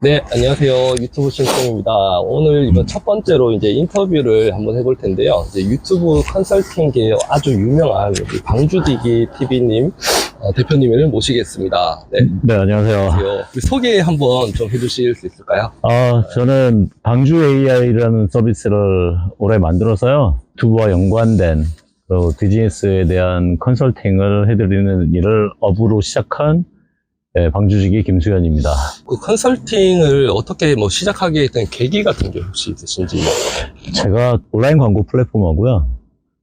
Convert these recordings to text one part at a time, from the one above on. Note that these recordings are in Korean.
네, 안녕하세요. 유튜브 신청입니다. 오늘 이번 첫 번째로 이제 인터뷰를 한번 해볼 텐데요. 이제 유튜브 컨설팅계의 아주 유명한 우리 방주디기 TV님 대표님을 모시겠습니다. 네, 네, 안녕하세요. 안녕하세요. 소개 한번 좀 해주실 수 있을까요? 저는 방주 AI라는 서비스를 올해 만들어서요. 유튜브와 연관된 비즈니스에 대한 컨설팅을 해드리는 일을 업으로 시작한 방주지기 김수현입니다. 그 컨설팅을 어떻게 시작하게 된 계기 같은 게 혹시 있으신지? 제가 온라인 광고 플랫폼 하고요.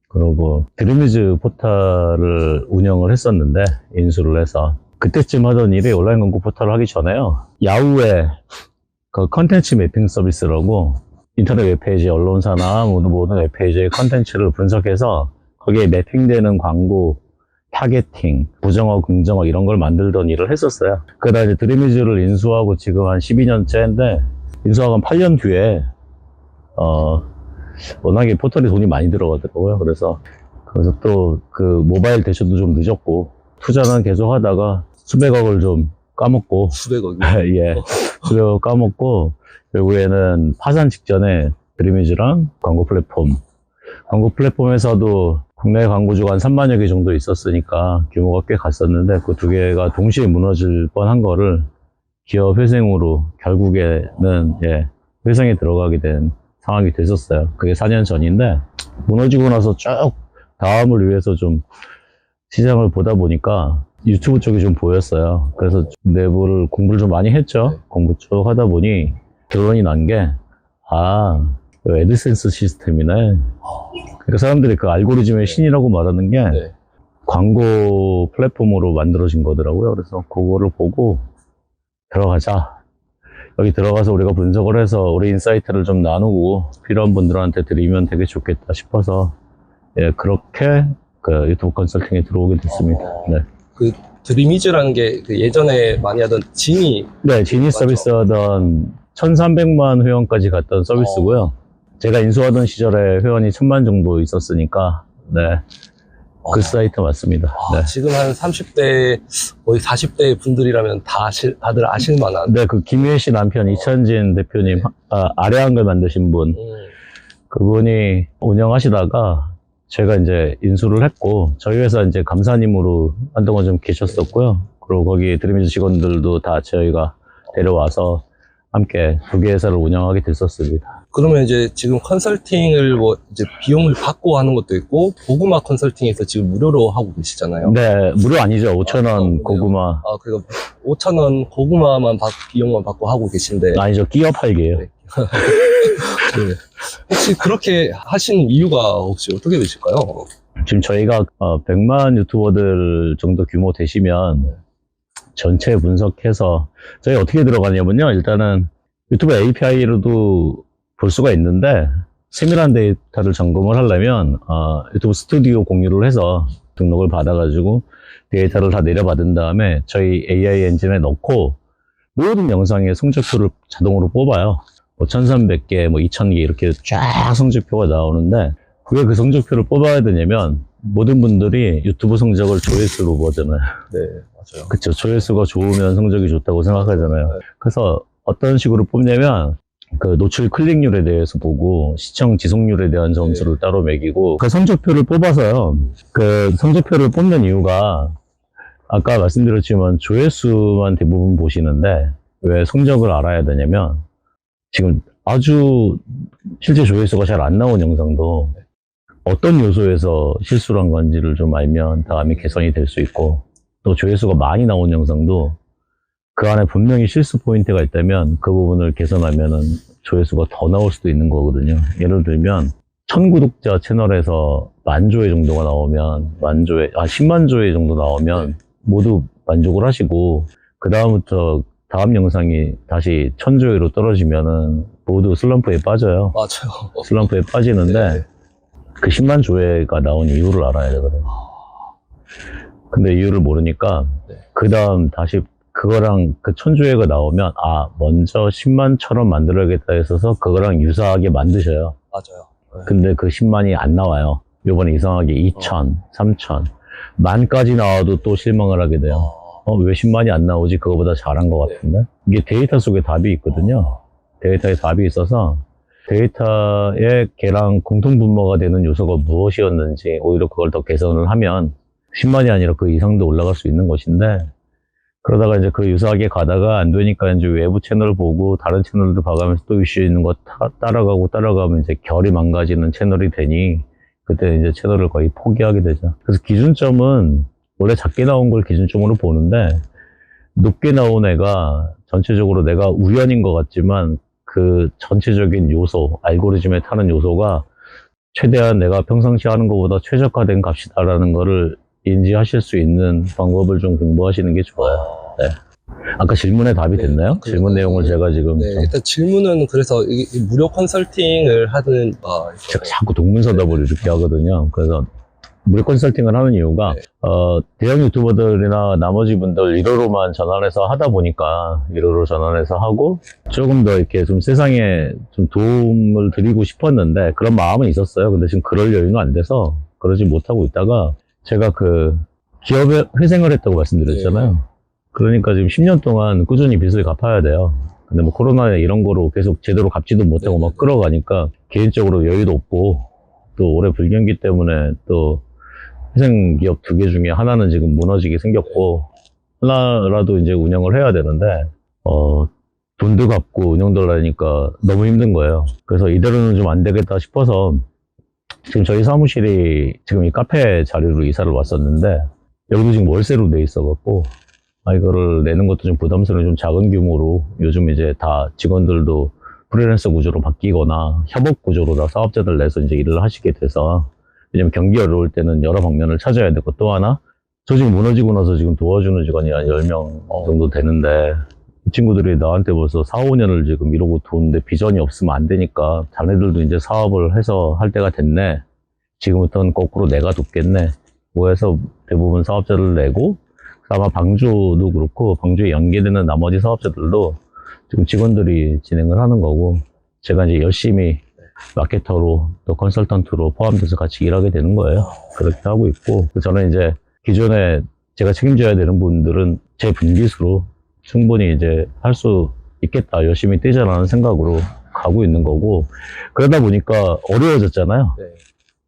그리고 드림이즈 포털을 운영을 했었는데, 인수를 해서. 그때쯤 하던 일이 온라인 광고 포털을 하기 전에요. 야후의 그 컨텐츠 매핑 서비스라고 인터넷 웹페이지, 언론사나 모든 웹페이지의 컨텐츠를 분석해서 거기에 매핑되는 광고, 타겟팅, 부정어, 긍정어 이런 걸 만들던 일을 했었어요. 그러다 이제 드림이즈를 인수하고 지금 한 12년째인데, 인수하고 한 8년 뒤에 워낙에 포털에 돈이 많이 들어가더라고요. 그래서 또 그 모바일 대처도 좀 늦었고, 투자는 계속 하다가 수백억을 좀 까먹고, 수백억이? 예, 수백억 까먹고, 결국에는 파산 직전에 드림이즈랑 광고 플랫폼에서도 국내 광고주가 한 3만여 개 정도 있었으니까 규모가 꽤 갔었는데, 그 두 개가 동시에 무너질 뻔한 거를 기업 회생으로 결국에는 회생에 들어가게 된 상황이 됐었어요. 그게 4년 전인데, 무너지고 나서 쭉 다음을 위해서 좀 시장을 보다 보니까 유튜브 쪽이 좀 보였어요. 그래서 내부를 공부를 좀 많이 했죠. 공부 쭉 하다 보니 결론이 난 게, 애드센스 시스템이네. 그러니까 사람들이 그 알고리즘의 신이라고 말하는 게 광고 플랫폼으로 만들어진 거더라고요. 그래서 그거를 보고 들어가자. 여기 들어가서 우리가 분석을 해서 우리 인사이트를 좀 나누고 필요한 분들한테 드리면 되게 좋겠다 싶어서 그렇게 그 유튜브 컨설팅에 들어오게 됐습니다. 네. 그 드림이즈라는 게 그 예전에 많이 하던 지니. 네, 지니 서비스 하던 1,300만 회원까지 갔던 서비스고요. 제가 인수하던 시절에 회원이 1,000만 정도 있었으니까, 네. 그 사이트 맞습니다. 네. 지금 한 30대, 거의 40대 분들이라면 다들 아실 만한. 네, 그 김유혜 씨 남편 이찬진 대표님, 아래한글 만드신 분, 그분이 운영하시다가 제가 이제 인수를 했고, 저희 회사 이제 감사님으로 한동안 좀 계셨었고요. 그리고 거기 드림이즈 직원들도 다 저희가 데려와서 함께 두 개 회사를 운영하게 됐었습니다. 그러면 이제 지금 컨설팅을 이제 비용을 받고 하는 것도 있고, 고구마 컨설팅에서 지금 무료로 하고 계시잖아요. 네, 무료 아니죠. 5,000원 고구마. 그리고 5,000원 고구마만 비용만 받고 하고 계신데. 아니죠. 끼어 팔기예요. 네. 네. 혹시 그렇게 하신 이유가 혹시 어떻게 되실까요? 지금 저희가 100만 유튜버들 정도 규모 되시면 전체 분석해서 저희 어떻게 들어가냐면요. 일단은 유튜브 API로도 볼 수가 있는데, 세밀한 데이터를 점검을 하려면 유튜브 스튜디오 공유를 해서 등록을 받아가지고 데이터를 다 내려받은 다음에 저희 AI 엔진에 넣고 모든 영상의 성적표를 자동으로 뽑아요. 1,300개, 2,000개 이렇게 쫙 성적표가 나오는데, 왜 그 성적표를 뽑아야 되냐면 모든 분들이 유튜브 성적을 조회수로 보잖아요. 네, 맞아요. 그쵸. 조회수가 좋으면 성적이 좋다고 생각하잖아요. 그래서 어떤 식으로 뽑냐면, 그 노출 클릭률에 대해서 보고 시청 지속률에 대한 점수를 따로 매기고, 그 성적표를 뽑아서요. 그 성적표를 뽑는 이유가 아까 말씀드렸지만 조회수만 대부분 보시는데, 왜 성적을 알아야 되냐면, 지금 아주 실제 조회수가 잘 안 나온 영상도 어떤 요소에서 실수를 한 건지를 좀 알면 다음에 개선이 될 수 있고, 또 조회수가 많이 나온 영상도 그 안에 분명히 실수 포인트가 있다면 그 부분을 개선하면은 조회수가 더 나올 수도 있는 거거든요. 예를 들면 1,000구독자 채널에서 10,000조회 정도가 나오면 10만 조회 정도 나오면 모두 만족을 하시고, 그 다음부터 다음 영상이 다시 1,000조회로 떨어지면은 모두 슬럼프에 빠져요. 맞아요. 슬럼프에 빠지는데, 그 10만 조회가 나온 이유를 알아야 되거든요. 근데 이유를 모르니까 그 다음 다시 그거랑 그 1,000조회가 나오면 먼저 10만처럼 만들어야겠다 해서 그거랑 유사하게 만드셔요. 맞아요. 근데 그 10만이 안 나와요. 요번에 이상하게 2,000, 3,000, 만까지 나와도 또 실망을 하게 돼요. 왜 10만이 안 나오지? 그거보다 잘한 것 같은데? 이게 데이터 속에 답이 있거든요. 데이터에 답이 있어서 데이터에 걔랑 공통분모가 되는 요소가 무엇이었는지 오히려 그걸 더 개선을 하면 10만이 아니라 그 이상도 올라갈 수 있는 것인데, 그러다가 이제 그 유사하게 가다가 안 되니까 이제 외부 채널을 보고 다른 채널도 봐가면서 또 이슈 있는 거 따라가면 이제 결이 망가지는 채널이 되니 그때 이제 채널을 거의 포기하게 되죠. 그래서 기준점은 원래 작게 나온 걸 기준점으로 보는데, 높게 나온 애가 전체적으로 내가 우연인 것 같지만 그 전체적인 요소, 알고리즘에 타는 요소가 최대한 내가 평상시 하는 것보다 최적화된 값이다라는 거를 인지하실 수 있는 방법을 좀 공부하시는 게 좋아요. 네. 아까 질문에 답이 됐나요? 질문 내용을 제가 지금 네, 좀 일단 질문은 그래서 이 무료 컨설팅을 하는 제가 자꾸 동문서답을 이렇게 하거든요. 그래서 무료 컨설팅을 하는 이유가 네. 대형 유튜버들이나 나머지 분들 1호로만 전환해서 하다 보니까 1호로 전환해서 하고 조금 더 이렇게 좀 세상에 좀 도움을 드리고 싶었는데 그런 마음은 있었어요. 근데 지금 그럴 여유는 안 돼서 그러지 못하고 있다가 제가 그 기업에 회생을 했다고 말씀드렸잖아요. 네. 그러니까 지금 10년 동안 꾸준히 빚을 갚아야 돼요. 근데 뭐 코로나 이런 거로 계속 제대로 갚지도 못하고 막 끌어가니까 개인적으로 여유도 없고 또 올해 불경기 때문에 또 회생 기업 2개 중에 하나는 지금 무너지게 생겼고 하나라도 이제 운영을 해야 되는데 돈도 갚고 운영도 하니까 너무 힘든 거예요. 그래서 이대로는 좀 안 되겠다 싶어서 지금 저희 사무실이 지금 이 카페 자리로 이사를 왔었는데 여기도 지금 월세로 돼 있어갖고 이거를 내는 것도 좀 부담스러운 좀 작은 규모로 요즘 이제 다 직원들도 프리랜서 구조로 바뀌거나 협업 구조로 다 사업자들 내서 이제 일을 하시게 돼서 왜냐면 경기 어려울 때는 여러 방면을 찾아야 되고 또 하나 저 지금 무너지고 나서 지금 도와주는 직원이 한 10명 정도 되는데 이 친구들이 나한테 벌써 4, 5년을 지금 이러고 도는데 비전이 없으면 안 되니까 자네들도 이제 사업을 해서 할 때가 됐네. 지금부터는 거꾸로 내가 돕겠네. 뭐 해서 대부분 사업자를 내고 아마 방주도 그렇고 방주에 연계되는 나머지 사업자들도 지금 직원들이 진행을 하는 거고 제가 이제 열심히 마케터로 또 컨설턴트로 포함돼서 같이 일하게 되는 거예요. 그렇게 하고 있고 저는 이제 기존에 제가 책임져야 되는 분들은 제 분기수로 충분히 이제 할 수 있겠다 열심히 뛰자라는 생각으로 가고 있는 거고 그러다 보니까 어려워졌잖아요. 네.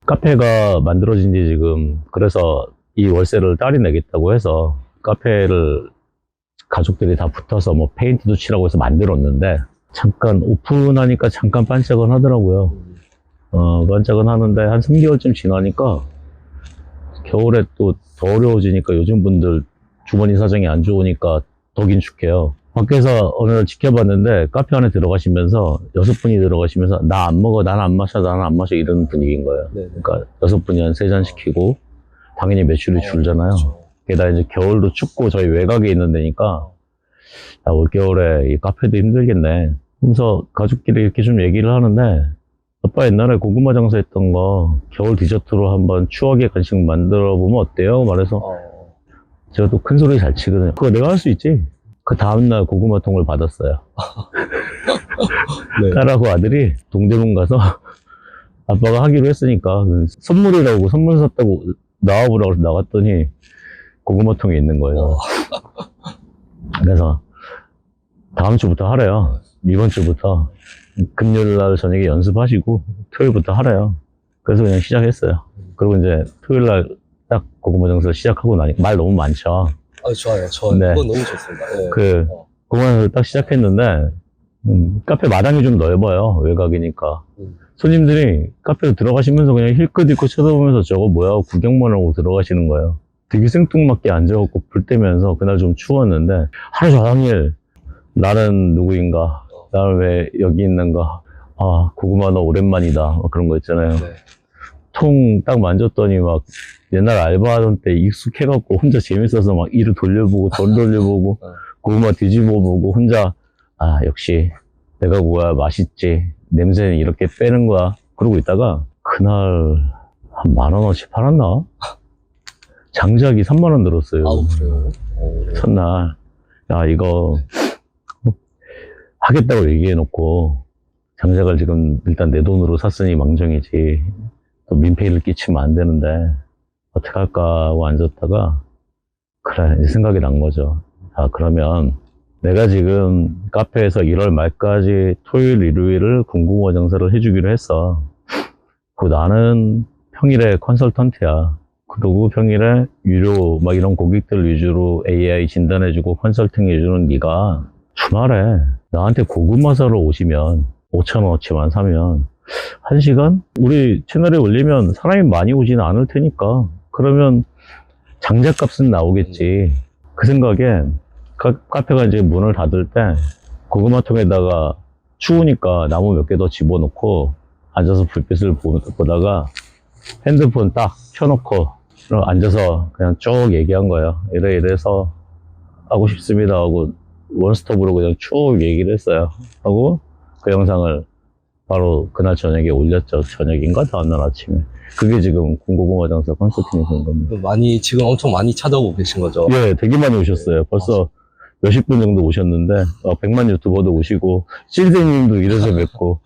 카페가 만들어진 지 지금 그래서 이 월세를 딸이 내겠다고 해서 카페를 가족들이 다 붙어서 뭐 페인트도 칠하고 해서 만들었는데 잠깐 오픈하니까 잠깐 반짝은 하더라고요. 반짝은 하는데 한 3개월쯤 지나니까 겨울에 또 더 어려워지니까 요즘 분들 주머니 사정이 안 좋으니까 더 긴축해요. 밖에서 어느 날 지켜봤는데 카페 안에 들어가시면서 6분이 들어가시면서 나 안 먹어, 난 안 마셔, 나는 안 마셔 이런 분위기인 거예요. 네네. 그러니까 6분이 한 3잔 시키고 당연히 매출이 줄잖아요. 그렇죠. 게다가 이제 겨울도 춥고 저희 외곽에 있는 데니까 올겨울에 이 카페도 힘들겠네. 그래서 가족끼리 이렇게 좀 얘기를 하는데 아빠 옛날에 고구마 장사했던 거 겨울 디저트로 한번 추억의 간식 만들어 보면 어때요? 말해서 제가 또 큰 소리 잘 치거든요. 그거 내가 할 수 있지. 그 다음날 고구마통을 받았어요. 네. 딸하고 아들이 동대문 가서 아빠가 하기로 했으니까 선물이라고 선물 샀다고 나와보라고 해서 나갔더니 고구마통이 있는 거예요. 그래서 다음 주부터 하래요. 이번 주부터 금요일 날 저녁에 연습하시고 토요일부터 하래요. 그래서 그냥 시작했어요. 그리고 이제 토요일 날 딱 고구마 장사를 시작하고 나니까 말 너무 많죠. 좋아요. 저 네. 그건 너무 좋습니다. 네. 고구마 장사를 딱 시작했는데 카페 마당이 좀 넓어요. 외곽이니까. 손님들이 카페로 들어가시면서 그냥 힐끗 잃고 쳐다보면서 저거 뭐야 구경만 하고 들어가시는 거예요. 되게 생뚱맞게 앉아갖고 불 떼면서 그날 좀 추웠는데 하루 종일 나는 누구인가, 나는 왜 여기 있는가, 고구마 너 오랜만이다 막 그런 거 있잖아요. 네. 통 딱 만졌더니 막 옛날 알바하던 때 익숙해갖고 혼자 재밌어서 막 이를 돌려보고 돈 돌려보고 고구마 뒤집어보고 혼자 역시 내가 뭐야 맛있지, 냄새는 이렇게 빼는 거야 그러고 있다가 그날 한 10,000원어치 팔았나? 장작이 30,000원 들었어요. 그래요? 첫날 이거 하겠다고 얘기해놓고 장작을 지금 일단 내 돈으로 샀으니 망정이지 또 민폐를 끼치면 안 되는데 어떡할까 하고 앉았다가 그래, 이제 생각이 난 거죠. 아, 그러면 내가 지금 카페에서 1월 말까지 토요일, 일요일을 군고구마 장사를 해주기로 했어. 그 나는 평일에 컨설턴트야. 그리고 평일에 유료 막 이런 고객들 위주로 AI 진단해주고 컨설팅 해주는 네가 주말에 나한테 고구마 사러 오시면 5,000원어치만 사면 1시간? 우리 채널에 올리면 사람이 많이 오지는 않을 테니까 그러면 장작값은 나오겠지. 그 생각에 카페가 이제 문을 닫을 때 고구마통에다가 추우니까 나무 몇 개 더 집어넣고 앉아서 불빛을 보다가 핸드폰 딱 켜놓고 앉아서 그냥 쭉 얘기한 거예요. 이래서 하고 싶습니다 하고 원스톱으로 그냥 쭉 얘기를 했어요. 하고 그 영상을 바로 그날 저녁에 올렸죠. 저녁인가 다음날 아침에. 그게 지금 군고구마 장사 컨설팅이 된 겁니다. 지금 엄청 많이 찾아오고 계신 거죠? 예, 되게 많이 오셨어요. 벌써 몇십 분 정도 오셨는데 100만 유튜버도 오시고 실생님도 이래서 뵙고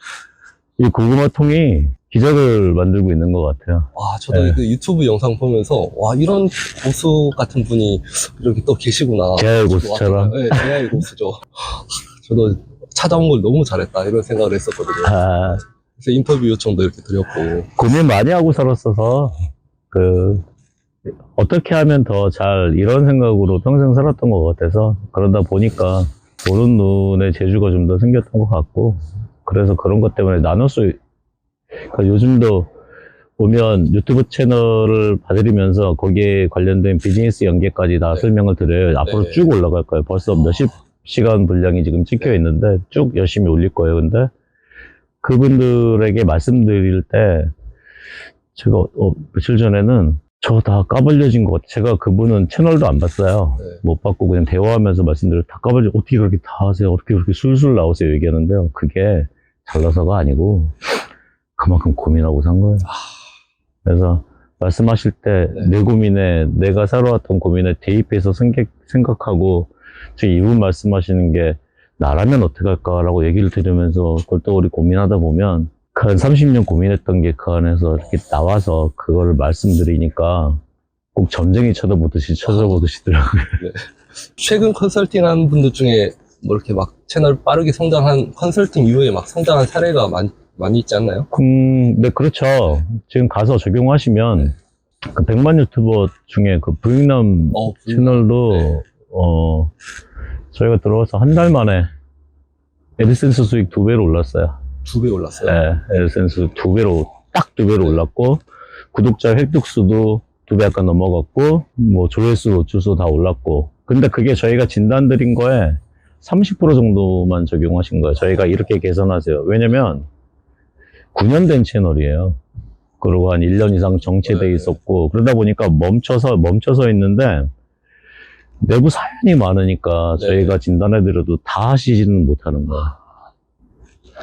이 고구마 통이 기적을 만들고 있는 것 같아요. 저도 네. 그 유튜브 영상 보면서 이런 고수 같은 분이 이렇게 또 계시구나. 대하의 고수처럼. 네, 대하의 고수죠. 저도 찾아온 걸 너무 잘했다 이런 생각을 했었거든요. 그래서 인터뷰 요청도 이렇게 드렸고. 고민 많이 하고 살았어서 어떻게 하면 더 잘 이런 생각으로 평생 살았던 것 같아서 그러다 보니까 보는 눈에 재주가 좀 더 생겼던 것 같고 그래서 그런 것 때문에 그러니까 요즘도 보면 유튜브 채널을 봐드리면서 거기에 관련된 비즈니스 연계까지 다 설명을 드려요. 앞으로 쭉 올라갈 거예요. 벌써 몇십 시간 분량이 지금 찍혀 있는데 쭉 열심히 올릴 거예요. 근데 그분들에게 말씀드릴 때 제가 며칠 전에는 저 다 까발려진 것 같아요. 제가 그분은 채널도 안 봤어요. 못 봤고 그냥 대화하면서 말씀드려 다 까발려. 어떻게 그렇게 다 하세요? 어떻게 그렇게 술술 나오세요? 얘기하는데요. 그게 잘나서가 아니고 그만큼 고민하고 산 거예요. 그래서 말씀하실 때 내 고민에 내가 살아왔던 고민에 대입해서 생각하고 지금 이분 말씀하시는 게 나라면 어떻게 할까라고 얘기를 들으면서 골똘히 고민하다 보면 그 한 30년 고민했던 게 그 안에서 이렇게 나와서 그거를 말씀드리니까 꼭 점쟁이 쳐다보듯이더라고요. 네. 최근 컨설팅 하는 분들 중에 뭐 이렇게 막 채널 빠르게 성장한 컨설팅 이후에 막 성장한 사례가 많이 있지 않나요? 네, 그렇죠. 지금 가서 적용하시면 그 100만 유튜버 중에 그 부익남 채널도 저희가 들어와서 한 달 만에 애드센스 수익 2배로 올랐어요. 2배 올랐어요? 네, 애드센스 2배로, 딱 2배로 올랐고, 구독자 획득수도 2배 약간 넘어갔고, 뭐 조회수, 노출수 다 올랐고. 근데 그게 저희가 진단 드린 거에 30% 정도만 적용하신 거예요. 저희가 이렇게 개선하세요. 왜냐면 9년 된 채널이에요. 그리고 한 1년 이상 정체돼 있었고, 그러다 보니까 멈춰서 있는데, 내부 사연이 많으니까 저희가 진단해드려도 다 하시지는 못하는 거예요.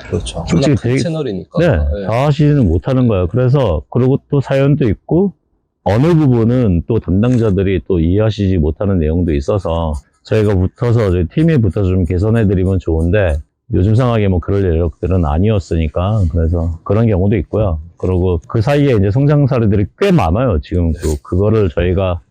그렇죠. 솔직히 큰 채널이니까. 네, 다 하시지는 못하는 거예요. 그래서, 그리고 또 사연도 있고, 어느 부분은 또 담당자들이 또 이해하시지 못하는 내용도 있어서, 저희가 저희 팀이 붙어서 좀 개선해드리면 좋은데, 요즘 상황에 뭐 그럴 여력들은 아니었으니까, 그래서 그런 경우도 있고요. 그리고 그 사이에 이제 성장 사례들이 꽤 많아요. 지금 그거를 저희가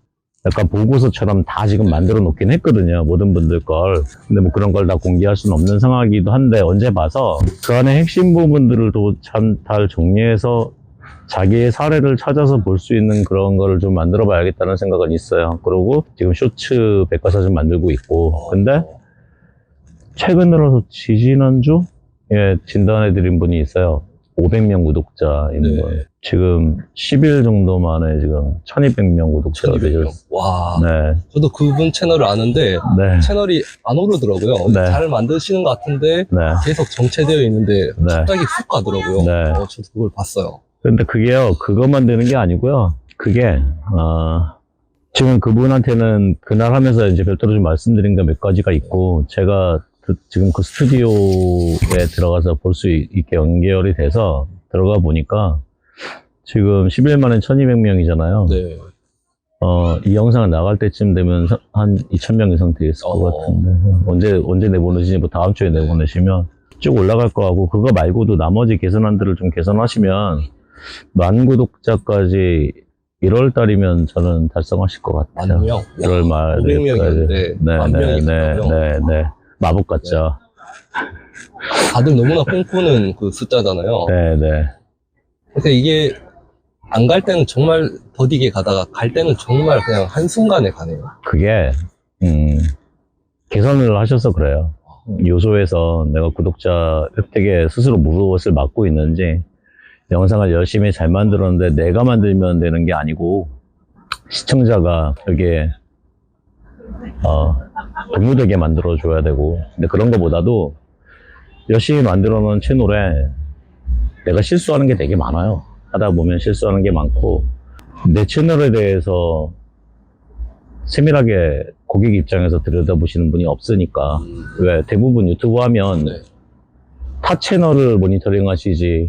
약간 보고서처럼 다 지금 만들어 놓긴 했거든요. 모든 분들 걸. 근데 뭐 그런 걸 다 공개할 수는 없는 상황이기도 한데 언제 봐서 그 안에 핵심 부분들을 또 참 잘 정리해서 자기의 사례를 찾아서 볼 수 있는 그런 거를 좀 만들어 봐야겠다는 생각은 있어요. 그리고 지금 쇼츠 백과사전 만들고 있고. 근데 최근 들어서 지지난주에 진단해 드린 분이 있어요. 500명 구독자 있는 거예요. 지금 10일 정도 만에 지금 1200명 구독자가 되셨어요. 와. 네. 저도 그분 채널을 아는데 채널이 안 오르더라고요. 잘 만드시는 것 같은데 계속 정체되어 있는데 갑자기 훅 가더라고요. 저도 그걸 봤어요. 근데 그게요, 그것만 되는 게 아니고요. 그게 지금 그분한테는 그날 하면서 이제 별도로 좀 말씀드린 게 몇 가지가 있고 제가 지금 그 스튜디오에 들어가서 볼 수 있게 연결이 돼서 들어가 보니까 지금 10일 만에 1200명이잖아요. 네. 이 영상 나갈 때쯤 되면 한 2000명 이상 돼 있을 것 같은데 언제 내보내시지 뭐 다음 주에 내보내시면 쭉 올라갈 거하고 그거 말고도 나머지 개선안들을 좀 개선하시면 10,000 구독자까지 1월 달이면 저는 달성하실 것 같아요. 10,000명? 1월 말. 500명이었는데 네, 10,000명이 네, 됐다고요? 네, 네. 마법 같죠? 다들 너무나 꿈꾸는 그 숫자잖아요. 네, 네. 그러니까 이게 안 갈 때는 정말 더디게 가다가 갈 때는 정말 그냥 한순간에 가네요. 그게, 개선을 하셔서 그래요. 요소에서 내가 구독자 획득에 스스로 무엇을 맡고 있는지, 영상을 열심히 잘 만들었는데 내가 만들면 되는 게 아니고, 시청자가 여기에, 동요되게 만들어줘야 되고, 근데 그런 것보다도 열심히 만들어 놓은 채널에 내가 실수하는 게 되게 많아요. 하다 보면 실수하는 게 많고, 내 채널에 대해서 세밀하게 고객 입장에서 들여다보시는 분이 없으니까. 왜 대부분 유튜브 하면 네. 타 채널을 모니터링 하시지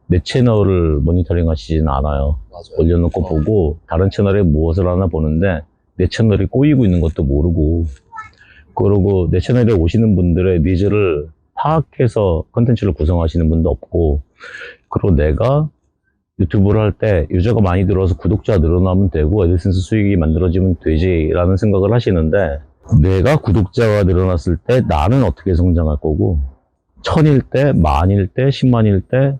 내 채널을 모니터링 하시진 않아요. 맞아요. 올려놓고 보고 다른 채널에 무엇을 하나 보는데 내 채널이 꼬이고 있는 것도 모르고, 그러고 내 채널에 오시는 분들의 니즈를 파악해서 컨텐츠를 구성하시는 분도 없고, 그리고 내가 유튜브를 할 때 유저가 많이 들어와서 구독자가 늘어나면 되고 애드센스 수익이 만들어지면 되지라는 생각을 하시는데, 내가 구독자가 늘어났을 때 나는 어떻게 성장할 거고, 1000일 때, 10,000일 때, 10만일 때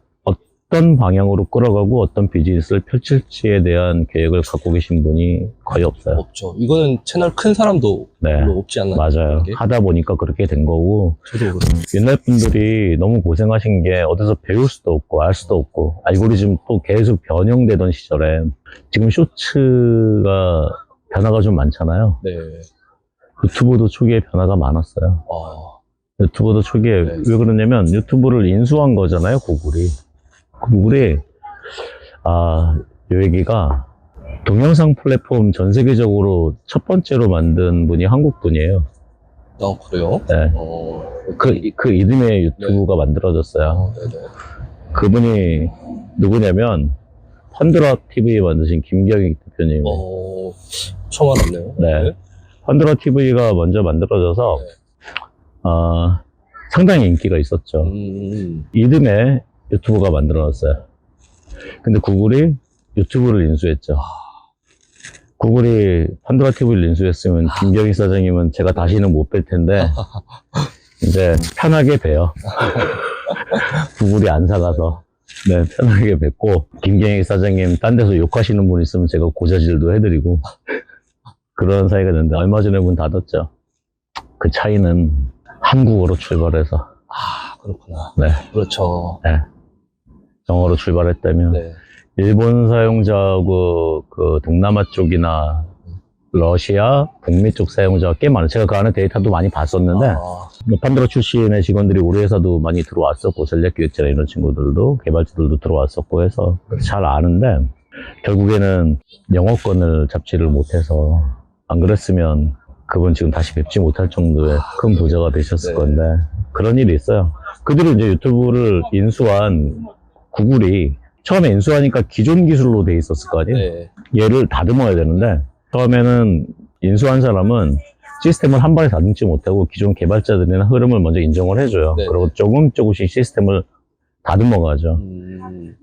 어떤 방향으로 끌어가고 어떤 비즈니스를 펼칠지에 대한 계획을 갖고 계신 분이 거의 없어요. 없죠. 이거는 채널 큰 사람도 네, 별로 없지 않나요? 맞아요. 그게? 하다 보니까 그렇게 된 거고, 저도 그렇습니다. 옛날 분들이 너무 고생하신 게 어디서 배울 수도 없고 알 수도 없고, 알고리즘 또 계속 변형되던 시절에 지금 쇼츠가 변화가 좀 많잖아요. 네. 유튜브도 초기에 변화가 많았어요. 유튜브도 초기에. 네. 왜 그러냐면 유튜브를 인수한 거잖아요, 구글이. 구글이 요 얘기가, 동영상 플랫폼 전 세계적으로 첫 번째로 만든 분이 한국 분이에요. 그래요? 네. 그 이듬해 유튜브가 만들어졌어요. 네네. 그분이 누구냐면 펀드라 TV 만드신 김경익 대표님. 처음 알았네요. 네. 펀드라 TV가 먼저 만들어져서 상당히 인기가 있었죠. 이듬해 유튜브가 만들어졌어요. 근데 구글이 유튜브를 인수했죠. 구글이 펀드라 TV를 인수했으면 김경익 사장님은 제가 다시는 못 뵐 텐데 이제 편하게 봬요. 구글이 안 사가서. 네, 편하게 뵙고, 김경익 사장님 딴 데서 욕하시는 분 있으면 제가 고자질도 해드리고, 그런 사이가 됐는데 얼마 전에 문 닫았죠. 그 차이는 한국어로 출발해서. 그렇구나. 네. 그렇죠. 네. 영어로 출발했다면 네. 일본 사용자하고 그 동남아 쪽이나 러시아, 북미 쪽 사용자가 꽤 많아요. 제가 그 안에 데이터도 많이 봤었는데, 펀드라 출신의 직원들이 우리 회사도 많이 들어왔었고, 전략기획자나 이런 친구들도, 개발자들도 들어왔었고 해서 잘 아는데, 결국에는 영어권을 잡지를 못해서, 안 그랬으면 그분 지금 다시 뵙지 못할 정도의 큰 부자가 되셨을 네. 건데, 그런 일이 있어요. 그들이 이제 유튜브를 인수한 구글이, 처음에 인수하니까 기존 기술로 돼 있었을 거 아니에요? 네. 얘를 다듬어야 되는데, 처음에는 인수한 사람은 시스템을 한 번에 다듬지 못하고 기존 개발자들이나 흐름을 먼저 인정을 해줘요. 네. 그리고 조금씩 시스템을 다듬어 가죠.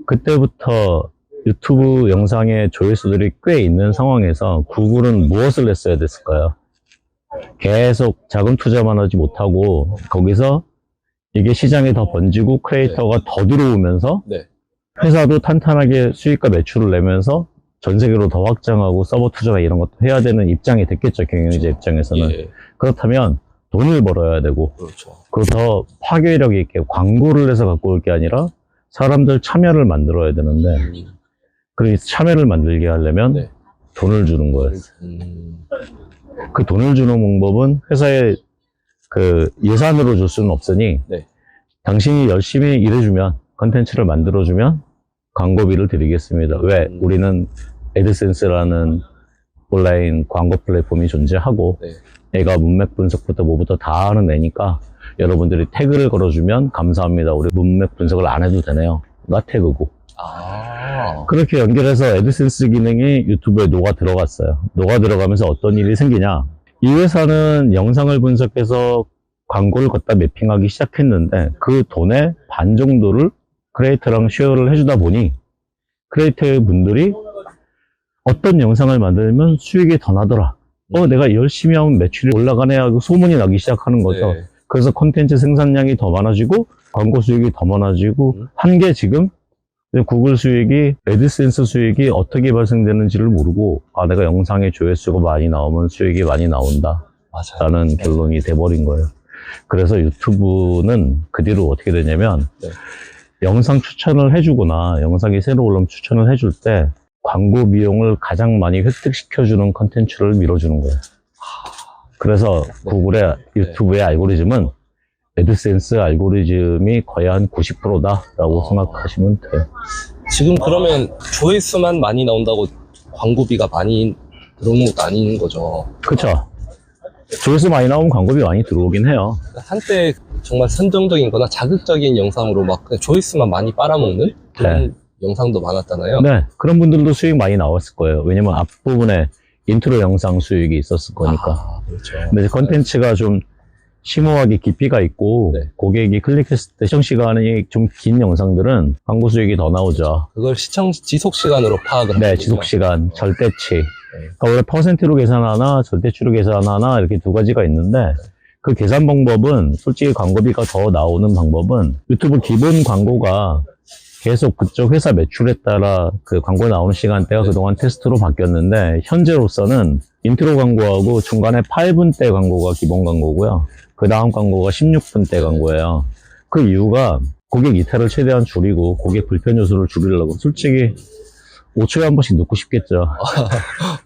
그때부터 유튜브 영상의 조회수들이 꽤 있는 상황에서 구글은 무엇을 했어야 됐을까요? 계속 자금 투자만 하지 못하고 거기서 이게 시장에 더 번지고 크리에이터가 더 들어오면서 네. 회사도 탄탄하게 수익과 매출을 내면서 전 세계로 더 확장하고 서버 투자나 이런 것도 해야 되는 입장이 됐겠죠, 경영자 입장에서는. 예. 그렇다면 돈을 벌어야 되고, 그렇죠. 그리고 더 파괴력 있게 광고를 해서 갖고 올 게 아니라 사람들 참여를 만들어야 되는데, 그 참여를 만들게 하려면 네. 돈을 주는 거였어요. 그 돈을 주는 방법은 회사의 그 예산으로 줄 수는 없으니, 네. 당신이 열심히 일해주면, 컨텐츠를 만들어주면 광고비를 드리겠습니다. 왜? 우리는 애드센스라는 온라인 광고 플랫폼이 존재하고, 네. 얘가 문맥 분석부터 뭐부터 다 하는 애니까 여러분들이 태그를 걸어주면 감사합니다. 우리 문맥 분석을 안 해도 되네요. 나 태그고. 그렇게 연결해서 애드센스 기능이 유튜브에 녹아 들어갔어요. 녹아 들어가면서 어떤 일이 생기냐. 이 회사는 영상을 분석해서 광고를 걷다 매핑하기 시작했는데 그 돈의 반 정도를 크리에이터랑 쉐어를 해주다 보니 크리에이터 분들이 어떤 영상을 만들면 수익이 더 나더라. 내가 열심히 하면 매출이 올라가네 하고 소문이 나기 시작하는 거죠. 네. 그래서 콘텐츠 생산량이 더 많아지고 광고 수익이 더 많아지고 한 게 지금 구글 수익이, 애드센스 수익이 어떻게 발생되는지를 모르고 내가 영상에 조회수가 많이 나오면 수익이 많이 나온다 맞아요. 라는 결론이 돼버린 거예요. 그래서 유튜브는 그 뒤로 어떻게 되냐면 네. 영상 추천을 해주거나 영상이 새로 올라오면 추천을 해줄 때 광고 비용을 가장 많이 획득시켜주는 컨텐츠를 밀어주는 거예요. 그래서 구글의 유튜브의 알고리즘은 애드센스 알고리즘이 거의 한 90%다라고 생각하시면 돼요. 지금 그러면 조회수만 많이 나온다고 광고비가 많이 들어오는 것도 아닌 거죠. 그쵸? 조회수 많이 나오면 광고비 많이 들어오긴 해요. 한때 정말 선정적인 거나 자극적인 영상으로 막 그냥 조회수만 많이 빨아먹는 그런 영상도 많았잖아요. 네, 그런 분들도 수익 많이 나왔을 거예요. 왜냐면 앞부분에 인트로 영상 수익이 있었을 거니까. 그렇죠. 근데 컨텐츠가 좀 심오하게 깊이가 있고 네. 고객이 클릭했을 때 시청 시간이 좀 긴 영상들은 광고 수익이 더 나오죠. 그걸 시청 지속 시간으로 파악을 네, 하거든요. 지속 시간, 절대치. 그러니까 원래 퍼센트로 계산하나 절대치로 계산하나 이렇게 두 가지가 있는데 그 계산 방법은 솔직히 광고비가 더 나오는 방법은 유튜브 기본 광고가 계속 그쪽 회사 매출에 따라 그 광고 나오는 시간대가 그동안 테스트로 바뀌었는데 현재로서는 인트로 광고하고 중간에 8분대 광고가 기본 광고고요. 그 다음 광고가 16분대 광고예요. 그 이유가 고객 이탈을 최대한 줄이고 고객 불편 요소를 줄이려고 솔직히 5초에 한 번씩 넣고 싶겠죠.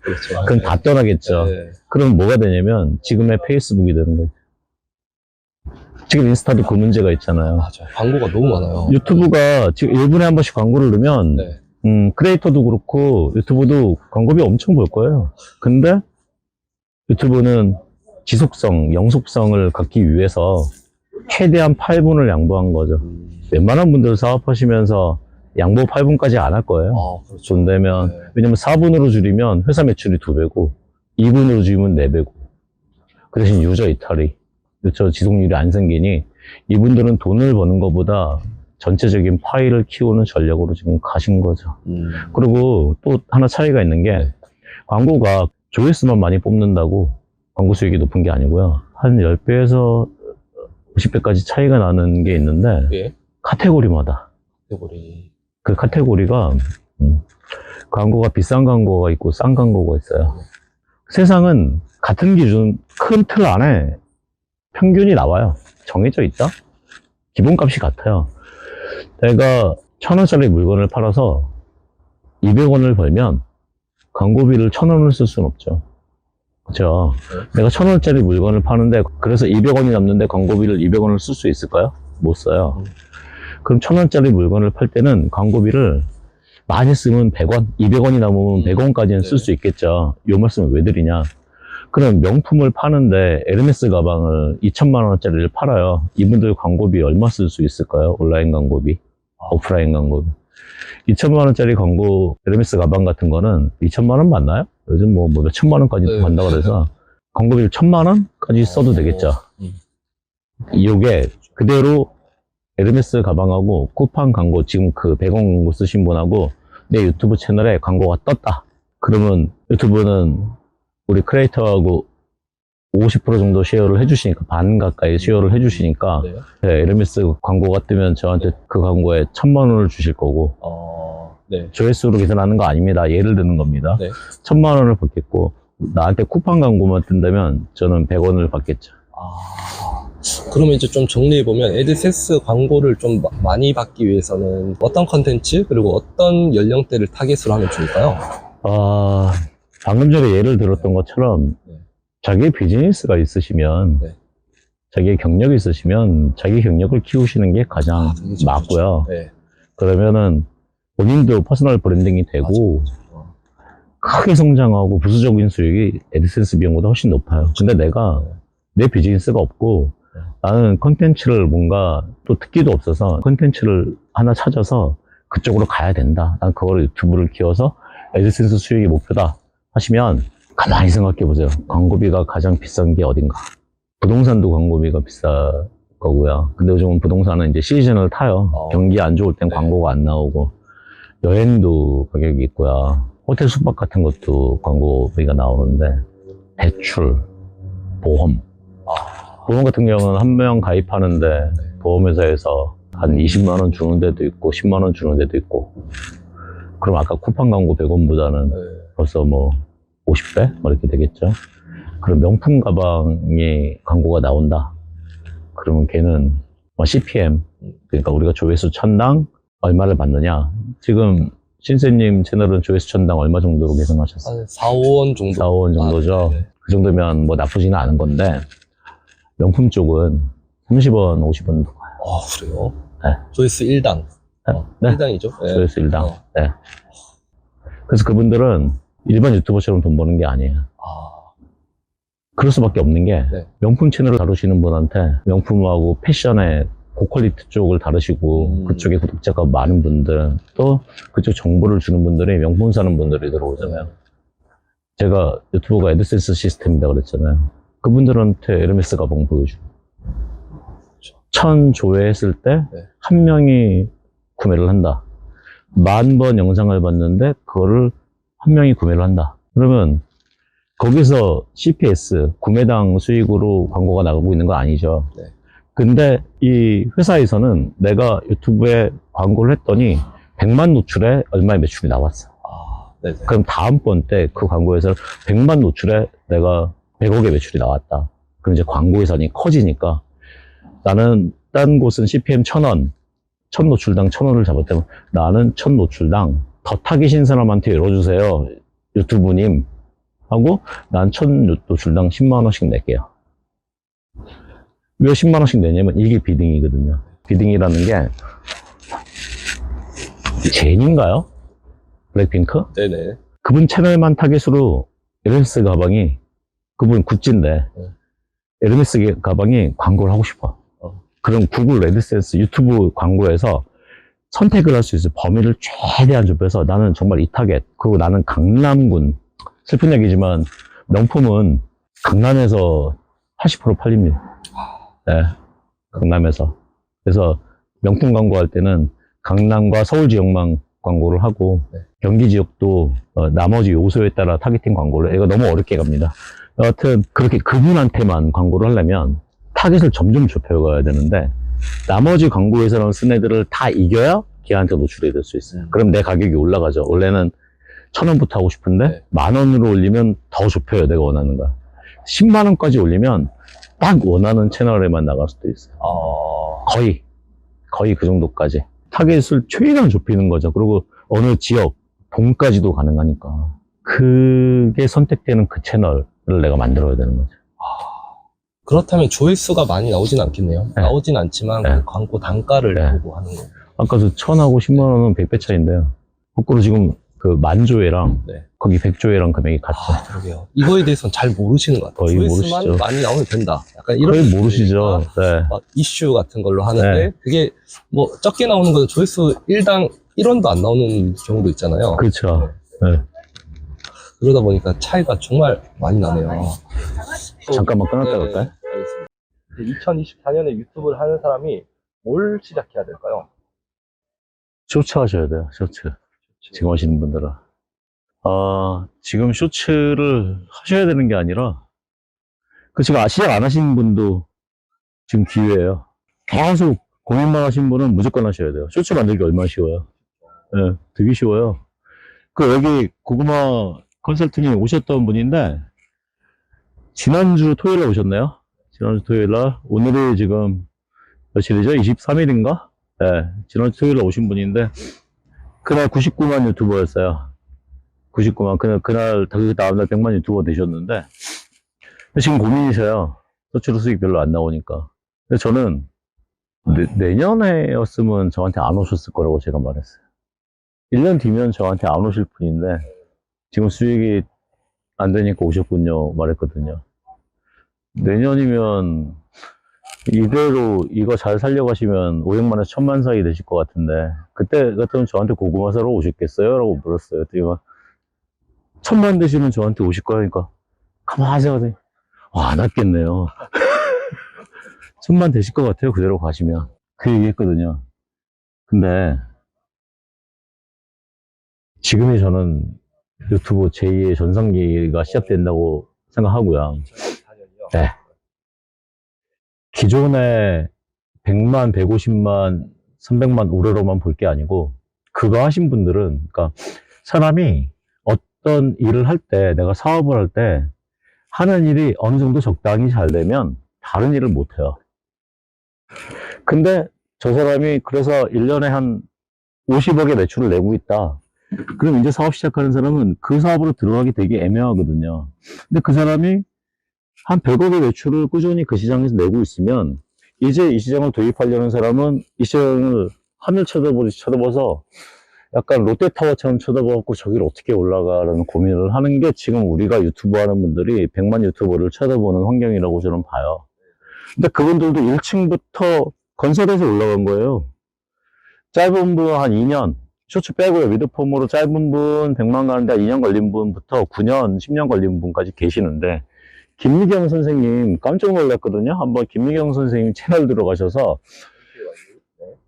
그렇죠. 그럼 다 떠나겠죠. 네. 그럼 뭐가 되냐면 지금의 페이스북이 되는 거예요. 지금 인스타도 그 문제가 있잖아요. 맞아요. 광고가 너무 많아요. 유튜브가 지금 1분에 한 번씩 광고를 넣으면 네. 크리에이터도 그렇고 유튜브도 광고비 엄청 벌 거예요. 근데 유튜브는 지속성, 영속성을 갖기 위해서 최대한 8분을 양보한 거죠. 웬만한 분들 사업하시면서 양보 8분까지 안 할 거예요. 그렇죠. 돈 되면. 네. 왜냐면 4분으로 줄이면 회사 매출이 2배고 2분으로 줄이면 4배고 그 대신 유저 이탈이 유저 지속률이 안 생기니 이분들은 돈을 버는 것보다 전체적인 파일을 키우는 전략으로 지금 가신 거죠. 그리고 또 하나 차이가 있는 게 광고가 조회수만 많이 뽑는다고 광고 수익이 높은 게 아니고요. 한 10배에서 50배까지 차이가 나는 게 있는데 예. 카테고리마다 카테고리. 그 카테고리가 광고가 비싼 광고가 있고 싼 광고가 있어요. 세상은 같은 기준 큰 틀 안에 평균이 나와요. 정해져 있다? 기본값이 같아요. 내가 1,000원짜리 물건을 팔아서 200원을 벌면 광고비를 1,000원을 쓸 수는 없죠. 그렇죠? 내가 1,000원짜리 물건을 파는데 그래서 200원이 남는데 광고비를 200원을 쓸 수 있을까요? 못 써요. 그럼 1,000원짜리 물건을 팔 때는 광고비를 많이 쓰면 100원, 200원이 남으면 100원까지는 쓸 수 있겠죠. 이 말씀을 왜 드리냐? 그럼 명품을 파는데 에르메스 가방을 2천만 원짜리를 팔아요. 이분들 광고비 얼마 쓸 수 있을까요? 온라인 광고비, 오프라인 광고비. 2천만 원짜리 광고 에르메스 가방 같은 거는 2천만 원 맞나요? 요즘 뭐 몇천만 원까지 간다 그래서 광고비를 1,000만 원까지 써도 되겠죠. 이게 그대로 에르메스 가방하고 쿠팡 광고 지금 그 100원 광고 쓰신 분하고 내 유튜브 채널에 광고가 떴다. 그러면 유튜브는 우리 크리에이터하고 50% 정도 쉐어를 해주시니까 반 가까이 쉐어를 해주시니까 네, 에르메스 광고가 뜨면 저한테 그 광고에 1,000만 원을 주실 거고 조회수로 계산하는 거 아닙니다. 예를 드는 겁니다. 1,000만 원을 받겠고 나한테 쿠팡 광고만 뜬다면 저는 100원을 받겠죠. 그러면 이제 좀 정리해보면 애드센스 광고를 좀 많이 받기 위해서는 어떤 컨텐츠 그리고 어떤 연령대를 타겟으로 하면 좋을까요? 방금 전에 예를 들었던 것처럼 자기의 비즈니스가 있으시면 자기의 경력이 있으시면 자기 경력을 키우시는 게 가장 맞고요. 그러면은 본인도 퍼스널 브랜딩이 되고 크게 성장하고 부수적인 수익이 애드센스 비용보다 훨씬 높아요. 근데 내가 내 비즈니스가 없고 나는 컨텐츠를 뭔가 또 특기도 없어서 컨텐츠를 하나 찾아서 그쪽으로 가야 된다. 난 그거를 유튜브를 키워서 애드센스 수익이 목표다 하시면 가만히 생각해 보세요. 광고비가 가장 비싼 게 어딘가? 부동산도 광고비가 비쌀 거고요. 근데 요즘은 부동산은 이제 시즌을 타요. 경기 안 좋을 땐 광고가 안 나오고 여행도 가격이 있고요. 호텔 숙박 같은 것도 광고비가 나오는데, 대출, 보험. 보험 같은 경우는 한 명 가입하는데 보험회사에서 한 20만 원 주는 데도 있고 10만 원 주는 데도 있고. 그럼 아까 쿠팡 광고 100원보다는 벌써 뭐 50배? 뭐 이렇게 되겠죠. 그럼 명품 가방이 광고가 나온다. 그러면 걔는 뭐 CPM, 그러니까 우리가 조회수 1000당 얼마를 받느냐. 지금 신세님 채널은 조회수 1000당 얼마 정도로 계산하셨어요? 한 4, 5원 정도. 4, 5원 정도죠. 네. 그 정도면 뭐 나쁘지는 않은 건데, 명품 쪽은 30원, 50원 도 가요. 그래요? 네. 조회수 1당. 네. 1당이죠? 네. 조회수 1당. 네. 그래서 그분들은 일반 유튜버처럼 돈 버는 게 아니에요. 그럴 수밖에 없는 게, 네. 명품 채널을 다루시는 분한테 명품하고 패션의 고퀄리티 쪽을 다루시고, 그쪽에 구독자가 많은 분들, 또 그쪽 정보를 주는 분들이 명품 사는 분들이 들어오잖아요. 제가 유튜브가 애드센스 시스템이다 그랬잖아요. 그분들한테 에르메스 가방 보여주고, 1000 조회했을 때 한 명이 구매를 한다. 10,000번 영상을 봤는데 그거를 한 명이 구매를 한다. 그러면 거기서 CPS, 구매당 수익으로 광고가 나가고 있는 건 아니죠. 네. 근데 이 회사에서는 내가 유튜브에 광고를 했더니 100만 노출에 얼마의 매출이 나왔어. 네네. 그럼 다음번 때 그 광고에서 100만 노출에 내가 100억의 매출이 나왔다. 그럼 이제 광고 예산이 커지니까, 나는 딴 곳은 CPM 1000원, 1000 노출당 1000원을 잡았다면 나는 1000 노출당 더 타깃인 사람한테 열어주세요, 유튜브님 하고, 난 1000 노출당 10만 원씩 낼게요. 왜 10만 원씩 내냐면 이게 비딩이거든요. 비딩이라는 게 제인인가요? 블랙핑크? 네네. 그분 채널만 타깃으로 에르메스 가방이, 그분 굿즈인데 에르메스 가방이 광고를 하고 싶어. 그럼 구글 애드센스 유튜브 광고에서 선택을 할 수 있어요. 범위를 최대한 좁혀서 나는 정말 이 타겟. 그리고 나는 강남군, 슬픈 얘기지만 명품은 강남에서 80% 팔립니다. 네, 강남에서. 그래서 명품 광고할 때는 강남과 서울 지역만 광고를 하고, 경기 지역도 나머지 요소에 따라 타겟팅 광고를, 이거 너무 어렵게 갑니다. 여하튼 그렇게 그분한테만 광고를 하려면 타겟을 점점 좁혀가야 되는데, 나머지 광고 회사랑 쓴 애들을 다 이겨야 걔한테 노출이 될 수 있어요. 그럼 내 가격이 올라가죠. 원래는 1000원부터 하고 싶은데 10,000원으로 올리면 더 좁혀요. 내가 원하는 거. 10만 원까지 올리면 딱 원하는 채널에만 나갈 수도 있어요. 거의 그 정도까지 타겟을 최대한 좁히는 거죠. 그리고 어느 지역, 동까지도 가능하니까 그게 선택되는 그 채널을 내가 만들어야 되는 거죠. 그렇다면 조회수가 많이 나오진 않겠네요. 네. 나오진 않지만 네. 그 광고 단가를 네. 보고 하는 거예요. 아까도 1000하고 10만 원은 100배 차이인데요. 거꾸로 지금 그 10,000조회랑 네. 거기 100조회랑 금액이 같죠. 그러게요. 이거에 대해서는 잘 모르시는 것 같아요. 거의 조회수만 모르시죠. 많이 나오면 된다. 약간 이런 거의 모르시죠. 네. 막 이슈 같은 걸로 하는데 네. 그게 뭐 적게 나오는 건 조회수 1당 1원도 안 나오는 경우도 있잖아요. 그렇죠. 네. 그러다 보니까 차이가 정말 많이 나네요. 잠깐만 끊었다 네, 그럴까요? 알겠습니다. 2024년에 유튜브를 하는 사람이 뭘 시작해야 될까요? 쇼츠 하셔야 돼요. 쇼츠. 지금 하시는 분들은. 지금 쇼츠를 하셔야 되는 게 아니라, 지금 시작 안 하신 분도 지금 기회예요. 계속 고민만 하신 분은 무조건 하셔야 돼요. 쇼츠 만들기 얼마나 쉬워요. 네, 되게 쉬워요. 여기 고구마 컨설팅에 오셨던 분인데, 지난주 토요일에 오셨나요? 지난주 토요일날, 오늘이 지금 며칠이죠? 23일인가? 네, 지난주 토요일에 오신 분인데, 그날 99만 유튜버였어요. 99만. 그날, 그 다음날 100만 유튜버 되셨는데, 지금 고민이셔요. 쇼츠로 수익 별로 안 나오니까. 근데 저는, 내년에였으면 저한테 안 오셨을 거라고 제가 말했어요. 1년 뒤면 저한테 안 오실 분인데, 지금 수익이 안 되니까 오셨군요. 말했거든요. 내년이면, 이대로 이거 잘 살려가시면 500만에서 1000만 사이 되실 것 같은데, 그때 같으면 저한테 고구마 사러 오셨겠어요? 라고 물었어요. 그랬더니 1000만 되시면 저한테 오실 거니까 가만히 생각하더니 안 왔겠네요. 1000만 되실 것 같아요. 그대로 가시면. 그 얘기 했거든요. 근데 지금이 저는 유튜브 제2의 전성기가 시작된다고 생각하고요. 2024년이요. 네. 기존에 100만, 150만, 300만 우러러만 볼 게 아니고, 그거 하신 분들은, 그러니까 사람이 어떤 일을 할 때, 내가 사업을 할 때, 하는 일이 어느 정도 적당히 잘 되면 다른 일을 못 해요. 근데 저 사람이 그래서 1년에 한 50억의 매출을 내고 있다. 그럼 이제 사업 시작하는 사람은 그 사업으로 들어가기 되게 애매하거든요. 근데 그 사람이 한 100억의 매출을 꾸준히 그 시장에서 내고 있으면 이제 이 시장을 도입하려는 사람은 이 시장을 하늘 쳐다보듯이 쳐다봐서 약간 롯데타워처럼 쳐다보고 저기를 어떻게 올라가라는 고민을 하는 게 지금 우리가 유튜브 하는 분들이 100만 유튜버를 쳐다보는 환경이라고 저는 봐요. 근데 그분들도 1층부터 건설해서 올라간 거예요. 짧은 분 한 2년, 쇼츠 빼고요. 미드폼으로 짧은 분 100만 가는데 2년 걸린 분부터 9년, 10년 걸린 분까지 계시는데 김미경 선생님 깜짝 놀랐거든요. 한번 김미경 선생님 채널 들어가셔서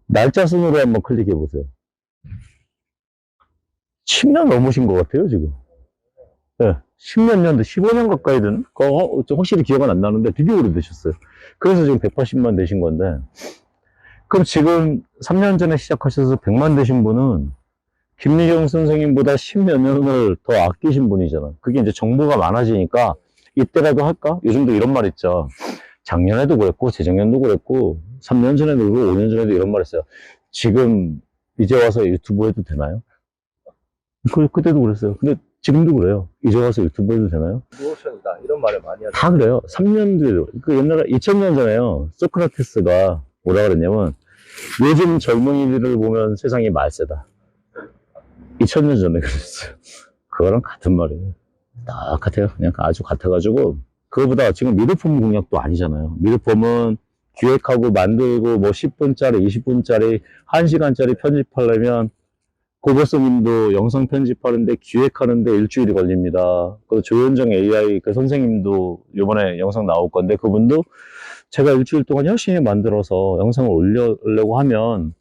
날짜 순으로 한번 클릭해 보세요. 10년 넘으신 것 같아요, 지금. 네, 10몇 년도 15년 가까이 된, 확실히 기억은 안 나는데 되게 오래되셨어요. 그래서 지금 180만 되신 건데, 그럼 지금 3년 전에 시작하셔서 100만 되신 분은 김미경 선생님보다 10몇 년을 더 아끼신 분이잖아. 그게 이제 정보가 많아지니까 이때라도 할까? 요즘도 이런 말 있죠. 작년에도 그랬고, 재작년도 그랬고, 3년 전에도 그랬고, 5년 전에도 이런 말 했어요. 지금 이제 와서 유튜브 해도 되나요? 그때도 그랬어요. 근데 지금도 그래요. 이제 와서 유튜브 해도 되나요? 리도션이다 이런 말을 많이 하죠. 다 그래요. 3년 뒤에도. 그 옛날에 2000년 전에요. 소크라테스가 뭐라 그랬냐면 요즘 젊은이들을 보면 세상이 말세다. 2000년 전에 그랬어요. 그거랑 같은 말이에요. 똑같아요. 그냥 아주 같아가지고 그거보다 지금 미드폼 공략도 아니잖아요. 미드폼은 기획하고 만들고 뭐 10분짜리, 20분짜리, 1시간짜리 편집하려면 고보스님도 영상 편집하는데 기획하는데 일주일이 걸립니다. 그 조현정 AI 그 선생님도 이번에 영상 나올 건데 그분도 제가 일주일 동안 열심히 만들어서 영상을 올려려고 하면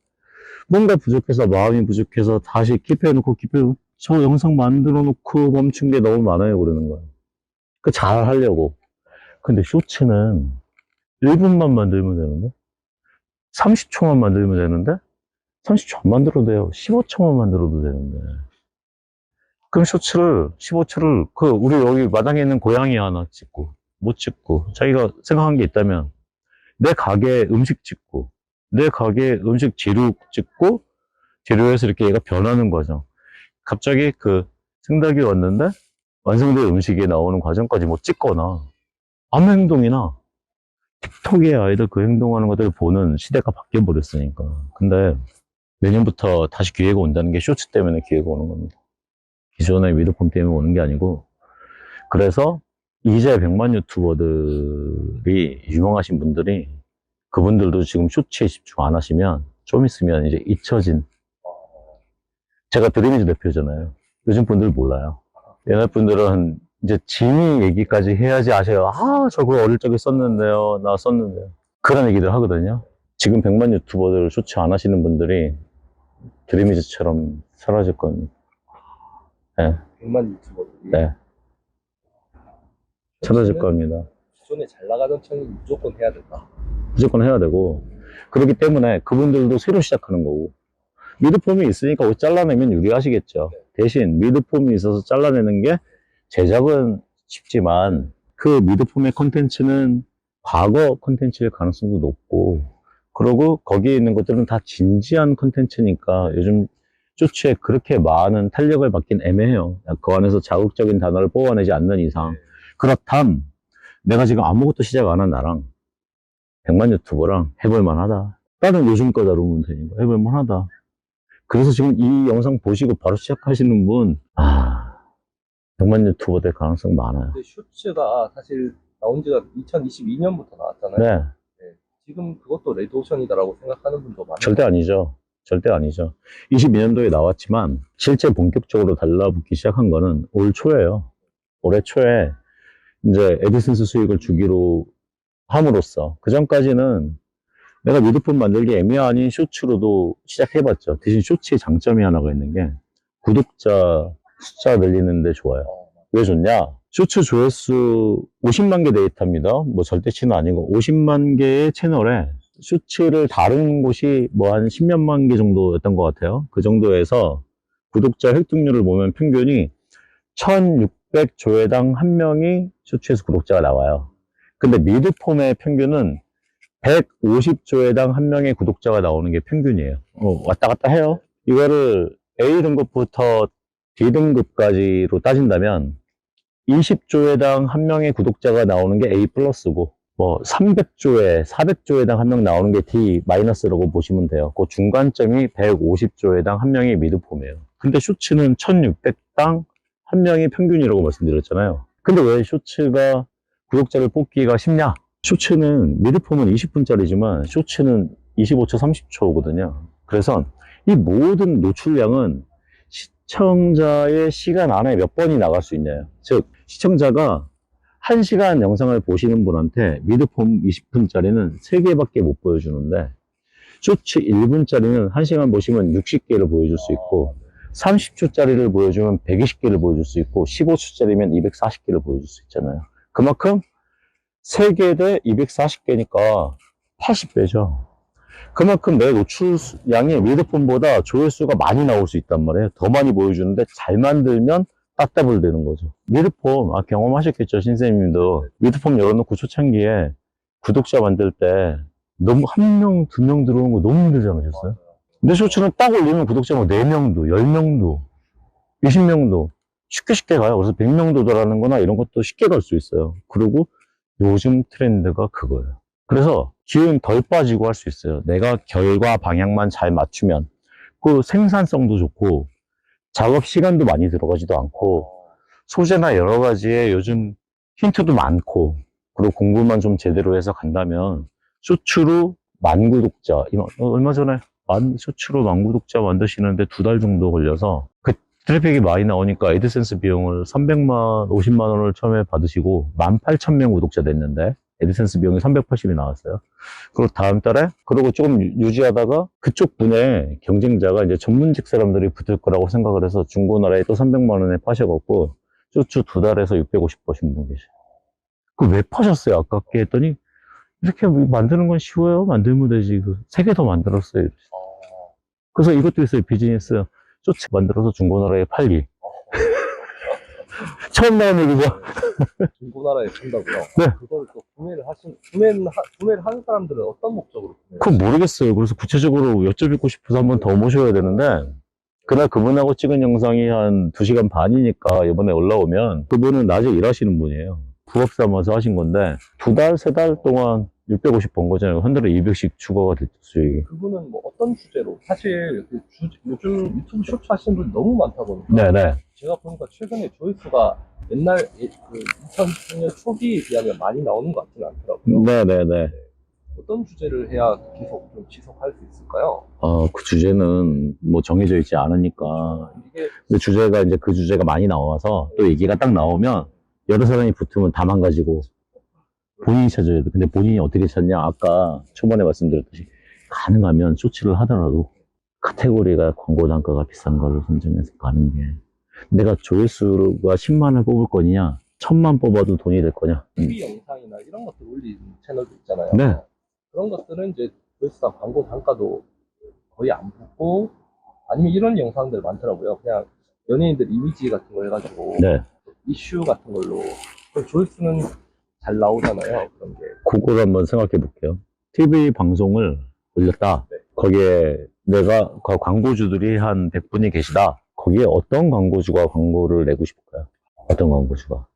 뭔가 부족해서 마음이 부족해서 다시 킵해놓고 저 영상 만들어 놓고 멈춘 게 너무 많아요 그러는 거예요. 그 잘 하려고. 근데 쇼츠는 1분만 만들면 되는데 30초만 만들면 되는데 30초 안 만들어도 돼요. 15초만 만들어도 되는데. 그럼 쇼츠를, 15초를, 우리 여기 마당에 있는 고양이 하나 찍고, 못 찍고, 자기가 생각한 게 있다면, 내 가게 음식 찍고, 내 가게 음식 재료 찍고, 재료에서 이렇게 얘가 변하는 과정. 갑자기 생닭이 왔는데, 완성된 음식이 나오는 과정까지 뭐 찍거나, 아무 행동이나, 틱톡에 아이들 그 행동하는 것들을 보는 시대가 바뀌어버렸으니까. 근데, 내년부터 다시 기회가 온다는 게 쇼츠 때문에 기회가 오는 겁니다. 기존의 미드폼 때문에 오는 게 아니고 그래서 이제 100만 유튜버들이 유명하신 분들이 그분들도 지금 쇼츠에 집중 안 하시면 좀 있으면 이제 잊혀진 제가 드림이즈 대표잖아요. 요즘 분들 몰라요. 옛날 분들은 이제 지니 얘기까지 해야지 아셔요. 저거 어릴 적에 썼는데요. 나 썼는데요. 그런 얘기들 하거든요. 지금 100만 유튜버들 쇼츠 안 하시는 분들이 드림이즈처럼 사라질 겁니다. 네. 100만 유튜버들이 네. 사라질 겁니다. 기존에 잘 나가던 청이 무조건 해야 된다. 무조건 해야 되고, 그렇기 때문에 그분들도 새로 시작하는 거고, 미드폼이 있으니까 옷 잘라내면 유리하시겠죠. 대신 미드폼이 있어서 잘라내는 게 제작은 쉽지만, 그 미드폼의 콘텐츠는 과거 콘텐츠일 가능성도 높고, 그리고 거기에 있는 것들은 다 진지한 콘텐츠니까 요즘 쇼츠에 그렇게 많은 탄력을 받긴 애매해요. 그 안에서 자극적인 단어를 뽑아내지 않는 이상. 그렇담 내가 지금 아무것도 시작 안 한 나랑 100만 유튜버랑 해볼만 하다. 나는 요즘 거 다루면 되니까 해볼만 하다. 그래서 지금 이 영상 보시고 바로 시작하시는 분 100만 유튜버 될 가능성 많아요. 근데 쇼츠가 사실 나온 지가 2022년부터 나왔잖아요. 네. 지금 그것도 레드오션이다라고 생각하는 분도 많아요. 절대 아니죠. 절대 아니죠. 22년도에 나왔지만 실제 본격적으로 달라붙기 시작한 거는 올 초예요. 올해 초에 이제 애드센스 수익을 주기로 함으로써 그 전까지는 내가 미드폼 만들기 애매하니 쇼츠로도 시작해봤죠. 대신 쇼츠의 장점이 하나가 있는 게 구독자 숫자 늘리는데 좋아요. 왜 좋냐? 쇼츠 조회수 50만 개 데이터입니다. 뭐 절대치는 아니고 50만 개의 채널에 쇼츠를 다룬 곳이 뭐 한 10몇만 개 정도였던 것 같아요. 그 정도에서 구독자 획득률을 보면 평균이 1600조회당 한 명이 쇼츠에서 구독자가 나와요. 근데 미드폼의 평균은 150조회당 한 명의 구독자가 나오는 게 평균이에요. 왔다 갔다 해요. 이거를 A등급부터 D등급까지로 따진다면 20조회당 한 명의 구독자가 나오는 게 A 플러스고, 뭐 300조회, 400조회당 한 명 나오는 게 D 마이너스라고 보시면 돼요. 그 중간점이 150조회당 한 명이 미드폼이에요. 근데 쇼츠는 1600당 한 명이 평균이라고 말씀드렸잖아요. 근데 왜 쇼츠가 구독자를 뽑기가 쉽냐? 쇼츠는 미드폼은 20분짜리지만 쇼츠는 25초, 30초거든요. 그래서 이 모든 노출량은 시청자의 시간 안에 몇 번이 나갈 수 있냐요. 즉 시청자가 1시간 영상을 보시는 분한테 미드폼 20분짜리는 3개밖에 못 보여주는데 쇼츠 1분짜리는 1시간 보시면 60개를 보여줄 수 있고 30초짜리를 보여주면 120개를 보여줄 수 있고 15초짜리면 240개를 보여줄 수 있잖아요. 그만큼 3개 대 240개니까 80배죠. 그만큼 내 노출량이 미드폼보다 조회수가 많이 나올 수 있단 말이에요. 더 많이 보여주는데 잘 만들면 따따블 되는 거죠. 미드폼, 경험하셨겠죠, 신쌤님도. 미드폼 열어놓고 초창기에 구독자 만들 때 너무 1명, 2명 들어오는 거 너무 힘들지 않으셨어요? 근데 쇼츠는 딱 올리면 구독자가 4명도, 10명도, 20명도 쉽게 가요. 그래서 100명 도달하는 거나 이런 것도 쉽게 갈 수 있어요. 그리고 요즘 트렌드가 그거예요. 그래서 기운 덜 빠지고 할 수 있어요. 내가 결과 방향만 잘 맞추면. 그 생산성도 좋고, 작업 시간도 많이 들어가지도 않고, 소재나 여러 가지의 요즘 힌트도 많고, 그리고 공부만 좀 제대로 해서 간다면, 쇼츠로 10,000구독자, 얼마 전에 쇼츠로 10,000구독자 만드시는데 2달 정도 걸려서, 그 트래픽이 많이 나오니까 애드센스 비용을 300만, 50만 원을 처음에 받으시고 18,000명 구독자 됐는데 애드센스 비용이 380이 나왔어요. 그리고 다음 달에 그러고 조금 유지하다가 그쪽 분에 경쟁자가 이제 전문직 사람들이 붙을 거라고 생각을 해서 중고나라에 또 300만 원에 파셔갖고 쇼츠 2달에서 650 버신 분 계세요. 그 왜 파셨어요? 아깝게 했더니 이렇게 만드는 건 쉬워요. 만들면 되지. 3개 더 만들었어요. 그래서 이것도 있어요. 비즈니스. 쇼츠 만들어서 중고나라에 팔기. 처음 나온 얘기죠. 중고나라에 판다고요? 네. 그걸 또 구매를 하는 사람들은 어떤 목적으로 구매를 그건 모르겠어요. 그래서 구체적으로 여쭤뵙고 싶어서 한 번 더 모셔야 되는데, 그날 그분하고 찍은 영상이 한 2시간 반이니까 이번에 올라오면, 그분은 낮에 일하시는 분이에요. 부업 삼아서 하신 건데, 2달, 3달 동안 650 번 거잖아요. 한 달에 200씩 추가가 됐죠, 수익이. 그분은 뭐 어떤 주제로? 사실 요즘 유튜브 쇼츠 하시는 분이 너무 많다 보니까 네네. 제가 보니까 최근에 조회수가 옛날 그 2010년 초기에 비하면 많이 나오는 것 같지는 않더라고요. 네네네. 어떤 주제를 해야 계속 좀 지속할 수 있을까요? 그 주제는 뭐 정해져 있지 않으니까. 이게 근데 주제가 이제 그 주제가 많이 나와서 또 얘기가 딱 나오면 여러 사람이 붙으면 다 망가지고 본인이 찾아야 돼. 근데 본인이 어떻게 찾냐? 아까 초반에 말씀드렸듯이 가능하면 쇼츠를 하더라도 카테고리가 광고 단가가 비싼 거를 선정해서 가는 게, 내가 조회수가 10만을 뽑을 거냐 1,000만 뽑아도 돈이 될 거냐. TV 영상이나 이런 것들 올리는 채널도 있잖아요. 네. 그런 것들은 이제 조회수랑 광고 단가도 거의 안 붙고, 아니면 이런 영상들 많더라고요. 그냥 연예인들 이미지 같은 거 해가지고 네. 이슈 같은 걸로. 그럼 조회수는 잘 나오잖아요. 그런 게. 그걸 한번 생각해 볼게요. TV 방송을 올렸다. 네. 거기에 내가 그 광고주들이 한 100분이 계시다. 거기에 어떤 광고주가 광고를 내고 싶을까요? 어떤 광고주가?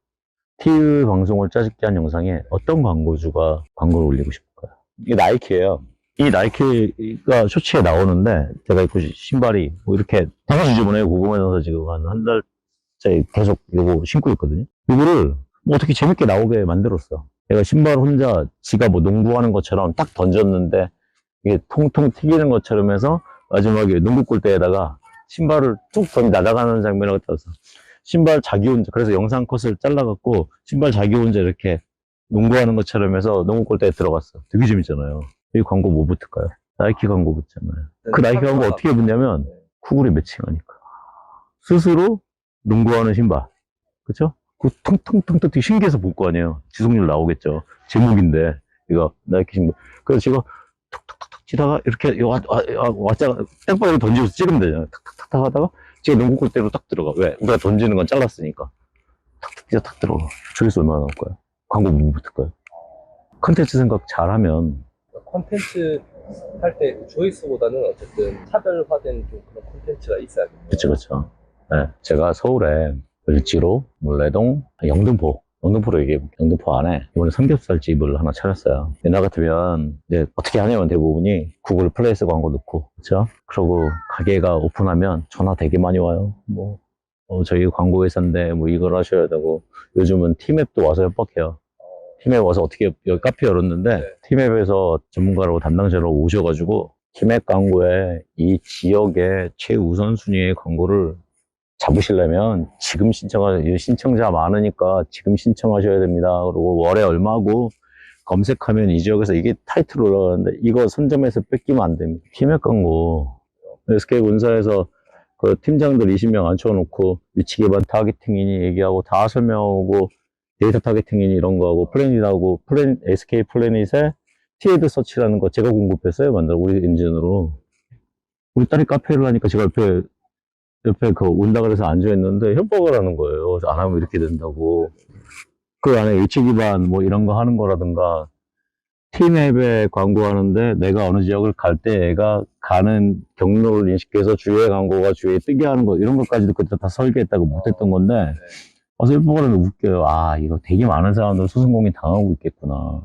TV 방송을 짜집게 한 영상에 어떤 광고주가 광고를 올리고 싶을까요? 이게 나이키예요. 이 나이키가 쇼츠에 나오는데, 제가 입고 신발이 뭐 이렇게 다섯 주주분해요. 궁금해서 지금 한 달째 계속 이거 신고 있거든요. 이거를 뭐 어떻게 재밌게 나오게 만들었어. 내가 신발 혼자 지가 뭐 농구하는 것처럼 딱 던졌는데 이게 통통 튀기는 것처럼 해서 마지막에 농구 골대에다가 신발을 툭 날아가는 장면을 갖다 서 신발 자기 혼자, 그래서 영상 컷을 잘라갖고 신발 자기 혼자 이렇게 농구하는 것처럼 해서 농구 골대에 들어갔어. 되게 재밌잖아요. 이 광고 뭐 붙을까요? 나이키 광고 붙잖아요. 그 나이키 광고 어떻게 붙냐면 구글에 매칭하니까 스스로 농구하는 신발. 그쵸? 그 텅텅텅텅 신기해서 볼 거 아니에요. 지속률 나오겠죠. 제목인데, 이거, 나이키 신발. 그래서 제가 툭툭툭툭 치다가 이렇게 왔다가 땡바닥으로 던지면서 찍으면 되잖아요. 탁탁탁탁 하다가 제가 농구 골대로 딱 들어가. 왜? 우리가 던지는 건 잘랐으니까. 탁탁 뛰어 탁 들어가. 조회수 얼마나 나올까요? 광고 뭐 붙을까요? 컨텐츠 생각 잘하면 콘텐츠 할 때 조회수보다는 어쨌든 차별화된 좀 그런 콘텐츠가 있어야겠네요. 그쵸. 네, 제가 서울에 을지로, 물레동, 영등포로 얘기해볼게요. 영등포 안에 이번에 삼겹살집을 하나 차렸어요. 옛날 같으면 이제 어떻게 하냐면 대부분이 구글 플레이스 광고 넣고, 그쵸? 그러고 가게가 오픈하면 전화 되게 많이 와요. 저희 광고 회사인데 이걸 하셔야 되고, 요즘은 티맵도 와서 협박해요. 티맵 와서 어떻게 여기 카페 열었는데, 네. 티맵에서 전문가로 담당자로 오셔가지고 티맵 광고에 이 지역의 최우선순위의 광고를 잡으시려면 지금 신청자 많으니까 지금 신청하셔야 됩니다. 그리고 월에 얼마고 검색하면 이 지역에서 이게 타이틀 올라가는데 이거 선점해서 뺏기면 안 됩니다. 티맵 광고 SK 본사에서 그 팀장들 20명 앉혀놓고 위치 기반 타겟팅이니 얘기하고 다 설명하고 데이터 타겟팅이니 이런 거 하고 플래닛하고 SK 플래닛에 티에드 서치라는 거 제가 공급했어요. 우리 엔진으로. 우리 딸이 카페를 하니까 제가 옆에 온다 그래서 앉아있는데 협박을 하는 거예요. 안 하면 이렇게 된다고. 그 안에 H 기반 이런 거 하는 거라든가 티맵에 광고하는데 내가 어느 지역을 갈 때 애가 가는 경로를 인식해서 주위의 광고가 주위에 뜨게 하는 거 이런 것까지도 그때 다 설계했다고 못했던 건데 와서 협박을 하면 웃겨요. 아 이거 되게 많은 사람들 소송공인 당하고 있겠구나.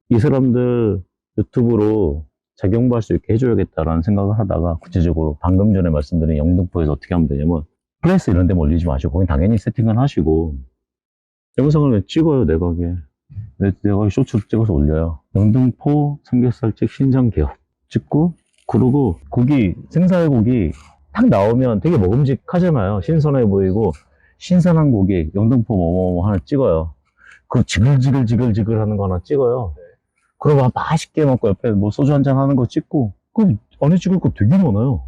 이 사람들 유튜브로 재경부할 수 있게 해줘야겠다라는 생각을 하다가 구체적으로 방금 전에 말씀드린 영등포에서 어떻게 하면 되냐면 플레이스 이런 데 올리지 마시고 거긴 당연히 세팅은 하시고 영상을 찍어요. 내가게 쇼츠로 찍어서 올려요. 영등포 삼겹살집 신장 개업 찍고 그러고 고기 생사의 고기 딱 나오면 되게 먹음직하잖아요. 신선해 보이고 신선한 고기 영등포 뭐뭐 하나 찍어요. 그 지글지글 하는 거 하나 찍어요. 그러고 맛있게 먹고 옆에 소주 한잔 하는 거 찍고 그 안에 찍을 거 되게 많아요.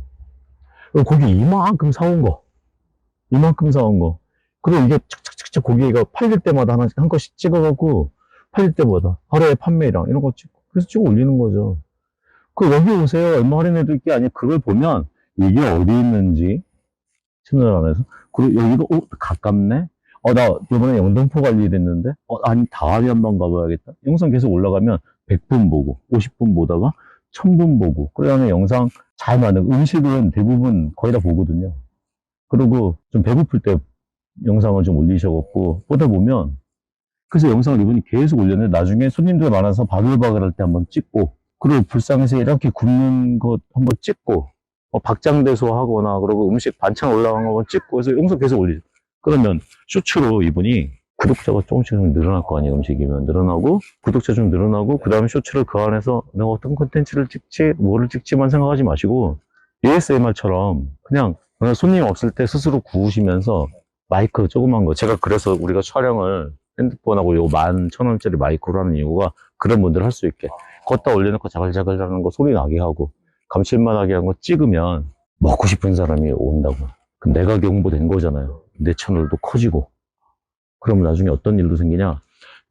고기 이만큼 사온 거 그리고 이게 착착착착 고기가 팔릴 때마다 한 건씩 찍어갖고 팔릴 때마다 하루에 판매량 이런 거 찍고 그래서 찍어 올리는 거죠. 여기 오세요 얼마 할인해줄 게 아니라 그걸 보면 이게 어디 있는지 채널 안에서 그리고 여기가 가깝네. 나 이번에 영등포 갈 일이 됐는데 아니 다음에 한번 가봐야겠다. 영상 계속 올라가면 100분 보고 50분 보다가 1000분 보고 그 다음에 영상 잘 만든 음식은 대부분 거의 다 보거든요. 그리고 좀 배고플 때 영상을 좀 올리셔갖고 보다 보면 그래서 영상을 이분이 계속 올렸는데 나중에 손님들 많아서 바글바글 할 때 한번 찍고 그리고 불상에서 이렇게 굽는 것 한번 찍고 박장대소 하거나 그리고 음식 반찬 올라간 거 한번 찍고 그래서 영상 계속 올리죠. 그러면 쇼츠로 이분이 구독자가 조금씩 좀 늘어날 거 아니에요. 음식이면 늘어나고 구독자 좀 늘어나고 그 다음에 쇼츠를 그 안에서 내가 어떤 콘텐츠를 찍지 뭐를 찍지만 생각하지 마시고 ASMR처럼 그냥 손님 없을 때 스스로 구우시면서 마이크 조그만 거 제가 그래서 우리가 촬영을 핸드폰하고 요 11,000원짜리 마이크로 하는 이유가 그런 분들 할 수 있게 걷다 올려놓고 자글자글 하는 거 소리 나게 하고 감칠맛나게 하는 거 찍으면 먹고 싶은 사람이 온다고. 그럼 내가 홍보된 거잖아요. 내 채널도 커지고 그러면 나중에 어떤 일도 생기냐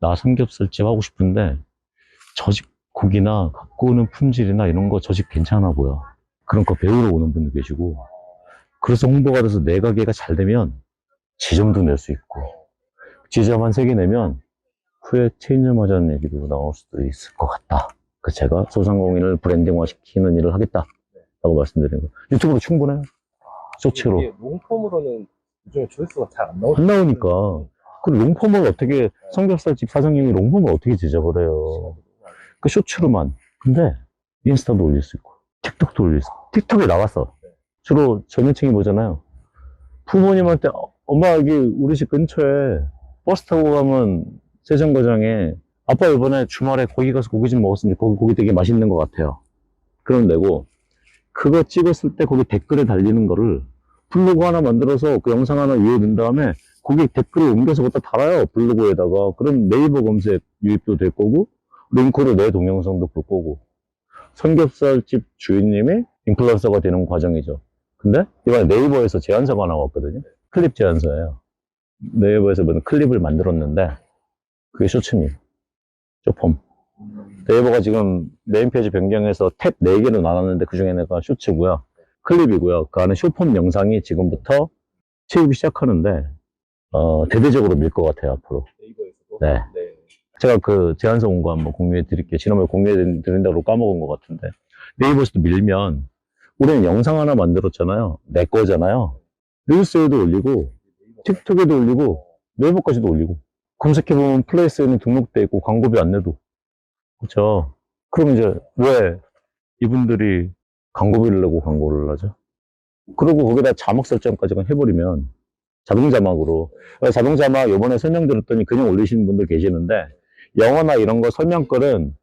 나 삼겹살집 하고 싶은데 저 집 고기나 갖고 오는 품질이나 이런 거 저 집 괜찮아 보여 그런 거 배우러 오는 분도 계시고 그래서 홍보가 돼서 내 가게가 잘 되면 지점도 낼 수 있고 지점 한 3개 내면 후에 체인점 하자는 얘기도 나올 수도 있을 것 같다. 제가 소상공인을 브랜딩화 시키는 일을 하겠다라고 말씀드린 거 유튜브로 충분해요. 쇼츠로 이게 롱폼으로는 요즘에 조회수가 잘 안 안 나오니까. 그리고 롱폼을 어떻게, 삼겹살집 사장님이 롱폼을 어떻게 제작을 해요. 그 쇼츠로만. 근데 인스타도 올릴 수 있고, 틱톡도 올릴 수 있고, 틱톡에 나왔어. 주로 젊은층이 보잖아요. 부모님한테, 엄마 여기 우리 집 근처에 버스 타고 가면 세정거장에 아빠 이번에 주말에 거기 가서 고기 좀 먹었으니 거기 고기 되게 맛있는 것 같아요. 그럼 되고, 그거 찍었을 때 거기 댓글에 달리는 거를 블로그 하나 만들어서 그 영상 하나 위에 넣은 다음에 거기 댓글을 옮겨서 갖다 달아요. 블로그에다가. 그럼 네이버 검색 유입도 될 거고 링크로 내 동영상도 볼 거고 삼겹살집 주인님이 인플루언서가 되는 과정이죠. 근데 이번에 네이버에서 제안서가 나왔거든요. 클립 제안서예요. 네이버에서 무슨 클립을 만들었는데 그게 쇼츠입니다. 쇼폼. 네이버가 지금 메인 페이지 변경해서 탭 4개로 나눴는데 그 중에 내가 쇼츠고요. 클립이고요. 그 안에 쇼폼 영상이 지금부터 채우기 시작하는데 대대적으로 밀 것 같아요, 앞으로. 네이버에서도. 네. 네. 제가 그 제안서 온 거 한번 공유해 드릴게요. 지난번에 공유해 드린다고 까먹은 것 같은데. 네이버에서도 밀면, 우리는 영상 하나 만들었잖아요. 내 거잖아요. 릴스에도 올리고, 틱톡에도 올리고, 네이버까지도 올리고. 검색해보면 플레이스에는 등록돼 있고, 광고비 안 내도. 그쵸. 그럼 이제 왜 이분들이 광고비를 내고 광고를 하죠? 그리고 거기다 자막 설정까지 해버리면, 자동 자막으로. 자동 자막 요번에 설명드렸더니 그냥 올리시는 분들 계시는데, 영어나 이런 거 설명글은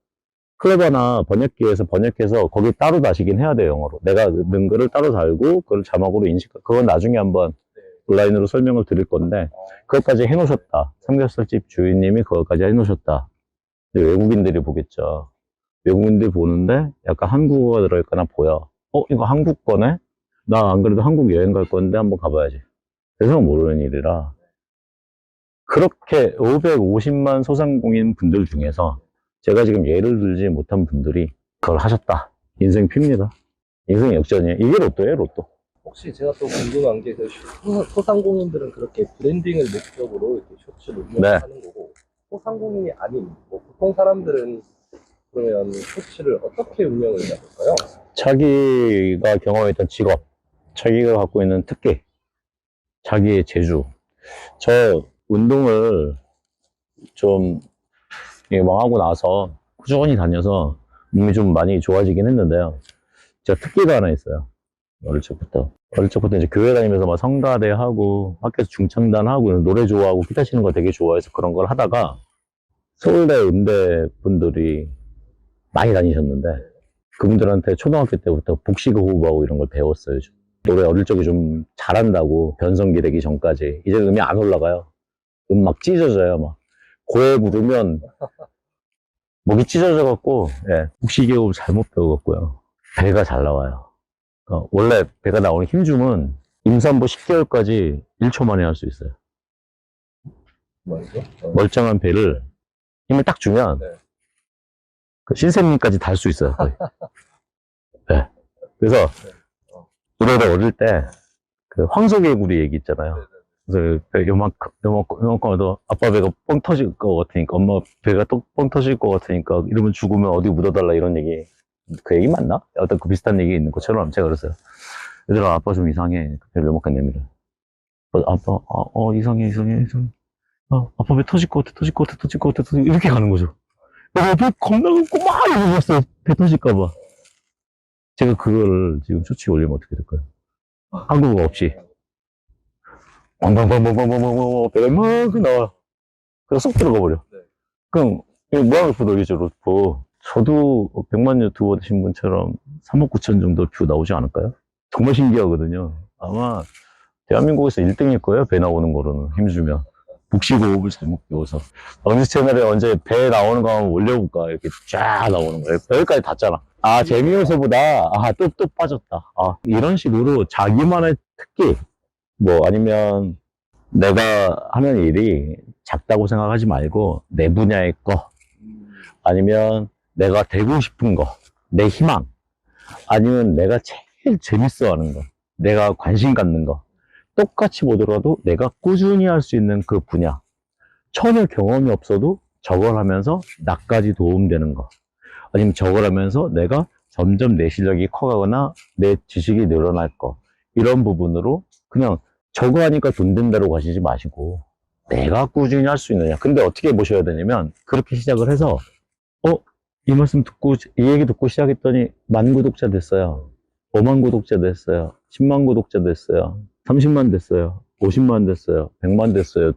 클레버나 번역기에서 번역해서 거기 따로 다시긴 해야 돼요, 영어로. 내가 넣은 거를 따로 달고, 그걸 자막으로 그건 나중에 한번 온라인으로 설명을 드릴 건데, 그것까지 해놓으셨다. 삼겹살집 주인님이 그것까지 해놓으셨다. 근데 외국인들이 보겠죠. 외국인들이 보는데 약간 한국어가 들어있거나 보여. 이거 한국 거네? 나 안 그래도 한국 여행 갈 건데 한번 가봐야지. 그래서 모르는 일이라. 그렇게 550만 소상공인 분들 중에서 제가 지금 예를 들지 못한 분들이 그걸 하셨다. 인생 핍니다. 인생 역전이에요. 이게 로또예요, 로또. 혹시 제가 또 궁금한 게 그 소상공인들은 그렇게 브랜딩을 목적으로 이렇게 쇼츠를 운영하는 거고 소상공인이 아닌 뭐 보통 사람들은 그러면 쇼츠를 어떻게 운영을 해야 될까요? 자기가 경험했던 직업, 자기가 갖고 있는 특기, 자기의 재주. 저 운동을 좀 하고 나서 꾸준히 다녀서 몸이 좀 많이 좋아지긴 했는데요. 제가 특기가 하나 있어요. 어릴 적부터 이제 교회 다니면서 막 성가대 하고 학교에서 중창단 하고 노래 좋아하고 기타 치는 거 되게 좋아해서 그런 걸 하다가 서울대 음대 분들이 많이 다니셨는데 그분들한테 초등학교 때부터 복식 호흡하고 이런 걸 배웠어요. 노래 어릴 적에 좀 잘한다고 변성기 되기 전까지. 이제 음이 안 올라가요. 막 찢어져요. 막 고해 부르면 목이 찢어져갖고 복식 호흡 잘못 배워갖고요. 배가 잘 나와요. 원래 배가 나오는 힘줌은 임산부 10개월까지 1초 만에 할 수 있어요. 뭐죠? 멀쩡한 배를 힘을 딱 주면 네. 그 신생님까지 달 수 있어요, 거의. 네. 그래서 우리가 어릴 때 그 황소개구리 얘기 있잖아요. 그래서 요만큼 해도 아빠 배가 뻥 터질 것 같으니까, 엄마 배가 또 뻥 터질 것 같으니까 이러면 죽으면 어디 묻어달라 이런 얘기. 그 얘기 맞나? 어떤 그 비슷한 얘기 있는 것처럼 제가 그랬어요. 얘들아, 아빠 좀 이상해. 배를 요만큼 내밀어. 아빠, 이상해. 아빠 배 터질 것 같아. 이렇게 가는 거죠. 배 겁나 고 막 이러고 있어요. 배 터질까봐. 제가 그걸 지금 쇼츠에 올리면 어떻게 될까요? 한국어 없이. 빵빵빵빵빵빵빵 배가 이만큼 나와. 그래서 쏙 들어가 버려. 그럼, 모양을 돌리죠, 로프. 저도 100만 유튜버 되신 분처럼 3억 9천 정도 뷰 나오지 않을까요? 정말 신기하거든요. 아마 대한민국에서 1등일 거예요. 배 나오는 거로는 힘주면. 복식호흡을 잘못 배워서. 언제 채널에 언제 배 나오는 거 한번 올려볼까? 이렇게 쫙 나오는 거예요. 여기까지 닿잖아. 재미요소보다, 또 빠졌다. 이런 식으로 자기만의 특기, 아니면 내가 하는 일이 작다고 생각하지 말고 내 분야의 거, 아니면 내가 되고 싶은 거, 내 희망, 아니면 내가 제일 재밌어 하는 거, 내가 관심 갖는 거, 똑같이 보더라도 내가 꾸준히 할 수 있는 그 분야, 전혀 경험이 없어도 저걸 하면서 나까지 도움되는 거, 아니면 저걸 하면서 내가 점점 내 실력이 커가거나 내 지식이 늘어날 거, 이런 부분으로 그냥 저거 하니까 돈 된다고 가시지 마시고 내가 꾸준히 할 수 있느냐. 근데 어떻게 보셔야 되냐면, 그렇게 시작을 해서 이 말씀 듣고, 이 얘기 듣고 시작했더니 10,000 구독자 됐어요. 5만 구독자 됐어요. 10만 구독자 됐어요. 30만 됐어요. 50만 됐어요. 100만 됐어요.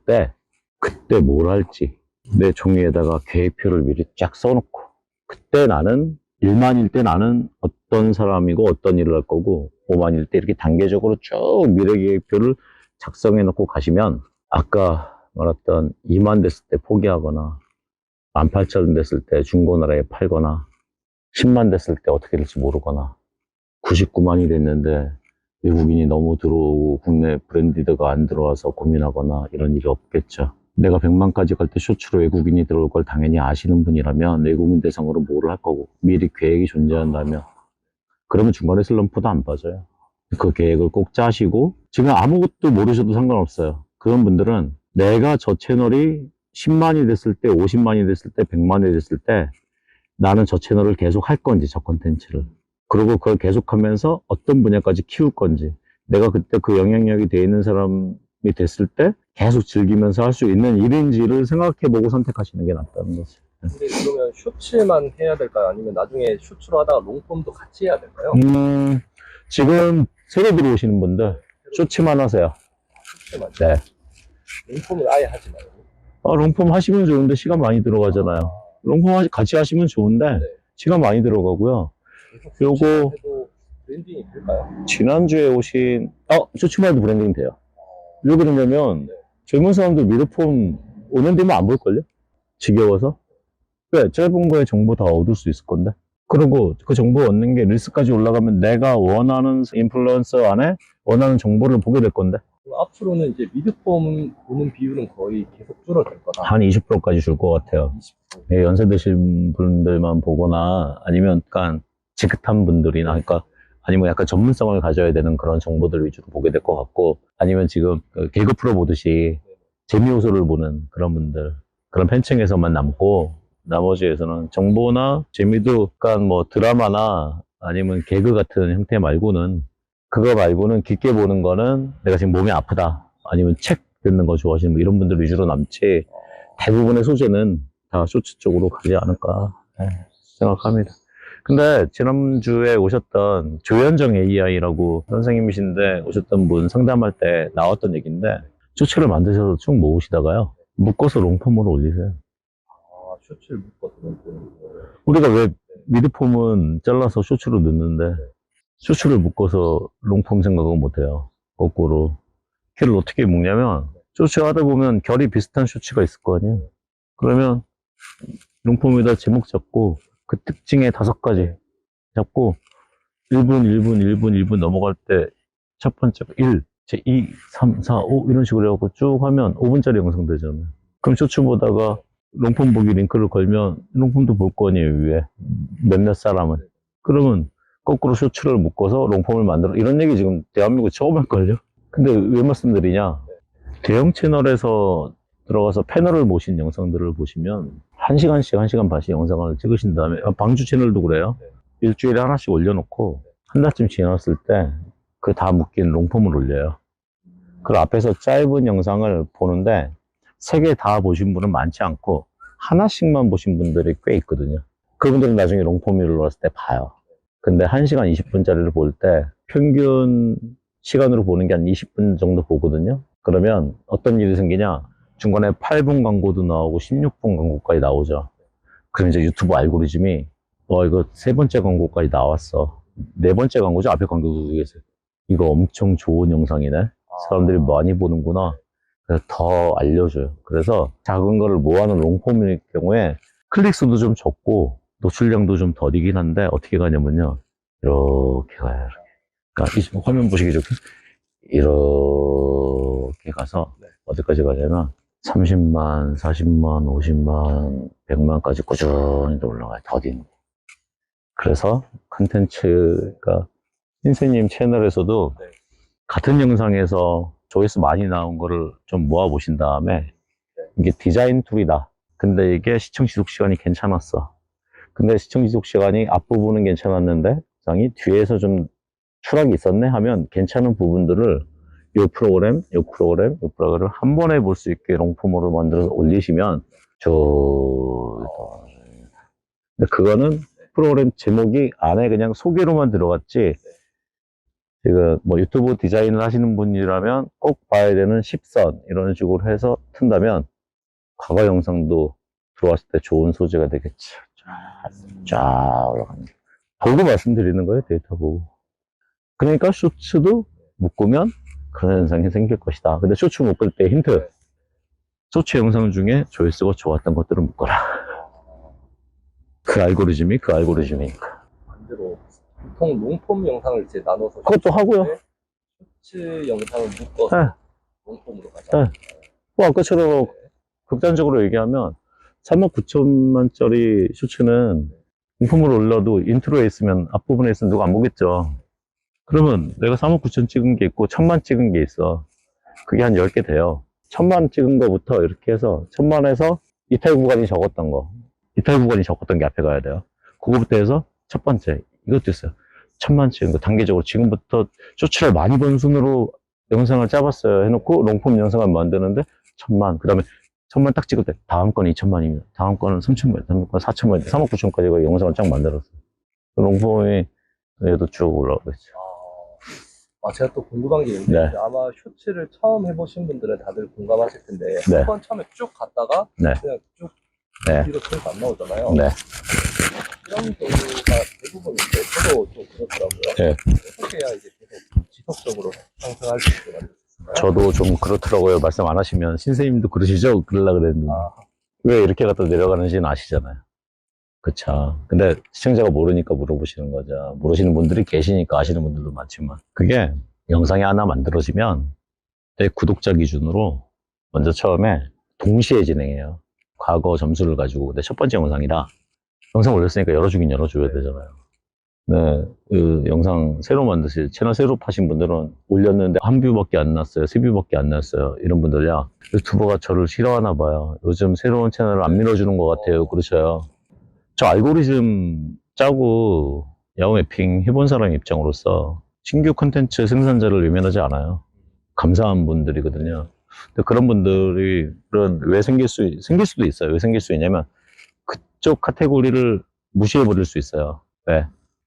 그때 뭘 할지 내 종이에다가 계획표를 미리 쫙 써놓고, 그때 나는 1만일 때 나는 어떤 사람이고 어떤 일을 할 거고, 5만일 때 이렇게 단계적으로 쭉 미래 계획표를 작성해 놓고 가시면, 아까 말했던 2만 됐을 때 포기하거나 18,000 됐을 때 중고나라에 팔거나 10만 됐을 때 어떻게 될지 모르거나 99만이 됐는데 외국인이 너무 들어오고 국내 브랜디드가 안 들어와서 고민하거나 이런 일이 없겠죠. 내가 100만까지 갈 때 쇼츠로 외국인이 들어올 걸 당연히 아시는 분이라면 외국인 대상으로 뭐를 할 거고 미리 계획이 존재한다면 그러면 중간에 슬럼프도 안 빠져요. 그 계획을 꼭 짜시고 지금 아무것도 모르셔도 상관없어요. 그런 분들은 내가 저 채널이 10만이 됐을 때 50만이 됐을 때 100만이 됐을 때 나는 저 채널을 계속 할 건지 저 콘텐츠를 그리고 그걸 계속하면서 어떤 분야까지 키울 건지 내가 그때 그 영향력이 돼 있는 사람이 됐을 때 계속 즐기면서 할 수 있는 일인지를 생각해보고 선택하시는 게 낫다는 거죠. 근데 그러면 쇼츠만 해야 될까요? 아니면 나중에 쇼츠로 하다가 롱폼도 같이 해야 될까요? 지금 새로 들어오시는 분들 쇼츠만 하세요. 쇼츠만. 네. 롱폼을 아예 하지 말고. 롱폼 하시면 좋은데 시간 많이 들어가잖아요. 롱폼 같이 하시면 좋은데 네. 시간 많이 들어가고요. 계속 요거- 쇼츠만 해도 브랜딩이 될까요? 지난주에 오신 쇼츠만 해도 브랜딩 돼요. 왜 그러냐면 네. 젊은 사람들 미드폼 오는 데만 안 볼걸요? 지겨워서? 왜? 짧은 거에 정보 다 얻을 수 있을 건데? 그리고 그 정보 얻는 게 릴스까지 올라가면 내가 원하는 인플루언서 안에 원하는 정보를 보게 될 건데? 그럼 앞으로는 이제 미드폼 보는 비율은 거의 계속 줄어들 거다. 한 20%까지 줄 것 같아요. 20%. 네, 연세 드신 분들만 보거나 아니면 약간 지긋한 분들이나 그러니까 아니면 약간 전문성을 가져야 되는 그런 정보들 위주로 보게 될 것 같고 아니면 지금 그 개그 프로 보듯이 재미 요소를 보는 그런 분들 그런 팬층에서만 남고 나머지에서는 정보나 재미도 약간 뭐 드라마나 아니면 개그 같은 형태 말고는 그거 말고는 깊게 보는 거는 내가 지금 몸이 아프다 아니면 책 듣는 거 좋아하시는 뭐 이런 분들 위주로 남지 대부분의 소재는 다 쇼츠 쪽으로 가지 않을까 생각합니다. 근데 지난주에 오셨던 조현정 AI라고 선생님이신데 오셨던 분 상담할 때 나왔던 얘기인데 쇼츠를 만드셔서 쭉 모으시다가요 묶어서 롱폼으로 올리세요. 쇼츠를 묶어서 롱폼. 우리가 왜 미드폼은 잘라서 쇼츠로 넣는데 쇼츠를 묶어서 롱폼 생각은 못해요. 거꾸로 키를 어떻게 묶냐면 쇼츠 하다 보면 결이 비슷한 쇼츠가 있을 거 아니에요. 그러면 롱폼에다 제목 잡고 그 특징의 5가지 잡고 1분, 1분, 1분, 1분 넘어갈 때 첫 번째 1, 2, 3, 4, 5 이런 식으로 해갖고 쭉 하면 5분짜리 영상 되잖아요. 그럼 쇼츠 보다가 롱폼 보기 링크를 걸면 롱폼도 볼 거 아니에요, 위에. 몇몇 사람은. 그러면 거꾸로 쇼츠를 묶어서 롱폼을 만들어. 이런 얘기 지금 대한민국 처음 할걸요? 근데 왜 말씀드리냐? 대형 채널에서 들어가서 패널을 모신 영상들을 보시면 1시간씩 1시간 반씩 영상을 찍으신 다음에 방주 채널도 그래요. 일주일에 하나씩 올려놓고 한 달쯤 지났을 때 그 다 묶인 롱폼을 올려요. 그 앞에서 짧은 영상을 보는데 3개 다 보신 분은 많지 않고 하나씩만 보신 분들이 꽤 있거든요. 그분들은 나중에 롱폼을 올랐을 때 봐요. 근데 1시간 20분짜리를 볼 때 평균 시간으로 보는 게 한 20분 정도 보거든요. 그러면 어떤 일이 생기냐? 중간에 8분 광고도 나오고 16분 광고까지 나오죠. 그럼 이제 유튜브 알고리즘이 이거 3번째 광고까지 나왔어. 4번째 광고죠. 앞에 광고도 위해서. 이거 엄청 좋은 영상이네. 사람들이 많이 보는구나. 그래서 더 알려줘요. 그래서 작은 거를 모아놓은 롱폼일 경우에 클릭 수도 좀 적고 노출량도 좀 더디긴 한데 어떻게 가냐면요. 이렇게 가요. 이렇게. 그러니까 이 화면 보시기 좋게 이렇게 가서 어디까지 가냐면 30만, 40만, 50만, 100만까지 꾸준히 올라가요. 더딘. 그래서 컨텐츠가 신세님 채널에서도 같은 영상에서 조회수 많이 나온 거를 좀 모아 보신 다음에 이게 디자인 툴이다. 근데 이게 시청 지속 시간이 괜찮았어. 근데 시청 지속 시간이 앞부분은 괜찮았는데 영상이 뒤에서 좀 추락이 있었네 하면 괜찮은 부분들을 요 프로그램을 한 번에 볼 수 있게 롱폼으로 만들어서 올리시면 근데 그거는 프로그램 제목이 안에 그냥 소개로만 들어갔지 지금 뭐 유튜브 디자인을 하시는 분이라면 꼭 봐야 되는 10선 이런 식으로 해서 튼다면 과거 영상도 들어왔을 때 좋은 소재가 되겠죠. 쫙 올라갑니다. 보고 말씀드리는 거예요. 데이터 보고. 그러니까 쇼츠도 묶으면 그런 현상이 생길 것이다. 근데 쇼츠 묶을 때 힌트. 쇼츠 영상 중에 조회수가 좋았던 것들을 묶어라. 그 알고리즘이니까. 반대로 보통 롱폼 영상을 이제 나눠서 그것도 하고요. 쇼츠 영상을 묶어서 네. 롱폼으로 가자. 네. 뭐 아까처럼 극단적으로 얘기하면 39,000만짜리 쇼츠는 공품으로 올려도 인트로에 있으면 앞부분에 있으면 누가 안 보겠죠. 그러면 내가 39,000 찍은 게 있고 1,000만 찍은 게 있어. 그게 한 10개 돼요. 1,000만 찍은 거부터 이렇게 해서 1,000만에서 이탈 구간이 적었던 거. 이탈 구간이 적었던 게 앞에 가야 돼요. 그거부터 해서 첫 번째. 이것도 있어요. 1,000만 찍은 거 단계적으로 지금부터 쇼츠를 많이 본 순으로 영상을 짜봤어요. 해놓고 롱폼 영상을 만드는데 1,000만. 그 다음에 1,000만 딱 찍을 때 다음 건은 2,000만입니다. 다음 건은 3,000만, 다음 건은 4,000만, 39,000까지 영상을 쫙 만들었어요. 롱폼이 얘도 쭉 올라오고 있죠. 제가 또 궁금한 게 있는데, 네. 아마 쇼츠를 처음 해보신 분들은 다들 공감하실 텐데, 네. 한 번 처음에 쭉 갔다가, 네. 그냥 쭉 네. 뒤로 계속 안 나오잖아요. 네. 이런 경우가 대부분인데, 저도 좀 그렇더라고요. 네. 어떻게 해야 이제 계속 지속적으로 상승할 수 있게 만들 수 있을까요? 저도 좀 그렇더라고요. 말씀 안 하시면. 신생님도 그러시죠? 그러려고 그랬는데. 왜 이렇게 갖다 내려가는지는 아시잖아요. 그쵸. 근데 시청자가 모르니까 물어보시는 거죠. 모르시는 분들이 계시니까 아시는 분들도 많지만. 그게 영상이 하나 만들어지면 내 구독자 기준으로 먼저 처음에 동시에 진행해요. 과거 점수를 가지고. 내 첫 번째 영상이라 영상 올렸으니까 열어주긴 열어줘야 되잖아요. 네, 그 영상 새로 만드실, 채널 새로 파신 분들은 올렸는데 한 뷰밖에 안 났어요. 세 뷰밖에 안 났어요. 이런 분들이야. 유튜버가 저를 싫어하나 봐요. 요즘 새로운 채널을 안 밀어주는 것 같아요. 그러셔요. 저 알고리즘 짜고 야후 매핑 해본 사람 입장으로서 신규 콘텐츠 생산자를 외면하지 않아요. 감사한 분들이거든요. 근데 그런 분들이 왜 생길 수도 있어요. 왜 생길 수 있냐면 그쪽 카테고리를 무시해버릴 수 있어요. 왜?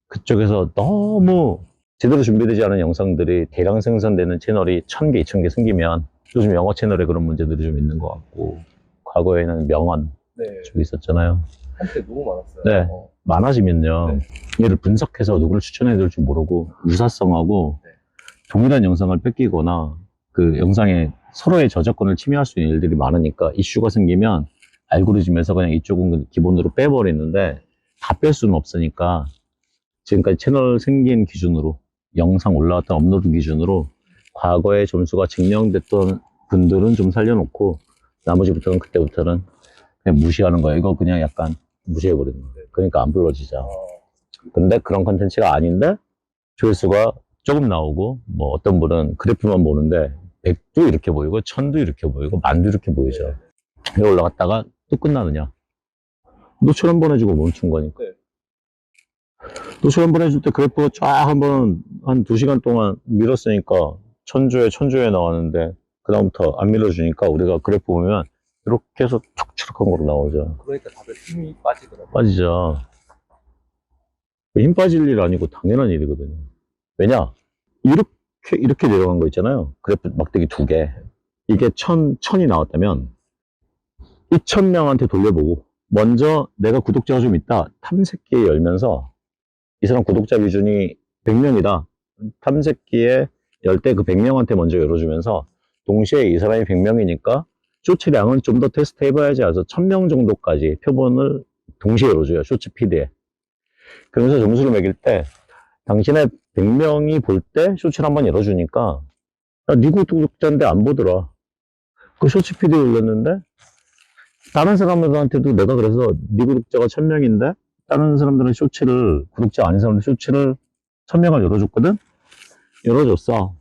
그쪽에서 너무 제대로 준비되지 않은 영상들이 대량 생산되는 채널이 1,000개, 2,000개 생기면 요즘 영어 채널에 그런 문제들이 좀 있는 것 같고 과거에는 명언 쪽이 있었잖아요. 한때 너무 많았어요. 네. 많아지면요. 네. 얘를 분석해서 누구를 추천해야 될지 모르고 유사성하고 동일한 영상을 뺏기거나 그 영상에 서로의 저작권을 침해할 수 있는 일들이 많으니까 이슈가 생기면 알고리즘에서 그냥 이쪽은 기본으로 빼버리는데 다 뺄 수는 없으니까 지금까지 채널 생긴 기준으로 영상 올라왔던 업로드 기준으로 과거의 점수가 증명됐던 분들은 좀 살려놓고 나머지부터는 그때부터는 그냥 무시하는 거예요. 이거 그냥 약간 무시해버리는 거예요. 그러니까 안 불러지죠. 근데 그런 컨텐츠가 아닌데 조회수가 조금 나오고 뭐 어떤 분은 그래프만 보는데 100도 이렇게 보이고 1,000도 이렇게 보이고 10,000도 이렇게 보이죠. 이거 올라갔다가 또 끝나느냐? 노출 한번 해주고 멈춘 거니까. 노출 한번 해줄 때 그래프 쫙 한번 한 2시간 동안 밀었으니까 1,000조에 나왔는데 그 다음부터 안 밀어주니까 우리가 그래프 보면 이렇게 해서 촉촉한 거로 나오죠. 그러니까 다들 힘이 빠지더라고요. 빠지죠. 힘 빠질 일 아니고 당연한 일이거든요. 왜냐? 이렇게 내려간 거 있잖아요. 그래프 막대기 2개. 이게 1,000이 나왔다면 2,000명한테 돌려보고 먼저 내가 구독자가 좀 있다. 탐색기에 열면서 이 사람 구독자 기준이 100명이다. 탐색기에 열 때 그 100명한테 먼저 열어주면서 동시에 이 사람이 100명이니까 쇼츠량은 좀 더 테스트 해봐야지 해서 1,000명 정도까지 표본을 동시에 열어줘요. 쇼츠 피드에. 그러면서 점수를 매길 때 당신의 100명이 볼 때 쇼츠를 한번 열어주니까 야, 네 구독자인데 안 보더라. 그 쇼츠 피드에 올렸는데 다른 사람들한테도 내가 그래서 네 구독자가 1,000명인데 다른 사람들은 쇼츠를 구독자 아닌 사람들 쇼츠를 1,000명을 열어줬거든? 열어줬어.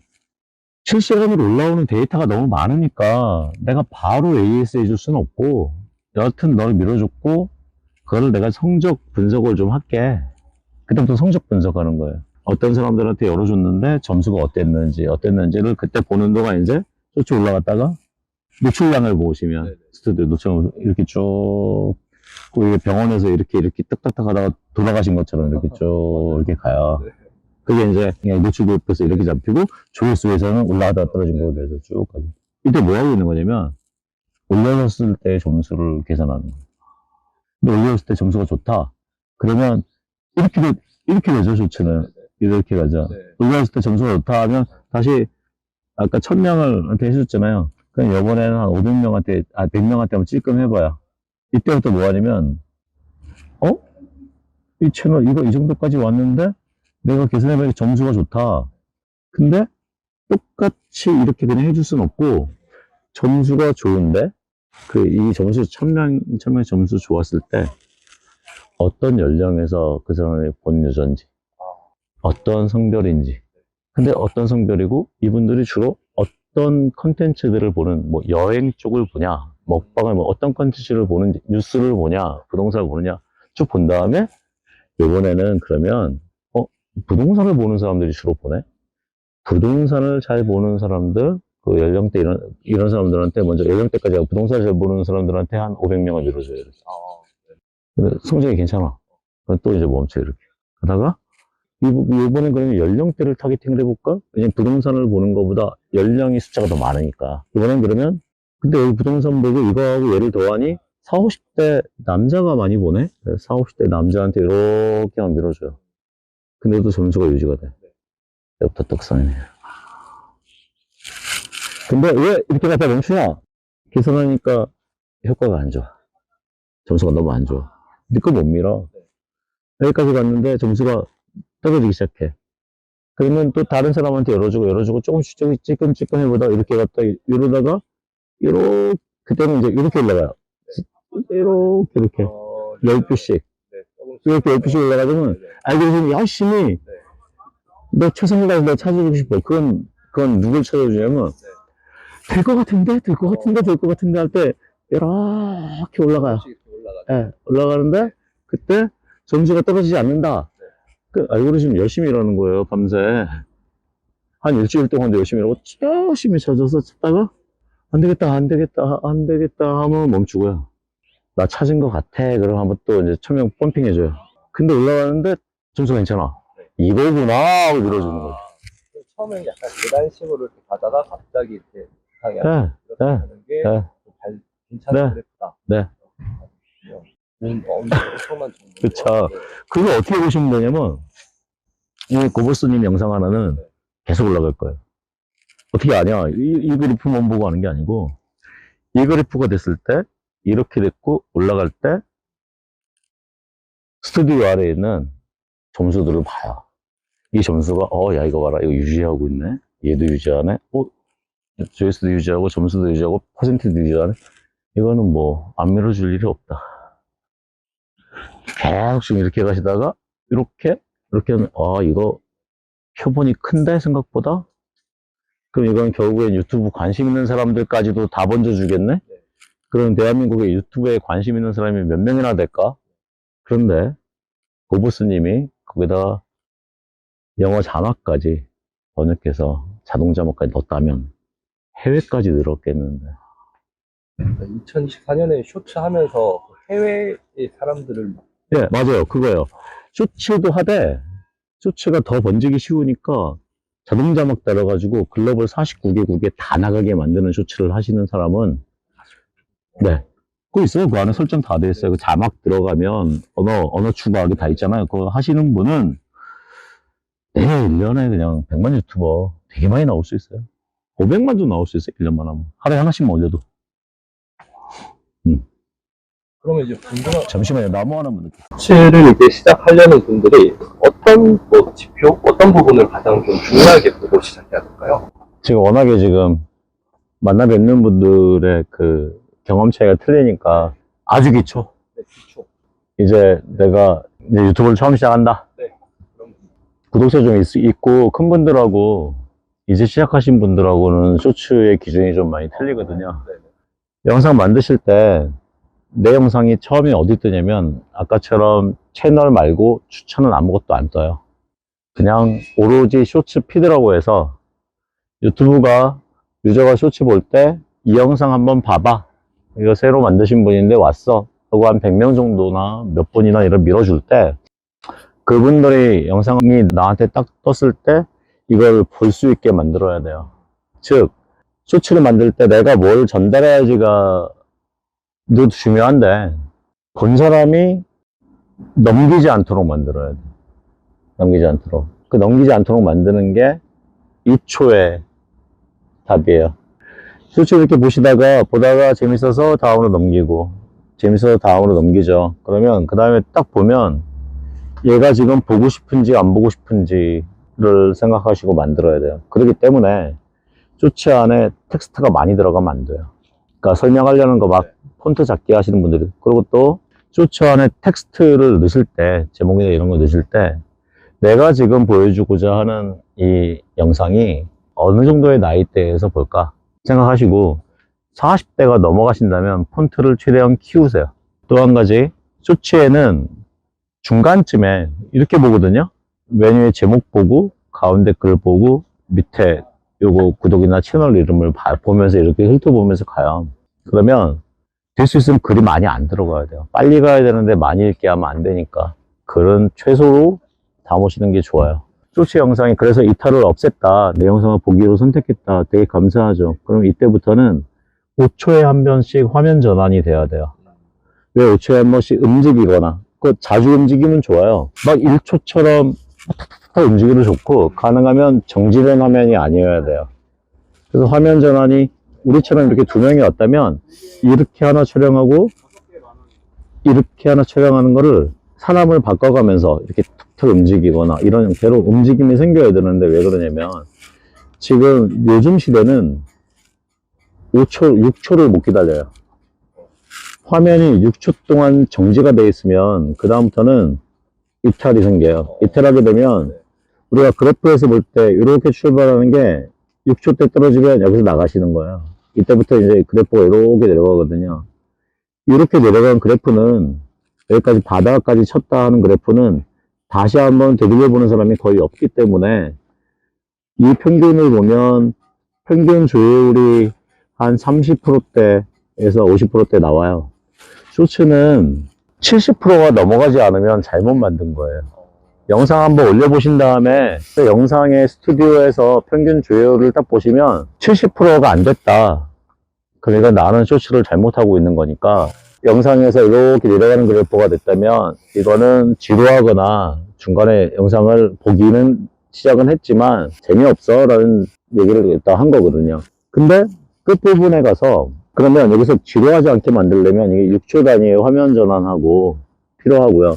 실시간으로 올라오는 데이터가 너무 많으니까 내가 바로 AS 해줄 수는 없고 여하튼 널 밀어줬고 그거를 내가 성적 분석을 좀 할게. 그때부터 성적 분석하는 거예요. 어떤 사람들한테 열어줬는데 점수가 어땠는지를 그때 보는 동안 이제 쇼츠 올라갔다가 노출량을 보시면 스튜디오 노출 이렇게 쭉 이게 병원에서 이렇게 딱딱딱 하다가 돌아가신 것처럼 이렇게 쭉 이렇게 가요. 그게 이제 그냥 노출 그룹에서 이렇게 잡히고 조회수에서는 올라가다가 떨어진 거로 돼서 쭉 가죠. 이때 뭐 하고 있는 거냐면 올려놨을 때 점수를 계산하는 거예요. 근데 올려놨을 때 점수가 좋다. 그러면 이렇게 되죠, 쇼츠는. 이렇게 가죠. 올려놨을 때 점수가 좋다 하면 다시 아까 1,000명한테 해줬잖아요. 그럼 이번에는 한 500명한테, 100명한테 한번 찔끔해봐요. 이때부터 뭐 하냐면, 이 채널, 이 정도까지 왔는데, 내가 계산해보니까 점수가 좋다. 근데, 똑같이 이렇게 그냥 해줄 수는 없고, 점수가 좋은데, 이 점수, 1000명 점수 좋았을 때, 어떤 연령에서 그 사람이 본 유저인지, 어떤 성별인지. 근데 어떤 성별이고, 이분들이 주로 어떤 컨텐츠들을 보는, 뭐, 여행 쪽을 보냐, 먹방을 뭐, 어떤 컨텐츠를 보는지, 뉴스를 보냐, 부동산을 보느냐, 쭉 본 다음에, 요번에는 그러면, 부동산을 보는 사람들이 주로 보네? 부동산을 잘 보는 사람들, 그 연령대 이런 사람들한테 먼저 연령대까지 하고 부동산을 잘 보는 사람들한테 한 500명을 밀어줘요. 이렇게. 근데 성적이 괜찮아. 그럼 또 이제 멈춰, 이렇게. 하다가, 이번엔 그러면 연령대를 타겟팅을 해볼까? 왜냐면 부동산을 보는 것보다 연령이 숫자가 더 많으니까. 이번엔 그러면, 근데 여기 부동산 보고 이거하고 얘를 더하니 40, 50대 남자가 많이 보네? 40, 50대 남자한테 이렇게만 밀어줘요. 근데도 점수가 유지가 돼. 여기부터 떡상이네. 근데 왜 이렇게 갖다 멈추냐? 계산하니까 효과가 안 좋아. 점수가 너무 안 좋아. 네 거 못 밀어. 여기까지 갔는데 점수가 떨어지기 시작해. 그러면 또 다른 사람한테 열어주고 조금씩 찌끔찌끔 해보다 이렇게 갔다 이러다가 그때는 이제 이렇게 올라가요. 이렇게 10표씩 이렇게 10표씩 올라가면 알고리즘이 열심히 너 최선을 다해서 너 찾아주고 싶어. 그건 누굴 찾아주냐면 될 것 같은데 할 때 이렇게 올라가요. 네, 올라가는데 그때 점수가 떨어지지 않는다. 그 알고리즘 열심히 일하는 거예요. 밤새 한 일주일 동안도 열심히 일하고 열심히 찾아서 찾다가 안 되겠다 하면 멈추고요. 나 찾은 것 같아. 그럼 한번 또 이제 1000명 펌핑 해줘요. 근데 올라가는데 점수가 괜찮아. 이거구나 하고 밀어주는 거예요. 처음엔 약간 계단식으로 이렇게 가다가 갑자기 이렇게 하게 하는 게 괜찮은 그래프다. 네. 처음만 그쵸. 그거 어떻게 보시면 되냐면, 이 고보스님 영상 하나는 계속 올라갈 거예요. 어떻게 아냐? 이 그래프만 보고 하는 게 아니고, 이 그래프가 됐을 때, 이렇게 됐고, 올라갈 때, 스튜디오 아래에 있는 점수들을 봐요. 이 점수가, 야, 이거 봐라. 이거 유지하고 있네. 얘도 유지하네. 조회수도 유지하고, 점수도 유지하고, 퍼센트도 유지하네. 이거는 뭐, 안 밀어줄 일이 없다. 계속 이렇게 가시다가, 이렇게 하면, 이거 표본이 큰데, 생각보다? 그럼 이건 결국엔 유튜브 관심 있는 사람들까지도 다 번져주겠네? 그럼 대한민국에 유튜브에 관심 있는 사람이 몇 명이나 될까? 그런데, 고보스님이 거기다가 영어 자막까지 번역해서 자동 자막까지 넣었다면, 해외까지 늘었겠는데. 2024년에 쇼츠 하면서 해외의 사람들을 예, 맞아요. 그거예요. 쇼츠도 하되, 쇼츠가 더 번지기 쉬우니까 자동 자막 달아가지고 글로벌 49개국에 다 나가게 만드는 쇼츠를 하시는 사람은, 네. 그거 있어요. 그 안에 설정 다 돼 있어요. 그 자막 들어가면 언어 추가하기 다 있잖아요. 그거 하시는 분은, 1년에 그냥 100만 유튜버 되게 많이 나올 수 있어요. 500만도 나올 수 있어요. 1년만 하면. 하루에 하나씩만 올려도. 그러면 이제 궁금한 잠시만요. 나무 하나만 넣을게요. 쇼츠를 이제 시작하려는 분들이 어떤 지표, 어떤 부분을 가장 좀 중요하게 보고 시작해야 될까요? 지금 워낙에 지금 만나 뵙는 분들의 그 경험 차이가 틀리니까 아주 기초. 네, 기초. 이제 내가 이제 유튜브를 처음 시작한다. 네. 그럼 구독자 좀 있고 큰 분들하고 이제 시작하신 분들하고는 쇼츠의 기준이 좀 많이 틀리거든요. 네. 영상 만드실 때 내 영상이 처음에 어디 뜨냐면 아까처럼 채널 말고 추천은 아무것도 안 떠요. 그냥 오로지 쇼츠 피드라고 해서 유튜브가 유저가 쇼츠 볼 때 이 영상 한번 봐봐. 이거 새로 만드신 분인데 왔어. 하고 한 100명 정도나 몇 분이나 이런 밀어줄 때 그분들이 영상이 나한테 딱 떴을 때 이걸 볼 수 있게 만들어야 돼요. 즉 쇼츠를 만들 때 내가 뭘 전달해야지가 도 중요한데 본 사람이 넘기지 않도록 만들어야 돼. 넘기지 않도록. 그 넘기지 않도록 만드는 게 2초의 답이에요. 쇼츠 이렇게 보다가 재밌어서 다음으로 넘기고 재밌어서 다음으로 넘기죠. 그러면 그 다음에 딱 보면 얘가 지금 보고 싶은지 안 보고 싶은지를 생각하시고 만들어야 돼요. 그렇기 때문에 쇼츠 안에 텍스트가 많이 들어가면 안 돼요. 그러니까 설명하려는 거 막 폰트 작게 하시는 분들이. 그리고 또 쇼츠 안에 텍스트를 넣으실 때, 제목이나 이런 거 넣으실 때, 내가 지금 보여주고자 하는 이 영상이 어느 정도의 나이대에서 볼까 생각하시고, 40대가 넘어가신다면 폰트를 최대한 키우세요. 또 한 가지, 쇼츠에는 중간쯤에 이렇게 보거든요. 메뉴의 제목 보고, 가운데 글 보고, 밑에 요거 구독이나 채널 이름을 보면서 이렇게 훑어보면서 가요. 그러면 될 수 있으면 글이 많이 안 들어가야 돼요. 빨리 가야 되는데 많이 읽게 하면 안 되니까 글은 최소로 담으시는 게 좋아요. 쇼츠 영상이 그래서 이탈을 없앴다, 내 영상을 보기로 선택했다, 되게 감사하죠. 그럼 이때부터는 5초에 한 번씩 화면 전환이 돼야 돼요. 왜 5초에 한 번씩 움직이거나, 자주 움직이면 좋아요. 막 1초처럼 탁탁탁 움직여도 좋고, 가능하면 정지된 화면이 아니어야 돼요. 그래서 화면 전환이 우리처럼 이렇게 두 명이 왔다면 이렇게 하나 촬영하고 이렇게 하나 촬영하는 거를 사람을 바꿔가면서 이렇게 툭툭 움직이거나 이런 형태로 움직임이 생겨야 되는데, 왜 그러냐면 지금 요즘 시대는 5초, 6초를 못 기다려요. 화면이 6초 동안 정지가 돼 있으면 그 다음부터는 이탈이 생겨요. 이탈하게 되면 우리가 그래프에서 볼 때 이렇게 출발하는 게 6초 때 떨어지면 여기서 나가시는 거예요. 이때부터 이제 그래프가 이렇게 내려가거든요. 이렇게 내려간 그래프는, 여기까지 바닥까지 쳤다 하는 그래프는 다시 한번 되돌려보는 사람이 거의 없기 때문에, 이 평균을 보면 평균 조회율이 한 30%대에서 50%대 나와요. 쇼츠는 70%가 넘어가지 않으면 잘못 만든 거예요. 영상 한번 올려보신 다음에 그 영상의 스튜디오에서 평균 조회율을 딱 보시면 70%가 안 됐다. 그러니까 나는 쇼츠를 잘못하고 있는 거니까, 영상에서 이렇게 내려가는 그래프가 됐다면 이거는 지루하거나 중간에 영상을 보기는 시작은 했지만 재미없어 라는 얘기를 일단 한 거거든요. 근데 끝부분에 가서, 그러면 여기서 지루하지 않게 만들려면 이게 6초 단위의 화면 전환하고 필요하고요.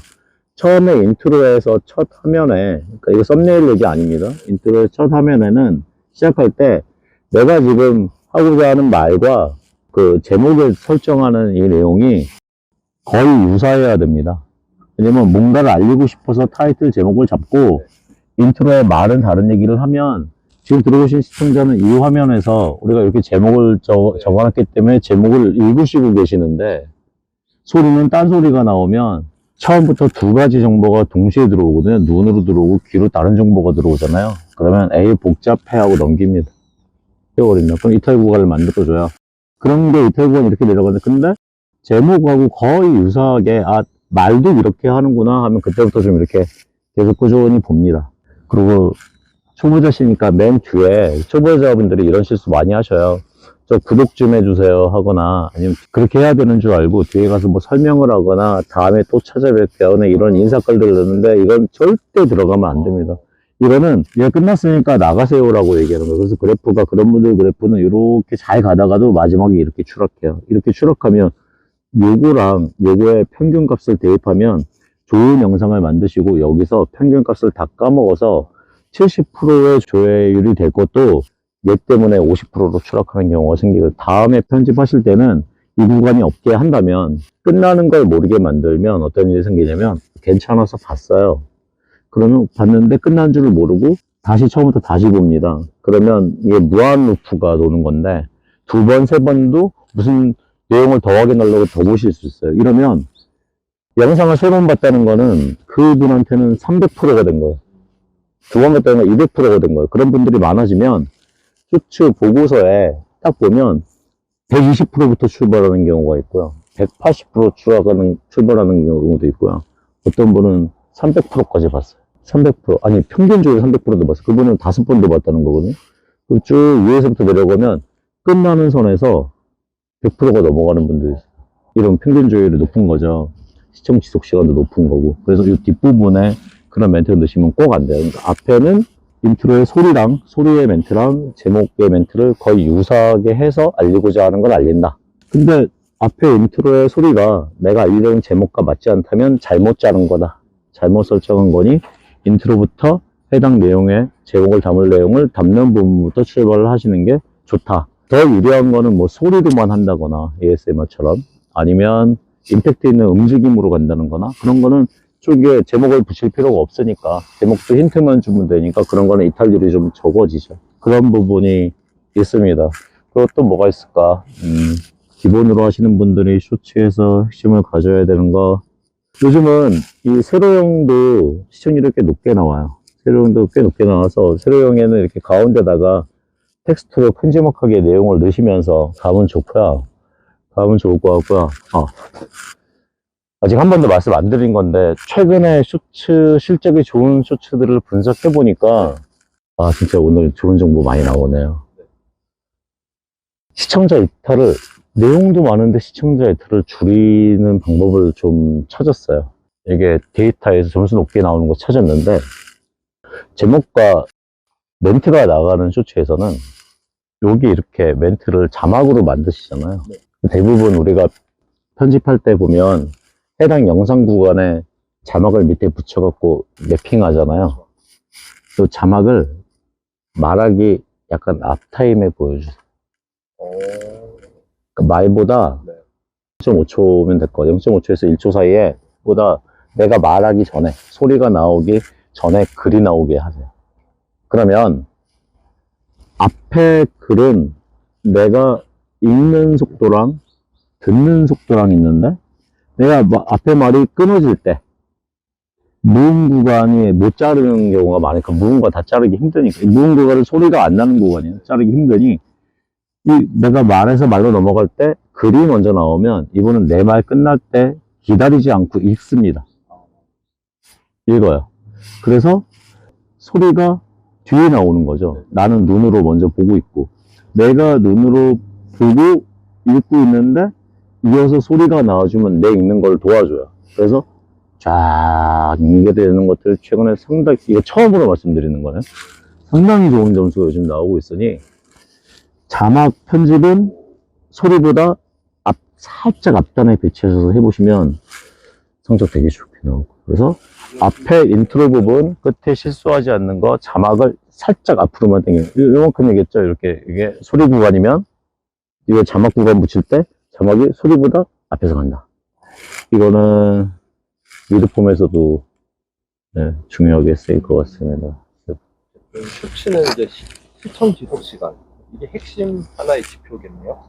처음에 인트로에서 첫 화면에, 그러니까 이거 썸네일 얘기 아닙니다. 인트로의 첫 화면에는 시작할 때 내가 지금 하고자 하는 말과 그 제목을 설정하는 이 내용이 거의 유사해야 됩니다. 왜냐면 뭔가를 알리고 싶어서 타이틀 제목을 잡고 인트로에 말은 다른 얘기를 하면, 지금 들어오신 시청자는 이 화면에서 우리가 이렇게 제목을 적어놨기 때문에 제목을 읽으시고 계시는데, 소리는 딴 소리가 나오면 처음부터 두 가지 정보가 동시에 들어오거든요. 눈으로 들어오고 귀로 다른 정보가 들어오잖아요. 그러면 에이 복잡해 하고 넘깁니다. 깨워버립니다. 그럼 이탈 구간을 만들어줘요. 그런 게 이탈 구간이 이렇게 내려가는데, 근데 제목하고 거의 유사하게, 아 말도 이렇게 하는구나 하면 그때부터 좀 이렇게 계속 꾸준히 봅니다. 그리고 초보자시니까 맨 뒤에, 초보자분들이 이런 실수 많이 하셔요. 저 구독 좀 해주세요 하거나, 아니면 그렇게 해야 되는 줄 알고 뒤에 가서 뭐 설명을 하거나 다음에 또 찾아뵐게요 하는 이런 인사글들을 넣는데, 이건 절대 들어가면 안 됩니다. 이거는 얘 끝났으니까 나가세요라고 얘기하는 거예요. 그래서 그래프가, 그런 분들 그래프는 이렇게 잘 가다가도 마지막에 이렇게 추락해요. 이렇게 추락하면 요거랑 요거의 평균값을 대입하면 좋은 영상을 만드시고, 여기서 평균값을 다 까먹어서 70%의 조회율이 될 것도 얘 때문에 50%로 추락하는 경우가 생기고, 다음에 편집하실 때는 이 구간이 없게 한다면, 끝나는 걸 모르게 만들면 어떤 일이 생기냐면, 괜찮아서 봤어요. 그러면 봤는데 끝난 줄을 모르고 다시 처음부터 다시 봅니다. 그러면 이게 무한 루프가 도는 건데, 두 번, 세 번도 무슨 내용을 더 확인하려고 더 보실 수 있어요. 이러면 영상을 세 번 봤다는 거는 그분한테는 300%가 된 거예요. 두 번 봤다는 건 200%가 된 거예요. 그런 분들이 많아지면 쇼츠 보고서에 딱 보면 120%부터 출발하는 경우가 있고요. 180% 출발하는 경우도 있고요. 어떤 분은 300%까지 봤어요. 300%, 아니 평균적으로 300%도 봤어요. 그분은 5번도 봤다는 거거든요. 쭉 위에서부터 내려가면 끝나는 선에서 100%가 넘어가는 분들이 있어요. 이런 평균 조회율이 높은 거죠. 시청 지속 시간도 높은 거고. 그래서 이 뒷부분에 그런 멘트를 넣으시면 꼭 안 돼요. 그러니까 앞에는 인트로의 소리랑, 소리의 멘트랑 제목의 멘트를 거의 유사하게 해서 알리고자 하는 걸 알린다. 근데 앞에 인트로의 소리가 내가 알리려는 제목과 맞지 않다면 잘못 자른 거다. 잘못 설정한 거니 인트로부터 해당 내용의 제목을 담을 내용을 담는 부분부터 출발을 하시는 게 좋다. 더 유리한 거는 뭐 소리로만 한다거나 ASMR처럼 아니면 임팩트 있는 움직임으로 간다는 거나 그런 거는 쪽에 제목을 붙일 필요가 없으니까 제목도 힌트만 주면 되니까 그런 거는 이탈률이 좀 적어지죠. 그런 부분이 있습니다. 그리고 또 뭐가 있을까? 기본으로 하시는 분들이 쇼츠에서 핵심을 가져야 되는 거 요즘은 이 세로형도 시청률이 꽤 높게 나와요. 세로형도 꽤 높게 나와서 세로형에는 이렇게 가운데다가 텍스트로 큼지막하게 내용을 넣으시면서 가면 좋고요. 가면 좋을 것 같고요. 아직 한 번도 말씀 안 드린 건데 최근에 쇼츠 실적이 좋은 쇼츠들을 분석해 보니까 진짜 오늘 좋은 정보 많이 나오네요. 시청자 이탈을 내용도 많은데 시청자 이탈을 줄이는 방법을 좀 찾았어요. 이게 데이터에서 점수 높게 나오는 거 찾았는데 제목과 멘트가 나가는 쇼츠에서는 여기 이렇게 멘트를 자막으로 만드시잖아요. 대부분 우리가 편집할 때 보면 해당 영상 구간에 자막을 밑에 붙여갖고 랩핑 하잖아요. 그 자막을 말하기 약간 앞타임에 보여주세요. 그 말보다 0.5초면 될 거예요. 0.5초에서 1초 사이에 보다 내가 말하기 전에 소리가 나오기 전에 글이 나오게 하세요. 그러면 앞에 글은 내가 읽는 속도랑 듣는 속도랑 있는데 내가 앞에 말이 끊어질 때 무음 구간이 못 자르는 경우가 많으니까 무음과 다 자르기 힘드니까 무음 구간은 소리가 안 나는 구간이에요. 자르기 힘드니 내가 말해서 말로 넘어갈 때 글이 먼저 나오면 이분은 내 말 끝날 때 기다리지 않고 읽습니다. 읽어요. 그래서 소리가 뒤에 나오는 거죠. 나는 눈으로 먼저 보고 있고 내가 눈으로 보고 읽고 있는데 이어서 소리가 나와주면 내 읽는 걸 도와줘요. 그래서 쫙 연결되는 것들 최근에 상당히 이거 처음으로 말씀드리는 거네. 상당히 좋은 점수가 요즘 나오고 있으니 자막 편집은 소리보다 살짝 앞단에 배치해서 해보시면 성적 되게 좋게 나오고 그래서 앞에 인트로 부분 끝에 실수하지 않는 거 자막을 살짝 앞으로만 당겨요. 이만큼 얘기했죠. 이렇게 이게 소리 구간이면 이거 자막 구간 붙일 때 자막이 소리보다 앞에서 간다. 이거는 위드폼에서도 중요하게 쓰일 것 같습니다. 쇼츠는 이제 시청 지속 시간 이게 핵심 하나의 지표겠네요.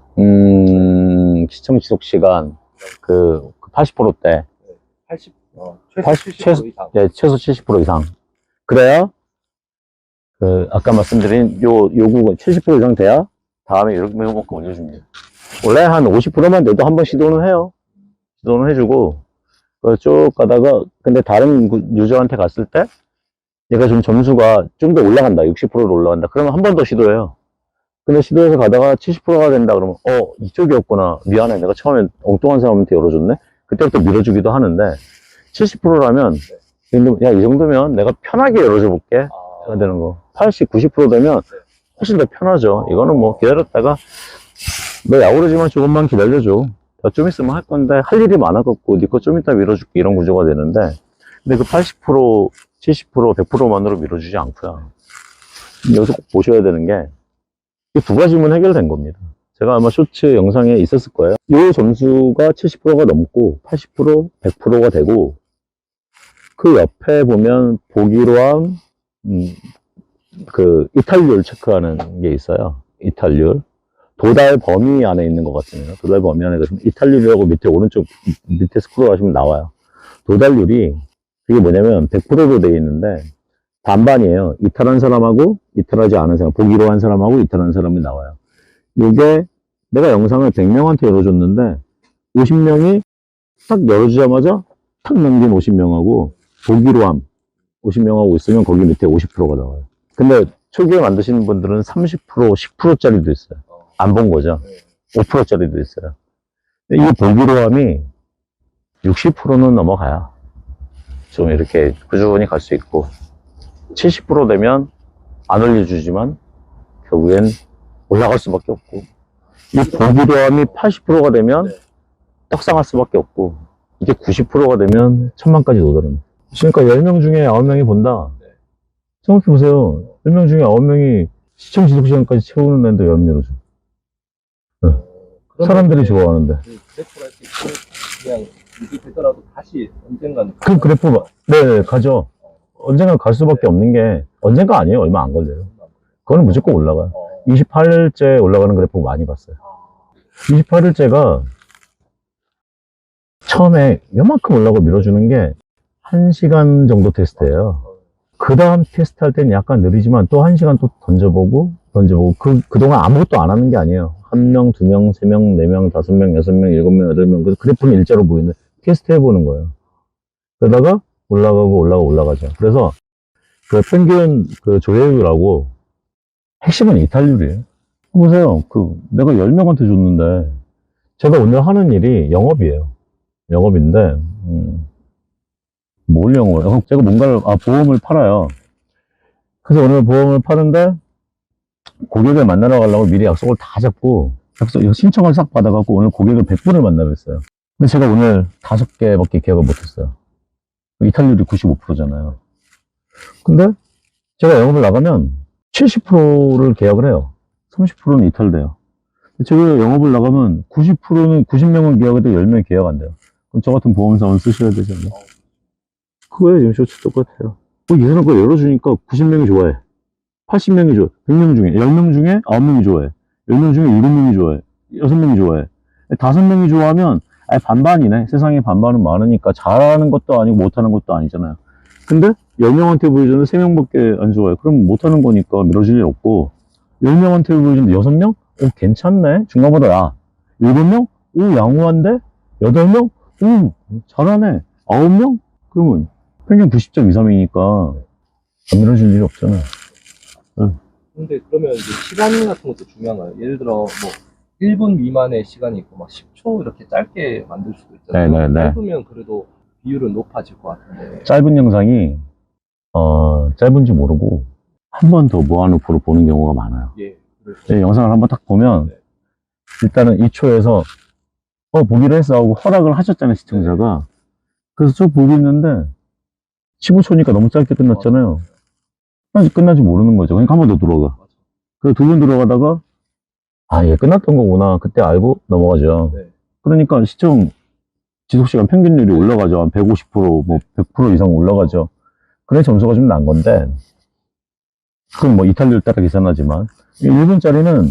시청 지속 시간 그 80%대 70% 이상. 네, 최소 70% 이상. 그래야 그 아까 말씀드린 요구 70% 이상 돼야 다음에 이렇게 먹고 올려줍니다. 원래 한 50%만 돼도 한번 시도는 해요. 시도는 해주고 쭉 가다가 근데 다른 유저한테 갔을 때 얘가 좀 점수가 좀 더 올라간다. 60%로 올라간다. 그러면 한 번 더 시도해요. 근데 시도해서 가다가 70%가 된다 그러면 이쪽이었구나. 미안해. 내가 처음에 엉뚱한 사람한테 열어줬네. 그때부터 밀어주기도 하는데 70%라면 야, 이 정도면 내가 편하게 열어줘 볼게. 해야 되는 거. 80, 90% 되면 훨씬 더 편하죠. 이거는 뭐 기다렸다가 너 야오르지만 조금만 기다려줘. 좀 있으면 할 건데 할 일이 많아갖고 니 거 좀 이따 밀어줄게. 이런 구조가 되는데 근데 그 80%, 70%, 100%만으로 밀어주지 않고요. 여기서 꼭 보셔야 되는 게 이 두 가지면 해결된 겁니다. 제가 아마 쇼츠 영상에 있었을 거예요. 이 점수가 70%가 넘고 80%, 100%가 되고 그 옆에 보면 보기로함 그 이탈률 체크하는 게 있어요. 이탈률. 도달 범위 안에 있는 것 같습니다. 도달 범위 안에 들으면 이탈률이라고 밑에 오른쪽 밑에 스크롤 하시면 나와요. 도달률이 그게 뭐냐면 100%로 되어 있는데 반반이에요. 이탈한 사람하고 이탈하지 않은 사람, 보기로 한 사람하고 이탈한 사람이 나와요. 이게 내가 영상을 100명한테 열어줬는데 50명이 딱 열어주자마자 탁 넘긴 50명하고 보기로 함 50명하고 있으면 거기 밑에 50%가 나와요. 근데 초기에 만드시는 분들은 30%, 10%짜리도 있어요. 안 본 거죠. 5%짜리도 있어요. 이 보기로 함이 60%는 넘어가요. 좀 이렇게 꾸준히 갈 수 있고 70% 되면 안 올려주지만 결국엔 올라갈 수밖에 없고 이 보기로함이 80%가 되면 떡상할 수밖에 없고 이게 90%가 되면 1000만까지 오더랍니다. 그러니까 10명 중에 9명이 본다. 생각해보세요. 10명 중에 9명이 시청 지속 시간까지 채우는 데도 연료로 줘. 사람들이 좋아하는데. 그 그래프가 이렇게 그냥 유지되더라도 다시 언젠가는 그 그래프, 네, 가죠. 언젠가 갈 수밖에 없는 게, 언젠가 아니에요. 얼마 안 걸려요. 그거는 무조건 올라가요. 28일째 올라가는 그래프 많이 봤어요. 28일째가 처음에 요만큼 올라가고 밀어주는 게 1시간 정도 테스트예요. 그 다음 테스트 할 때는 약간 느리지만 또 1시간 또 던져보고, 그동안 아무것도 안 하는 게 아니에요. 1명, 2명, 3명, 4명, 5명, 6명, 7명, 8명. 그 그래프는 일자로 보이는데 테스트 해보는 거예요. 그러다가 올라가죠. 그래서 그 평균 그 조회율하고 핵심은 이탈률이에요. 보세요. 내가 10명한테 줬는데 제가 오늘 하는 일이 영업이에요. 영업인데, 뭘 영업을, 제가 보험을 팔아요. 그래서 오늘 보험을 파는데, 고객을 만나러 가려고 미리 약속을 다 잡고, 신청을 싹 받아갖고 오늘 고객을 100분을 만나고 있어요. 근데 제가 오늘 5개밖에 계약을 못했어요. 이탈률이 95%잖아요. 근데 제가 영업을 나가면 70%를 계약을 해요. 30%는 이탈돼요. 제가 영업을 나가면 90명은 계약해도 10명이 계약 안 돼요. 그럼 저 같은 보험사원 쓰셔야 되잖아요. 그거예요, 지금 쇼츠 똑같아요. 이 사람 거 열어주니까 90명이 좋아해. 80명이 좋아해. 100명 중에, 10명 중에 9명이 좋아해. 10명 중에 7명이 좋아해. 6명이 좋아해. 5명이 좋아하면, 반반이네. 세상에 반반은 많으니까 잘하는 것도 아니고 못하는 것도 아니잖아요. 근데 10명한테 보여주는데 3명밖에 안 좋아해. 그럼 못하는 거니까 밀어줄 일 없고, 10명한테 보여주는데 6명? 괜찮네. 중간보다 나. 7명? 양호한데? 8명? 잘하네. 9명? 그러면 평균 90점 이상이니까 안 밀어줄 일이 없잖아. 근데 그러면 이제 시간 같은 것도 중요한 거예요. 예를 들어 뭐 1분 미만의 시간이 있고 막 10초 이렇게 짧게 만들 수도 있잖아요. 네네네. 짧으면 그래도 비율은 높아질 것 같은데. 짧은 영상이 짧은지 모르고 한 번 더 모아놓고 보는 경우가 많아요. 예. 그렇죠. 영상을 한번 딱 보면 네. 일단은 2초에서 보기로 했어 하고 허락을 하셨잖아요, 시청자가. 그래서 저 보고 있는데 15초니까 너무 짧게 끝났잖아요. 끝난지 모르는 거죠. 그러니까 한 번 더 들어가. 그래서 2번 들어가다가 얘 끝났던 거구나. 그때 알고 넘어가죠. 네. 그러니까 시청 지속시간 평균율이 올라가죠. 한 150%, 뭐 100% 이상 올라가죠. 그래 점수가 좀 난 건데, 그건 뭐 이탈률 따라 계산하지만, 1분짜리는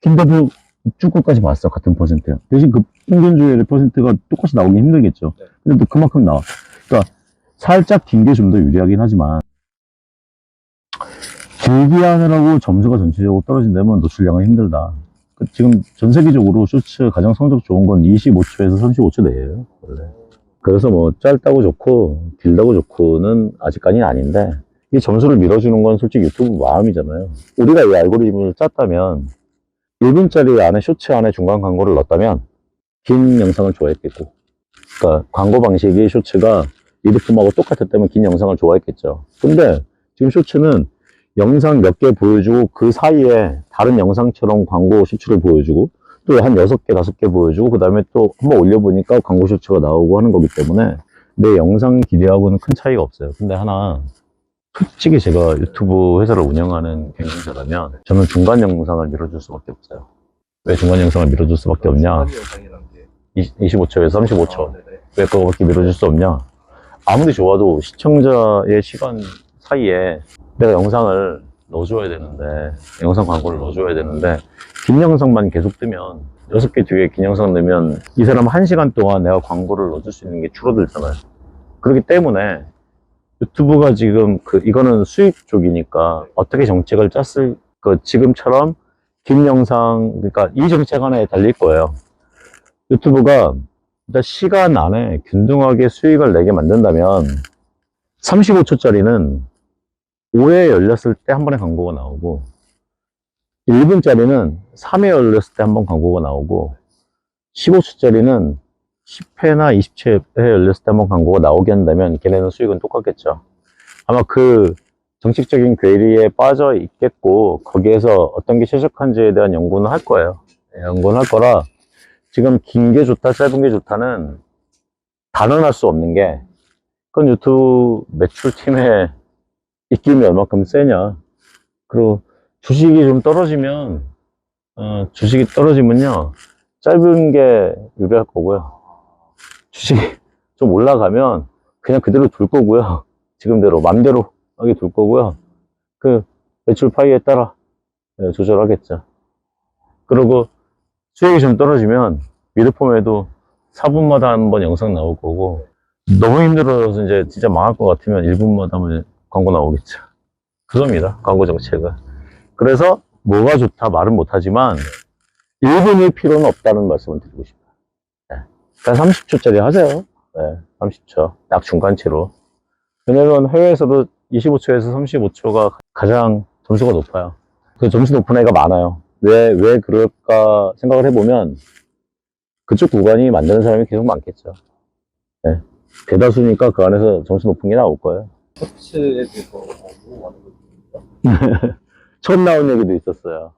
긴데도 쭉 끝까지 봤어. 같은 퍼센트야. 대신 그 평균주의 퍼센트가 똑같이 나오기 힘들겠죠. 네. 근데 또 그만큼 나와. 그러니까 살짝 긴 게 좀 더 유리하긴 하지만, 길게 하느라고 점수가 전체적으로 떨어진다면 노출량은 힘들다. 지금 전 세계적으로 쇼츠 가장 성적 좋은 건 25초에서 35초 내에요, 원래. 그래서 뭐 짧다고 좋고 길다고 좋고는 아직까지는 아닌데, 이 점수를 밀어주는 건 솔직히 유튜브 마음이잖아요. 우리가 이 알고리즘을 짰다면 1분짜리 안에 쇼츠 안에 중간 광고를 넣었다면 긴 영상을 좋아했겠고, 그러니까 광고 방식이 쇼츠가 리드품하고 똑같았다면 긴 영상을 좋아했겠죠. 근데 지금 쇼츠는 영상 몇 개 보여주고 그 사이에 다른 영상처럼 광고 쇼츠를 보여주고 또 한 6개, 5개 보여주고 그 다음에 또 한번 올려보니까 광고 쇼츠가 나오고 하는 거기 때문에 내 영상 기대하고는 큰 차이가 없어요. 근데 하나, 솔직히 제가 유튜브 회사를 운영하는 경영자라면 저는 중간 영상을 밀어줄 수밖에 없어요. 왜 중간 영상을 밀어줄 수밖에 없냐? 25초에서 35초. 왜 그거밖에 밀어줄 수 없냐? 아무리 좋아도 시청자의 시간 사이에 내가 영상을 넣어줘야 되는데, 영상 광고를 넣어줘야 되는데, 긴 영상만 계속 뜨면, 6개 뒤에 긴 영상 넣으면, 이 사람 1시간 동안 내가 광고를 넣어줄 수 있는 게 줄어들잖아요. 그렇기 때문에, 유튜브가 지금 이거는 수익 쪽이니까, 어떻게 정책을 짰을, 지금처럼 긴 영상, 그러니까 이 정책 하나에 달릴 거예요. 유튜브가 일단 시간 안에 균등하게 수익을 내게 만든다면, 35초짜리는 5회 열렸을 때 한 번에 광고가 나오고, 1분짜리는 3회 열렸을 때 한 번 광고가 나오고, 15초짜리는 10회나 20회 열렸을 때 한 번 광고가 나오게 한다면 걔네는 수익은 똑같겠죠. 아마 그 정책적인 괴리에 빠져 있겠고, 거기에서 어떤 게 최적한지에 대한 연구는 할 거예요. 연구는 할 거라, 지금 긴 게 좋다, 짧은 게 좋다는 단언할 수 없는 게, 그건 유튜브 매출팀의 입김이 얼마큼 세냐. 그리고 주식이 좀 떨어지면, 주식이 떨어지면요, 짧은 게 유리할 거고요. 주식이 좀 올라가면 그냥 그대로 둘 거고요. 지금대로, 맘대로 하게 둘 거고요. 그 매출 파이에 따라 조절하겠죠. 그리고 수익이 좀 떨어지면 미드폼에도 4분마다 한 번 영상 나올 거고, 너무 힘들어서 이제 진짜 망할 것 같으면 1분마다 한번 광고 나오겠죠. 그겁니다, 광고 정책은. 그래서 뭐가 좋다 말은 못하지만 1분일 필요는 없다는 말씀을 드리고 싶어요. 네. 그냥 30초짜리 하세요. 네, 30초. 딱 중간치로. 왜냐면 해외에서도 25초에서 35초가 가장 점수가 높아요. 그 점수 높은 애가 많아요. 왜 그럴까 생각을 해보면 그쪽 구간이 만드는 사람이 계속 많겠죠. 네. 대다수니까 그 안에서 점수 높은 게 나올 거예요. 셔츠에 대해서 너무 많은 거 처음 나온 얘기도 있었어요.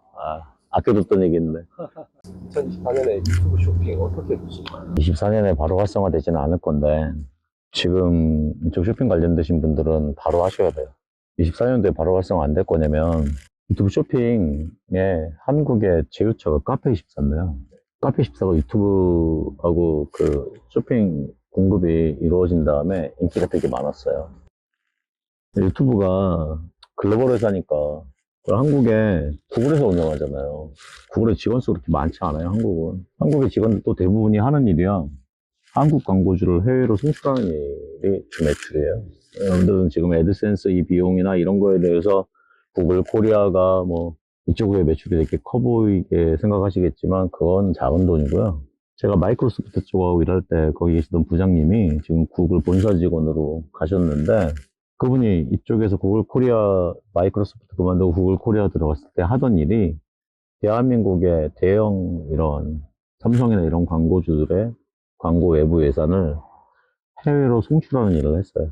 아껴뒀던 얘기인데. 2024년에 유튜브 쇼핑 어떻게 보실까요? 24년에 바로 활성화되지는 않을 건데, 지금 이쪽 쇼핑 관련되신 분들은 바로 하셔야 돼요. 24년도에 바로 활성화 안 될 거냐면, 유튜브 쇼핑에 한국의 제휴처가 카페24인데요. 카페24가 유튜브하고 그 쇼핑 공급이 이루어진 다음에 인기가 되게 많았어요. 유튜브가 글로벌 회사니까 한국에 구글에서 운영하잖아요. 구글의 직원 수 그렇게 많지 않아요, 한국은. 한국의 직원들도 대부분이 하는 일이야. 한국 광고주를 해외로 송출하는 일이 주 매출이에요. 여러분들은 지금 애드센스 이 비용이나 이런 거에 대해서 구글 코리아가 뭐 이쪽의 매출이 되게 커 보이게 생각하시겠지만 그건 작은 돈이고요. 제가 마이크로소프트 쪽하고 일할 때 거기 계시던 부장님이 지금 구글 본사 직원으로 가셨는데, 그분이 이쪽에서 구글 코리아, 마이크로소프트 그만두고 구글 코리아 들어갔을 때 하던 일이 대한민국의 대형 이런 삼성이나 이런 광고주들의 광고 외부 예산을 해외로 송출하는 일을 했어요.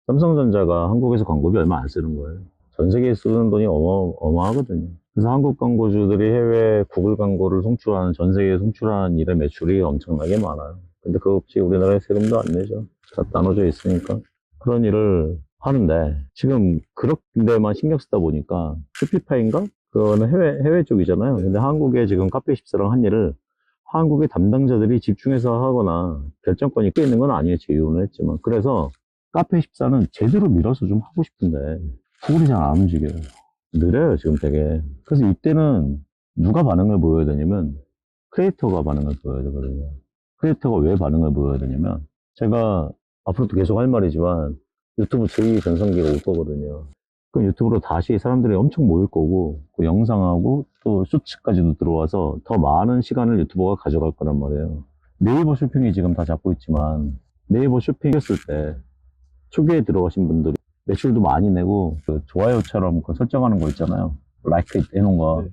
삼성전자가 한국에서 광고비 얼마 안 쓰는 거예요. 전 세계에 쓰는 돈이 어마어마하거든요. 그래서 한국 광고주들이 해외 구글 광고를 송출하는, 전 세계에 송출하는 일의 매출이 엄청나게 많아요. 근데 그거 없이 우리나라에 세금도 안 내죠. 다 나눠져 있으니까. 그런 일을 하는데, 지금 그런 데만 신경 쓰다 보니까, 쇼피파이인가? 그거는 해외 쪽이잖아요. 근데 한국에 지금 카페24랑 한 일을 한국의 담당자들이 집중해서 하거나 결정권이 꽤 있는 건 아니에요. 제휴는 했지만. 그래서 카페24는 제대로 밀어서 좀 하고 싶은데, 구글이 잘 안 움직여요. 느려요, 지금 되게. 그래서 이때는 누가 반응을 보여야 되냐면, 크리에이터가 반응을 보여야 되거든요. 크리에이터가 왜 반응을 보여야 되냐면, 제가 앞으로도 계속 할 말이지만, 유튜브 제2전성기가 올 거거든요. 그럼 유튜브로 다시 사람들이 엄청 모일 거고, 그 영상하고 또 쇼츠까지도 들어와서 더 많은 시간을 유튜버가 가져갈 거란 말이에요. 네이버 쇼핑이 지금 다 잡고 있지만, 네이버 쇼핑 했을 때, 초기에 들어가신 분들이 매출도 많이 내고, 그 좋아요처럼 그 설정하는 거 있잖아요. 라이크 해놓은 거.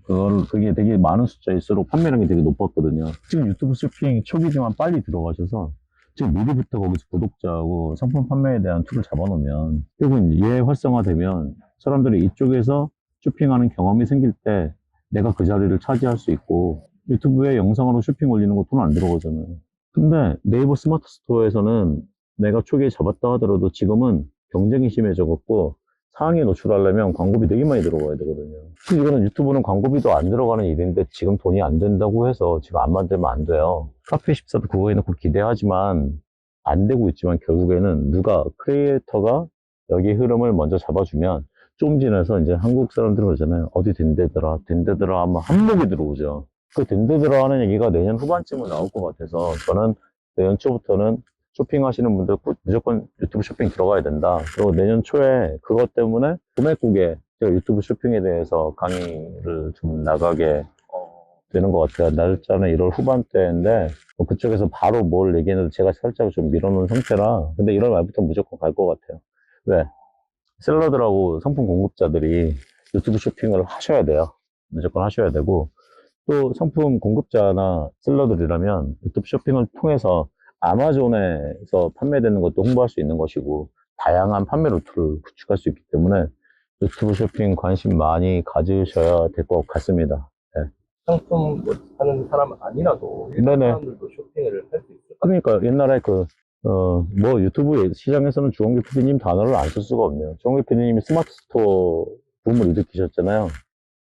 그게 되게 많은 숫자일수록 판매량이 되게 높았거든요. 지금 유튜브 쇼핑 초기지만 빨리 들어가셔서, 지금 미리부터 거기서 구독자하고 상품 판매에 대한 툴을 잡아놓으면, 결국은 얘 활성화되면 사람들이 이쪽에서 쇼핑하는 경험이 생길 때 내가 그 자리를 차지할 수 있고, 유튜브에 영상으로 쇼핑 올리는 거 돈 안 들어가잖아요. 근데 네이버 스마트 스토어에서는 내가 초기에 잡았다 하더라도 지금은 경쟁이 심해져갖고 상위에 노출하려면 광고비 되게 많이 들어가야 되거든요. 이거는 유튜브는 광고비도 안 들어가는 일인데 지금 돈이 안 된다고 해서 지금 안 만들면 안 돼요. 카페24도 그거에 놓고 기대하지만 안 되고 있지만 결국에는 누가 크리에이터가 여기 흐름을 먼저 잡아주면 좀 지나서 이제 한국 사람들은 그러잖아요. 어디 된대더라 하면 한몫이 들어오죠. 그 된대더라 하는 얘기가 내년 후반쯤은 나올 것 같아서 저는 내년 초부터는 쇼핑하시는 분들 무조건 유튜브 쇼핑 들어가야 된다. 그리고 내년 초에 그것 때문에 구매국에 제가 유튜브 쇼핑에 대해서 강의를 좀 나가게 되는 것 같아요. 날짜는 1월 후반대인데 뭐 그쪽에서 바로 뭘 얘기했는데 제가 살짝 좀 밀어놓은 상태라, 근데 1월 말부터 무조건 갈 것 같아요. 왜? 셀러들하고 상품 공급자들이 유튜브 쇼핑을 하셔야 돼요. 무조건 하셔야 되고, 또 상품 공급자나 셀러들이라면 유튜브 쇼핑을 통해서 아마존에서 판매되는 것도 홍보할 수 있는 것이고, 다양한 판매 루트를 구축할 수 있기 때문에 유튜브 쇼핑 관심 많이 가지셔야 될 것 같습니다. 네. 상품 뭐 하는 사람 아니라도 일반 네네. 사람들도 쇼핑을 할 수 있을까요? 그러니까 옛날에 뭐 유튜브 시장에서는 주홍기 PD님 단어를 안 쓸 수가 없네요. 주홍기 PD님이 스마트 스토어 붐을 일으키셨잖아요.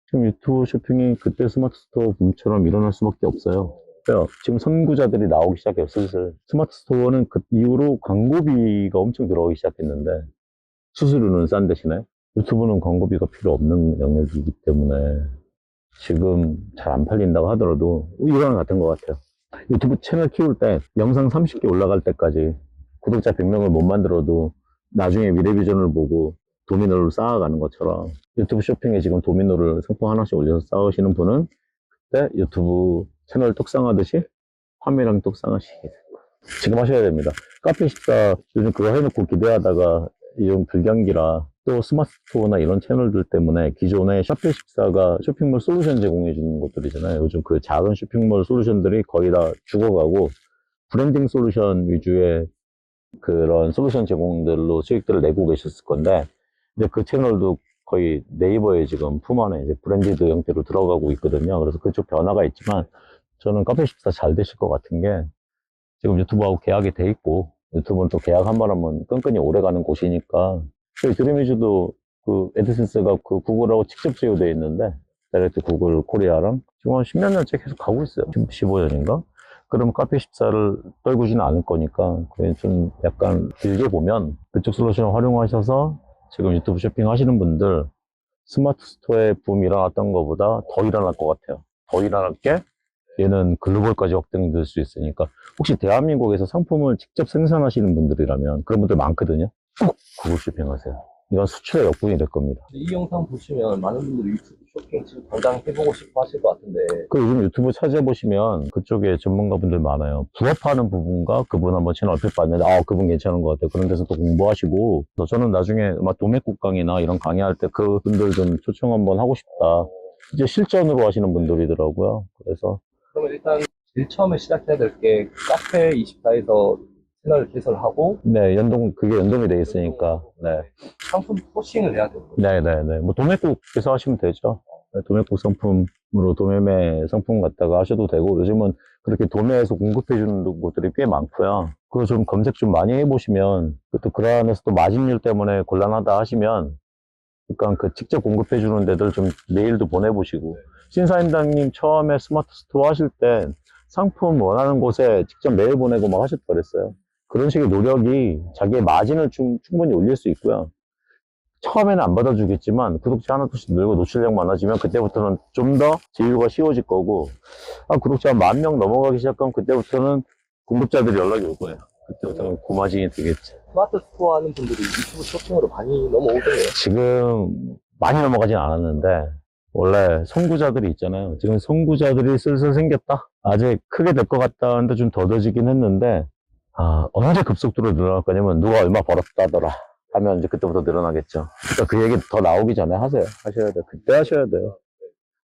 지금 유튜브 쇼핑이 그때 스마트 스토어 붐처럼 일어날 수밖에 없어요. 왜요? 지금 선구자들이 나오기 시작해요, 슬슬. 스마트 스토어는 그 이후로 광고비가 엄청 들어오기 시작했는데, 수수료는 싼 대신에 유튜브는 광고비가 필요 없는 영역이기 때문에 지금 잘 안 팔린다고 하더라도 이거랑 같은 것 같아요. 유튜브 채널 키울 때 영상 30개 올라갈 때까지 구독자 100명을 못 만들어도 나중에 미래비전을 보고 도미노를 쌓아가는 것처럼 유튜브 쇼핑에 지금 도미노를 상품 하나씩 올려서 쌓으시는 분은 그때 유튜브 채널 떡상하듯이 판매량 떡상하시게 돼요. 지금 하셔야 됩니다. 카페14 요즘 그거 해놓고 기대하다가 이런 불경기라 또 스마트 스토어나 이런 채널들 때문에 기존에 샵페14가 쇼핑몰 솔루션 제공해 주는 것들이잖아요. 요즘 그 작은 쇼핑몰 솔루션들이 거의 다 죽어가고 브랜딩 솔루션 위주의 그런 솔루션 제공들로 수익들을 내고 계셨을 건데 이제 그 채널도 거의 네이버에 지금 품 안에 이제 브랜디드 형태로 들어가고 있거든요. 그래서 그쪽 변화가 있지만 저는 카페14 잘 되실 것 같은 게 지금 유튜브하고 계약이 돼 있고 유튜브는 또 계약 한 번 하면 끈끈이 오래 가는 곳이니까 저희 드림이즈도 그 애드센스가 그 구글하고 직접 제휴되어 있는데 다이렉트 구글 코리아랑 지금 한 10몇 년째 계속 가고 있어요. 15년인가? 그럼 카페14를 떨구지는 않을 거니까 그냥 좀 약간 길게 보면 그쪽 솔루션을 활용하셔서 지금 유튜브 쇼핑 하시는 분들 스마트 스토어에 붐이 일어났던 것보다 더 일어날 것 같아요. 더 일어날 게 얘는 글로벌까지 확장될 수 있으니까 혹시 대한민국에서 상품을 직접 생산하시는 분들이라면 그런 분들 많거든요. 꼭 구글 쇼핑하세요. 이건 수출의 역군이 될 겁니다. 이 영상 보시면 많은 분들이 유튜브 쇼핑 지금 당장 해보고 싶어 하실 것 같은데 그 요즘 유튜브 찾아보시면 그쪽에 전문가분들 많아요. 부업하는 부분과 그분 한번 채널 얼핏 봤는데 그분 괜찮은 것 같아요. 그런 데서 또 공부하시고 저는 나중에 막 도매국 강의나 이런 강의할 때 그분들 좀 초청 한번 하고 싶다. 이제 실전으로 하시는 분들이더라고요. 그래서 그러면 일단 제일 처음에 시작해야 될 게 카페24에서 채널 개설하고 네, 그게 연동이 돼 있으니까, 네. 상품 포싱을 해야 되고 네네네. 뭐, 도매국에서 하시면 되죠. 네, 도매국 상품으로 도매매 상품 갖다가 하셔도 되고, 요즘은 그렇게 도매에서 공급해주는 곳들이 꽤 많고요. 그거 좀 검색 좀 많이 해보시면, 또 그 안에서 또 마진율 때문에 곤란하다 하시면, 그러니까 그 직접 공급해주는 데들 좀 메일도 보내보시고, 신사임당님 처음에 스마트 스토어 하실 때 상품 원하는 곳에 직접 메일 보내고 막 하셨다 그랬어요. 그런 식의 노력이 자기의 마진을 충분히 올릴 수 있고요. 처음에는 안 받아주겠지만 구독자 하나둘씩 늘고 노출량 많아지면 그때부터는 좀 더 제휴가 쉬워질 거고 구독자 10,000명 넘어가기 시작하면 그때부터는 공급자들이 연락이 올 거예요. 그때부터는 고마진이 되겠죠. 스마트 스토어 하는 분들이 유튜브 쇼핑으로 많이 넘어오더래요. 지금 많이 넘어가진 않았는데 원래 선구자들이 있잖아요. 지금 선구자들이 슬슬 생겼다. 아직 크게 될 것 같다 하는데 좀 더뎌지긴 했는데 언제 급속도로 늘어날 거냐면 누가 얼마 벌었다더라 하면 이제 그때부터 늘어나겠죠. 그러니까 그 얘기 더 나오기 전에 하셔야 돼요. 그때 하셔야 돼요.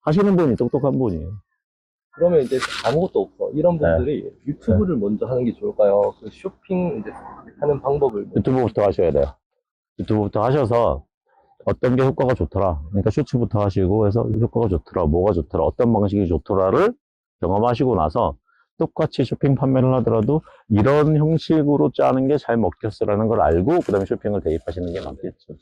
하시는 분이 똑똑한 분이에요. 그러면 이제 아무것도 없어. 이런 분들이 유튜브를 먼저 하는 게 좋을까요? 그 쇼핑 이제 하는 방법을 유튜브부터 하셔야 돼요. 유튜브부터 하셔서 어떤 게 효과가 좋더라. 그러니까 쇼츠부터 하시고 해서 효과가 좋더라. 뭐가 좋더라. 어떤 방식이 좋더라를 경험하시고 나서 똑같이 쇼핑 판매를 하더라도 이런 형식으로 짜는 게 잘 먹혔어라는 걸 알고 그 다음에 쇼핑을 대입하시는 게 맞겠죠.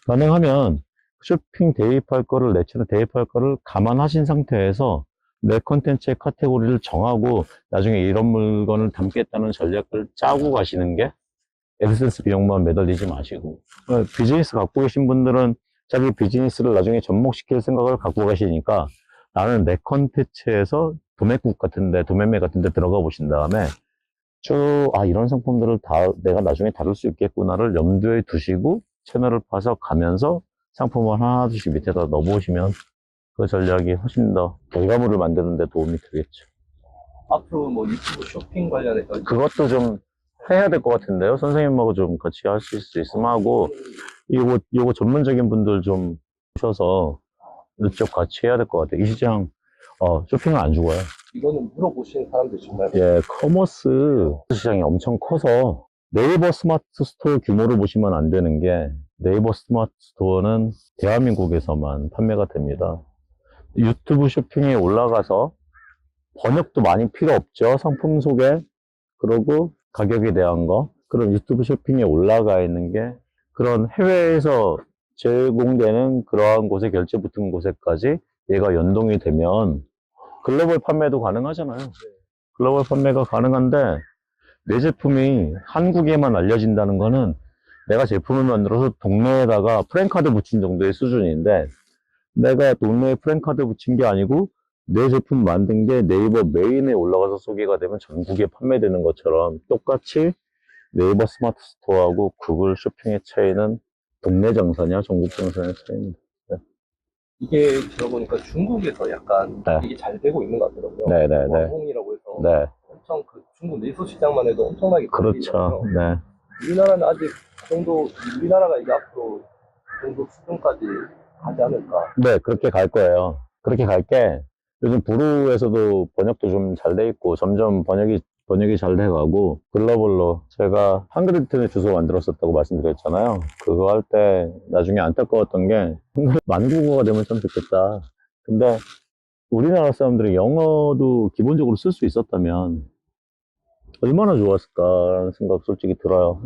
가능하면 쇼핑 대입할 거를 내 채널 대입할 거를 감안하신 상태에서 내 컨텐츠의 카테고리를 정하고 나중에 이런 물건을 담겠다는 전략을 짜고 가시는 게 애드센스 비용만 매달리지 마시고 비즈니스 갖고 계신 분들은 자기 비즈니스를 나중에 접목시킬 생각을 갖고 계시니까 나는 내 컨텐츠에서 도매국 같은데 도매매 같은데 들어가 보신 다음에 이런 상품들을 다 내가 나중에 다룰 수 있겠구나를 염두에 두시고 채널을 파서 가면서 상품을 하나둘씩 밑에다 넣어보시면 그 전략이 훨씬 더 결과물을 만드는 데 도움이 되겠죠. 앞으로 뭐 유튜브 쇼핑 관련해서 그것도 좀 해야 될 것 같은데요. 선생님하고 좀 같이 하실 수 있으면 하고, 요거 전문적인 분들 좀 오셔서 이쪽 같이 해야 될 것 같아요. 이 시장, 쇼핑은 안 죽어요. 이거는 물어보시는 사람들이 정말 예, 커머스 시장이 엄청 커서 네이버 스마트 스토어 규모로 보시면 안 되는 게 네이버 스마트 스토어는 대한민국에서만 판매가 됩니다. 유튜브 쇼핑에 올라가서 번역도 많이 필요 없죠. 상품 소개, 그리고 가격에 대한 거. 그럼 유튜브 쇼핑에 올라가 있는 게 그런 해외에서 제공되는 그러한 곳에 결제 붙은 곳에까지 얘가 연동이 되면 글로벌 판매도 가능하잖아요. 글로벌 판매가 가능한데 내 제품이 한국에만 알려진다는 거는 내가 제품을 만들어서 동네에다가 프랜카드 붙인 정도의 수준인데 내가 동네에 프랜카드 붙인 게 아니고 내 제품 만든 게 네이버 메인에 올라가서 소개가 되면 전국에 판매되는 것처럼 똑같이 네이버 스마트 스토어하고 구글 쇼핑의 차이는 동네 장사냐 전국 장사냐 차이입니다. 이게 들어보니까 중국에서 약간 네. 이게 잘 되고 있는 것 같더라고요. 네네네.网红이라고 해서 네, 엄청 그 중국 내수 시장만 해도 엄청나게 그렇죠. 커지거든요. 네. 우리나라는 아직 그 정도, 우리나라가 이제 앞으로 그 정도 수준까지 가지 않을까. 네, 그렇게 갈 거예요. 그렇게 갈게 요즘 부루에서도 번역도 좀 잘 돼 있고 점점 번역이 잘 돼가고 글로벌로 제가 한글 인터넷 주소 만들었었다고 말씀드렸잖아요. 그거 할 때 나중에 안타까웠던 게 만국어가 되면 참 좋겠다. 근데 우리나라 사람들이 영어도 기본적으로 쓸 수 있었다면 얼마나 좋았을까라는 생각 솔직히 들어요.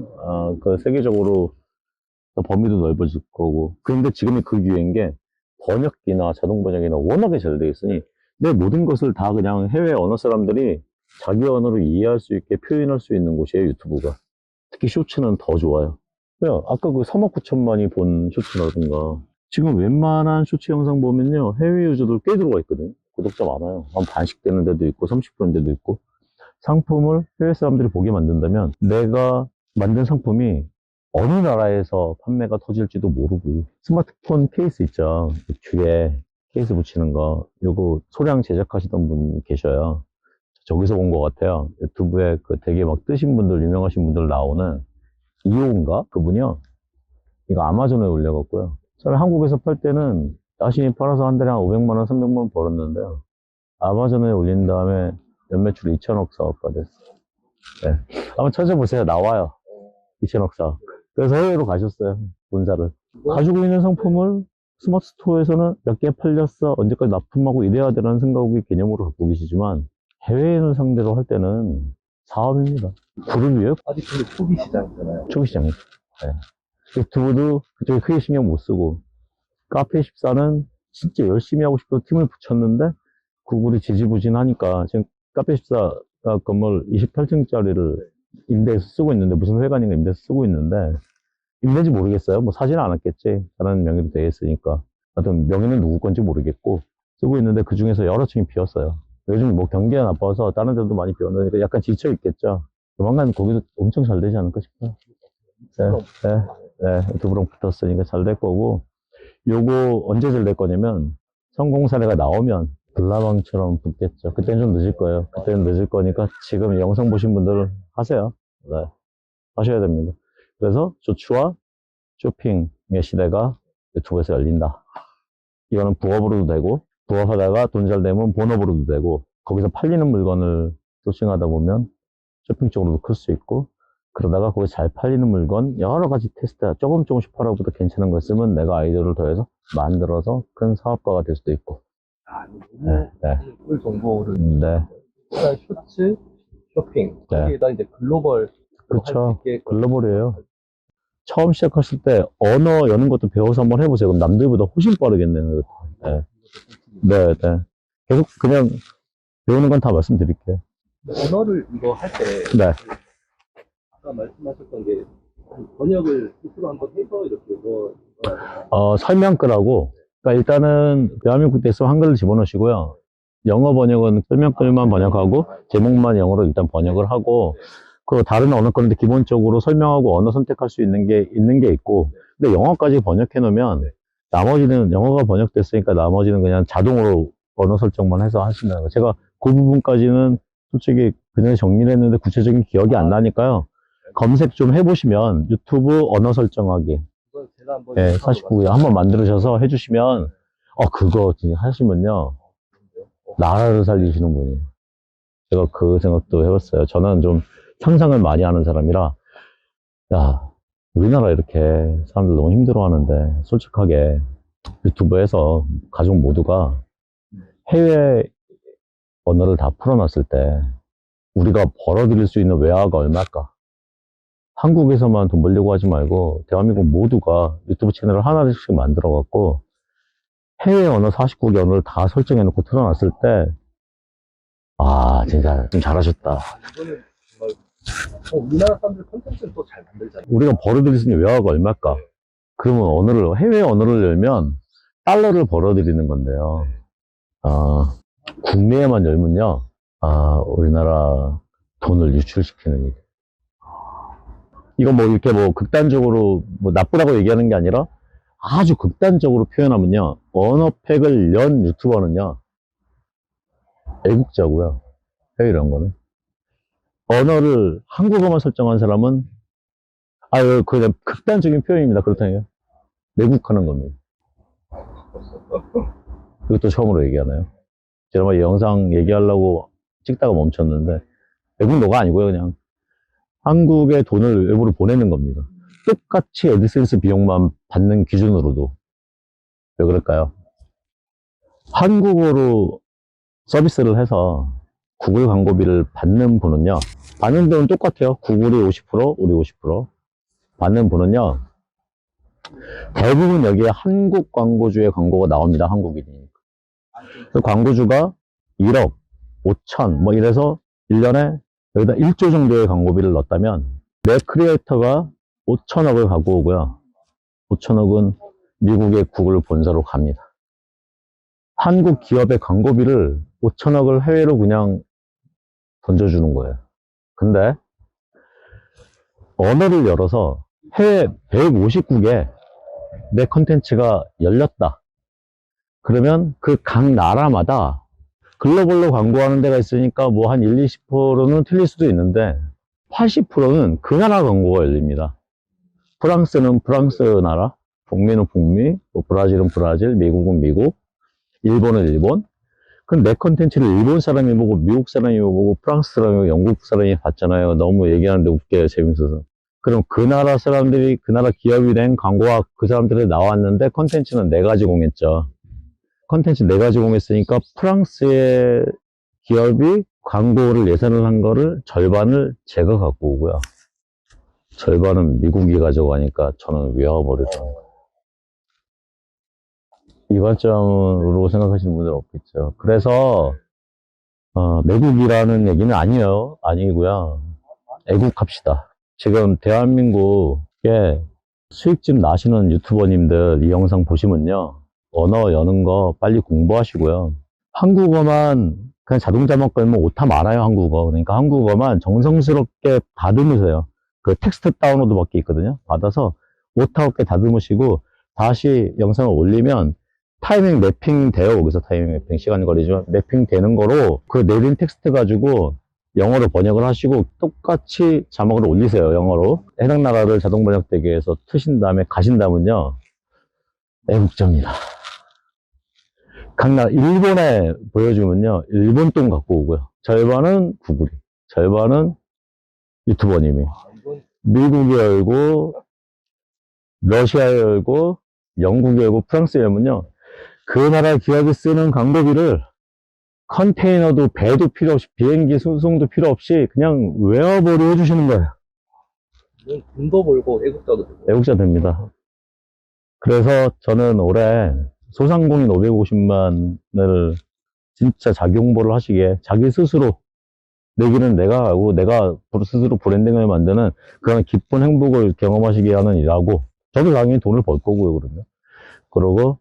그 세계적으로 범위도 넓어질 거고. 그런데 지금이 그 기회인 게 번역기나 자동 번역이나 워낙에 잘 돼 있으니 내 모든 것을 다 그냥 해외 언어 사람들이 자기 언어로 이해할 수 있게 표현할 수 있는 곳이에요, 유튜브가. 특히 쇼츠는 더 좋아요. 야, 아까 그 3억 9천만이 본 쇼츠라든가 지금 웬만한 쇼츠 영상 보면요, 해외 유저들 꽤 들어와 있거든요. 구독자 많아요. 한 반씩 되는 데도 있고 30% 되는 데도 있고. 상품을 해외 사람들이 보게 만든다면 내가 만든 상품이 어느 나라에서 판매가 터질지도 모르고 스마트폰 케이스 있죠. 뒤에 케이스 붙이는 거 요거 소량 제작하시던 분 계셔요. 저기서 본 것 같아요. 유튜브에 그 되게 막 뜨신 분들 유명하신 분들 나오는 이호인가 그분이요. 이거 아마존에 올려갖고요. 처음에 한국에서 팔 때는 자신이 팔아서 한 달에 한 500만 원 300만 원 벌었는데요. 아마존에 올린 다음에 연매출 2천억 사업가 됐어요. 네. 한번 찾아보세요. 나와요. 2천억 사업. 그래서 해외로 가셨어요. 본사를. 가지고 있는 상품을 스마트 스토어에서는 몇 개 팔렸어. 언제까지 납품하고 이래야 되라는 생각이 개념으로 갖고 계시지만 해외인을 상대로 할 때는 사업입니다. 그를 위해 아직 근데 초기 시장이잖아요. 초기 시장이죠. 네. 유튜브도 그쪽에 크게 신경 못 쓰고 카페14는 진짜 열심히 하고 싶어서 팀을 붙였는데 구글이 지지부진하니까 지금 카페14가 건물 28층짜리를 임대해서 쓰고 있는데 무슨 회관인가 임대해서 쓰고 있는데 임대인지 모르겠어요. 뭐 사지는 않았겠지. 다른 명의로 되어 있으니까. 하여튼 명의는 누구 건지 모르겠고 쓰고 있는데 그 중에서 여러 층이 비었어요. 요즘 뭐 경기가 나빠서 다른 데도 많이 비었는데 약간 지쳐 있겠죠. 조만간 거기도 엄청 잘 되지 않을까 싶어요. 네, 유튜브랑 붙었으니까 잘 될 거고 요거 언제 잘 될 거냐면 성공 사례가 나오면 블라방처럼 붙겠죠. 그때는 좀 늦을 거예요. 그때는 늦을 거니까 지금 영상 보신 분들 하세요. 네, 하셔야 됩니다. 그래서 조추와 쇼핑의 시대가 유튜브에서 열린다. 이거는 부업으로도 되고 부업하다가 돈 잘 되면 본업으로도 되고 거기서 팔리는 물건을 소싱하다 보면 쇼핑 쪽으로도 클 수 있고 그러다가 거기 잘 팔리는 물건 여러 가지 테스트 조금씩 팔아보다 괜찮은 거 쓰면 내가 아이디어를 더해서 만들어서 큰 사업가가 될 수도 있고. 너무 꿀 정보를. 일단 쇼츠, 쇼핑. 거기에다 이제 글로벌. 그렇죠. 글로벌이에요. 처음 시작하실 때 언어 여는 것도 배워서 한번 해보세요. 그럼 남들보다 훨씬 빠르겠네요. 네. 계속 그냥 배우는 건 다 말씀드릴게요. 언어를 이거 할 때. 네. 아까 말씀하셨던 게 번역을 스스로 한번 해서 이렇게 설명글하고, 그러니까 일단은 대한민국 대해서 한글을 집어넣으시고요. 영어 번역은 설명글만 번역하고 제목만 영어로 일단 번역을 하고 그리고 다른 언어 건데 기본적으로 설명하고 언어 선택할 수 있는 게 있고 근데 영어까지 번역해 놓으면 나머지는 영어가 번역됐으니까 나머지는 그냥 자동으로 언어 설정만 해서 하신다는 거예요. 제가 그 부분까지는 솔직히 그전에 정리를 했는데 구체적인 기억이 안 나니까요. 검색 좀 해보시면 유튜브 언어 설정하기 제가 한번 49에 한번 만들으셔서 해주시면 그거 하시면요 나라를 살리시는 분이에요. 제가 그 생각도 해봤어요. 저는 좀 상상을 많이 하는 사람이라 야 우리나라 이렇게 사람들 너무 힘들어하는데 솔직하게 유튜브에서 가족 모두가 해외 언어를 다 풀어놨을 때 우리가 벌어들일 수 있는 외화가 얼마일까? 한국에서만 돈 벌려고 하지 말고 대한민국 모두가 유튜브 채널을 하나씩 만들어 갖고 해외 언어 49개 언어를 다 설정해 놓고 틀어놨을 때 진짜 좀 잘하셨다. 이거는 정말 우리나라 사람들 콘텐츠를 또 잘 만들잖아요. 우리가 벌어들일 수 있는 외화가 얼마일까? 그러면 해외 언어를 열면 달러를 벌어들이는 건데요. 국내에만 열면요. 우리나라 돈을 유출시키는 일. 이거 이렇게 극단적으로 나쁘다고 얘기하는 게 아니라 아주 극단적으로 표현하면요. 언어팩을 연 유튜버는요. 애국자고요. 해외 이런 거는. 언어를 한국어만 설정한 사람은 그냥 극단적인 표현입니다. 그렇다니요. 매국하는 겁니다. 이것도 처음으로 얘기하나요? 제가 이 영상 얘기하려고 찍다가 멈췄는데 외국노가 아니고요. 그냥 한국에 돈을 외부로 보내는 겁니다. 똑같이 애드센스 비용만 받는 기준으로도. 왜 그럴까요? 한국어로 서비스를 해서 구글 광고비를 받는 분은요. 받는 돈은 똑같아요. 구글이 50%, 우리 50%. 받는 분은요. 대부분 여기에 한국 광고주의 광고가 나옵니다. 한국인이니까. 그 광고주가 1억, 5천, 이래서 1년에 여기다 1조 정도의 광고비를 넣었다면 내 크리에이터가 5천억을 갖고 오고요. 5천억은 미국의 구글 본사로 갑니다. 한국 기업의 광고비를 5천억을 해외로 그냥 던져주는 거예요. 근데 언어를 열어서 해외 159개 내 컨텐츠가 열렸다. 그러면 그 각 나라마다 글로벌로 광고하는 데가 있으니까 한 1, 20%는 틀릴 수도 있는데 80%는 그 나라 광고가 열립니다. 프랑스는 프랑스 나라, 북미는 북미, 브라질은 브라질, 미국은 미국, 일본은 일본. 그럼 내 컨텐츠를 일본 사람이 보고 미국 사람이 보고 프랑스 사람이 보고 영국 사람이 봤잖아요. 너무 얘기하는데 웃겨요. 재밌어서. 그럼 그 나라 사람들이 그 나라 기업이 낸 광고가 그 사람들이 나왔는데 컨텐츠는 내가 제공했죠. 컨텐츠 내가 제공했으니까 프랑스의 기업이 광고를 예산을 한 거를 절반을 제가 갖고 오고요. 절반은 미국이 가져가니까 저는 외화버리죠. 이 관점으로 생각하시는 분들 없겠죠. 그래서 매국이라는 얘기는 아니고요. 애국합시다. 지금 대한민국에 수익집 나시는 유튜버님들 이 영상 보시면요. 언어 여는 거 빨리 공부하시고요. 한국어만 그냥 자동자막 걸면 오타 많아요. 한국어. 그러니까 한국어만 정성스럽게 다듬으세요. 그 텍스트 다운로드 받기 있거든요. 받아서 오타 없게 다듬으시고 다시 영상을 올리면 타이밍 매핑 돼요. 거기서 타이밍 매핑 시간이 걸리죠. 매핑 되는 거로 그 내린 텍스트 가지고 영어로 번역을 하시고 똑같이 자막을 올리세요. 영어로. 해당 나라를 자동 번역되게 해서 트신 다음에 가신다면요. 애국자입니다. 각 나라, 일본에 보여주면요. 일본 돈 갖고 오고요. 절반은 구글이, 절반은 유튜버님이. 미국에 열고, 러시아에 열고, 영국에 열고, 프랑스에 열면요. 그 나라 기업이 쓰는 광고비를 컨테이너도 배도 필요 없이 비행기 수송도 필요 없이 그냥 웨어버리 해주시는 거예요. 돈도 벌고 애국자도 되고. 애국자 됩니다. 그래서 저는 올해 소상공인 550만을 진짜 자기 홍보를 하시게 자기 스스로 내 길은 내가 하고 내가 스스로 브랜딩을 만드는 그런 기쁜 행복을 경험하시게 하는 일하고 저도 당연히 돈을 벌 거고요. 그러고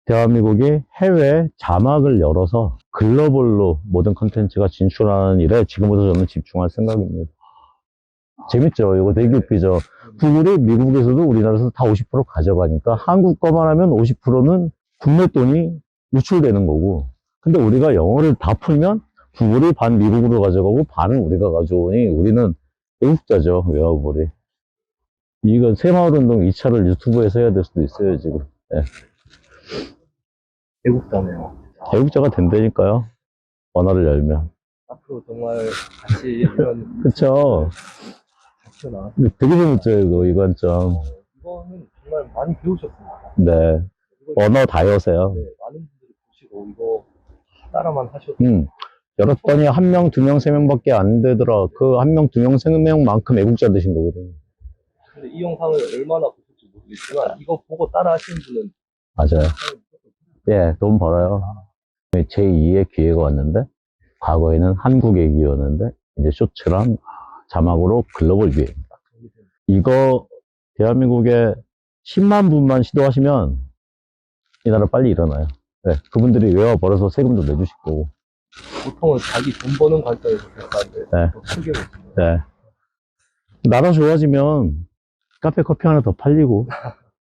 대한민국이 해외 자막을 열어서 글로벌로 모든 컨텐츠가 진출하는 일에 지금부터 저는 집중할 생각입니다. 재밌죠? 이거 되게 웃기죠? 구글이 미국에서도 우리나라에서 다 50% 가져가니까 한국 거만 하면 50%는 국내 돈이 유출되는 거고 근데 우리가 영어를 다 풀면 구글이 반 미국으로 가져가고 반은 우리가 가져오니 우리는 애국자죠. 외화벌이. 이건 새마을운동 2차를 유튜브에서 해야 될 수도 있어요. 지금. 네. 애국자네요. 애국자가 된다니까요. 언어를 열면. 앞으로 정말 같이 이런 그쵸. 자체나 되게 재밌죠, 이 관점. 이거는 정말 많이 배우셨습니다. 네. 언어 다 여세요. 네, 많은 분들이 보시고 이거 따라만 하셔도 열었더니 한 명, 두 명, 세 명밖에 안 되더라. 그 한 명, 두 명, 세 명만큼 애국자 되신 거거든요. 근데 이 영상을 얼마나 보실지 모르겠지만 이거 보고 따라 하시는 분은 맞아요. 예, 돈 벌어요. 제2의 기회가 왔는데, 과거에는 한국의 기회였는데, 이제 쇼츠랑 자막으로 글로벌 기회입니다. 이거, 대한민국에 10만 분만 시도하시면, 이 나라 빨리 일어나요. 네, 그분들이 외화 벌어서 세금도 내주실 거고. 보통은 자기 돈 버는 관점에서 생각하는데 네. 더 크게 보시면 네. 나라 좋아지면, 카페 커피 하나 더 팔리고,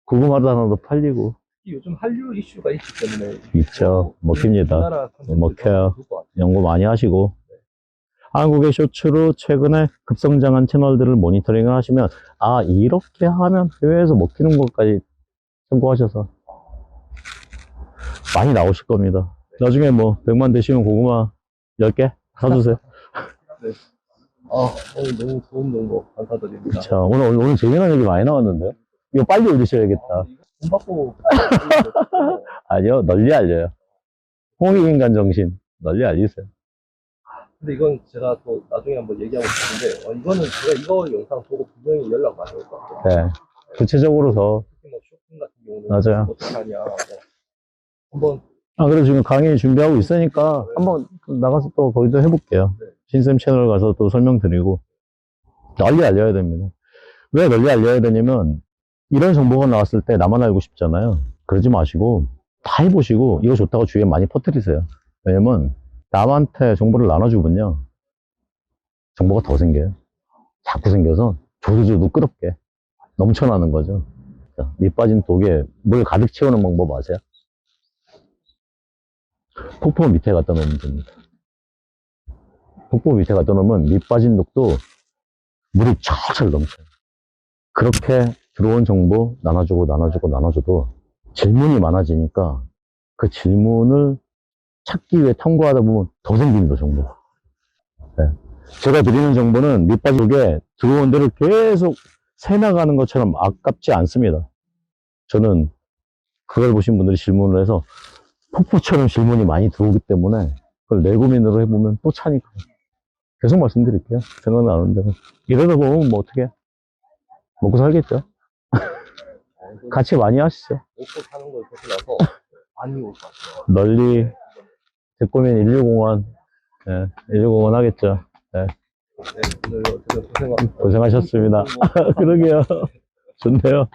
고구마도 하나 더 팔리고, 요즘 한류 이슈가 있기 때문에 있죠. 먹힙니다. 우리나라 컨텐츠가 먹혀요. 좋을 것 같아요. 연구 많이 하시고. 한국의 쇼츠로 최근에 급성장한 채널들을 모니터링을 하시면, 아, 이렇게 하면 해외에서 먹히는 것까지 참고하셔서 많이 나오실 겁니다. 나중에 뭐, 100만 되시면 고구마 10개 사주세요. 오늘 너무 좋은 정보 감사드립니다. 자, 오늘 재미난 얘기 많이 나왔는데요? 이거 빨리 올리셔야겠다. 돈 받고 아니요, 널리 알려요. 홍익인간 정신, 널리 알리세요. 근데 이건 제가 또 나중에 한번 얘기하고 싶은데 이거는 제가 이거 영상 보고 분명히 연락 많이 올 것 같아요. 네. 구체적으로 더, 특히 뭐 쇼핑 같은 경우는 맞아요. 어떻게 하냐 한번 그래서 지금 강의 준비하고 있으니까 한번 나가서 또 거기도 해볼게요. 네. 신쌤 채널 가서 또 설명드리고. 널리 알려야 됩니다. 왜 널리 알려야 되냐면, 이런 정보가 나왔을 때 나만 알고 싶잖아요. 그러지 마시고, 다 해보시고, 이거 좋다고 주위에 많이 퍼뜨리세요. 왜냐면, 남한테 정보를 나눠주면요, 정보가 더 생겨요. 자꾸 생겨서, 조조조도 끝없게 넘쳐나는 거죠. 자, 밑 빠진 독에 물 가득 채우는 방법 아세요? 폭포 밑에 갖다 놓으면 됩니다. 폭포 밑에 갖다 놓으면 밑 빠진 독도 물이 쫙 넘쳐요. 그렇게 들어온 정보 나눠주고 질문이 많아지니까 그 질문을 찾기 위해 탐구하다 보면 더 생깁니다, 정보가. 네. 제가 드리는 정보는 밑바닥에 들어온 데를 계속 새나가는 것처럼 아깝지 않습니다. 저는 그걸 보신 분들이 질문을 해서 폭포처럼 질문이 많이 들어오기 때문에 그걸 내고민으로 해보면 또 차니까. 계속 말씀드릴게요. 생각나는 대로. 이러다 보면 뭐 어떻게 먹고 살겠죠? 같이 많이 하시죠. 먹고 사는 걸 보고 나서 많이 올 것 같아요. 널리 대꼬면 인류공원, 네, 인류공원 하겠죠. 네, 네, 오늘 어쨌든 고생 고생하셨습니다. 그러게요. 좋네요.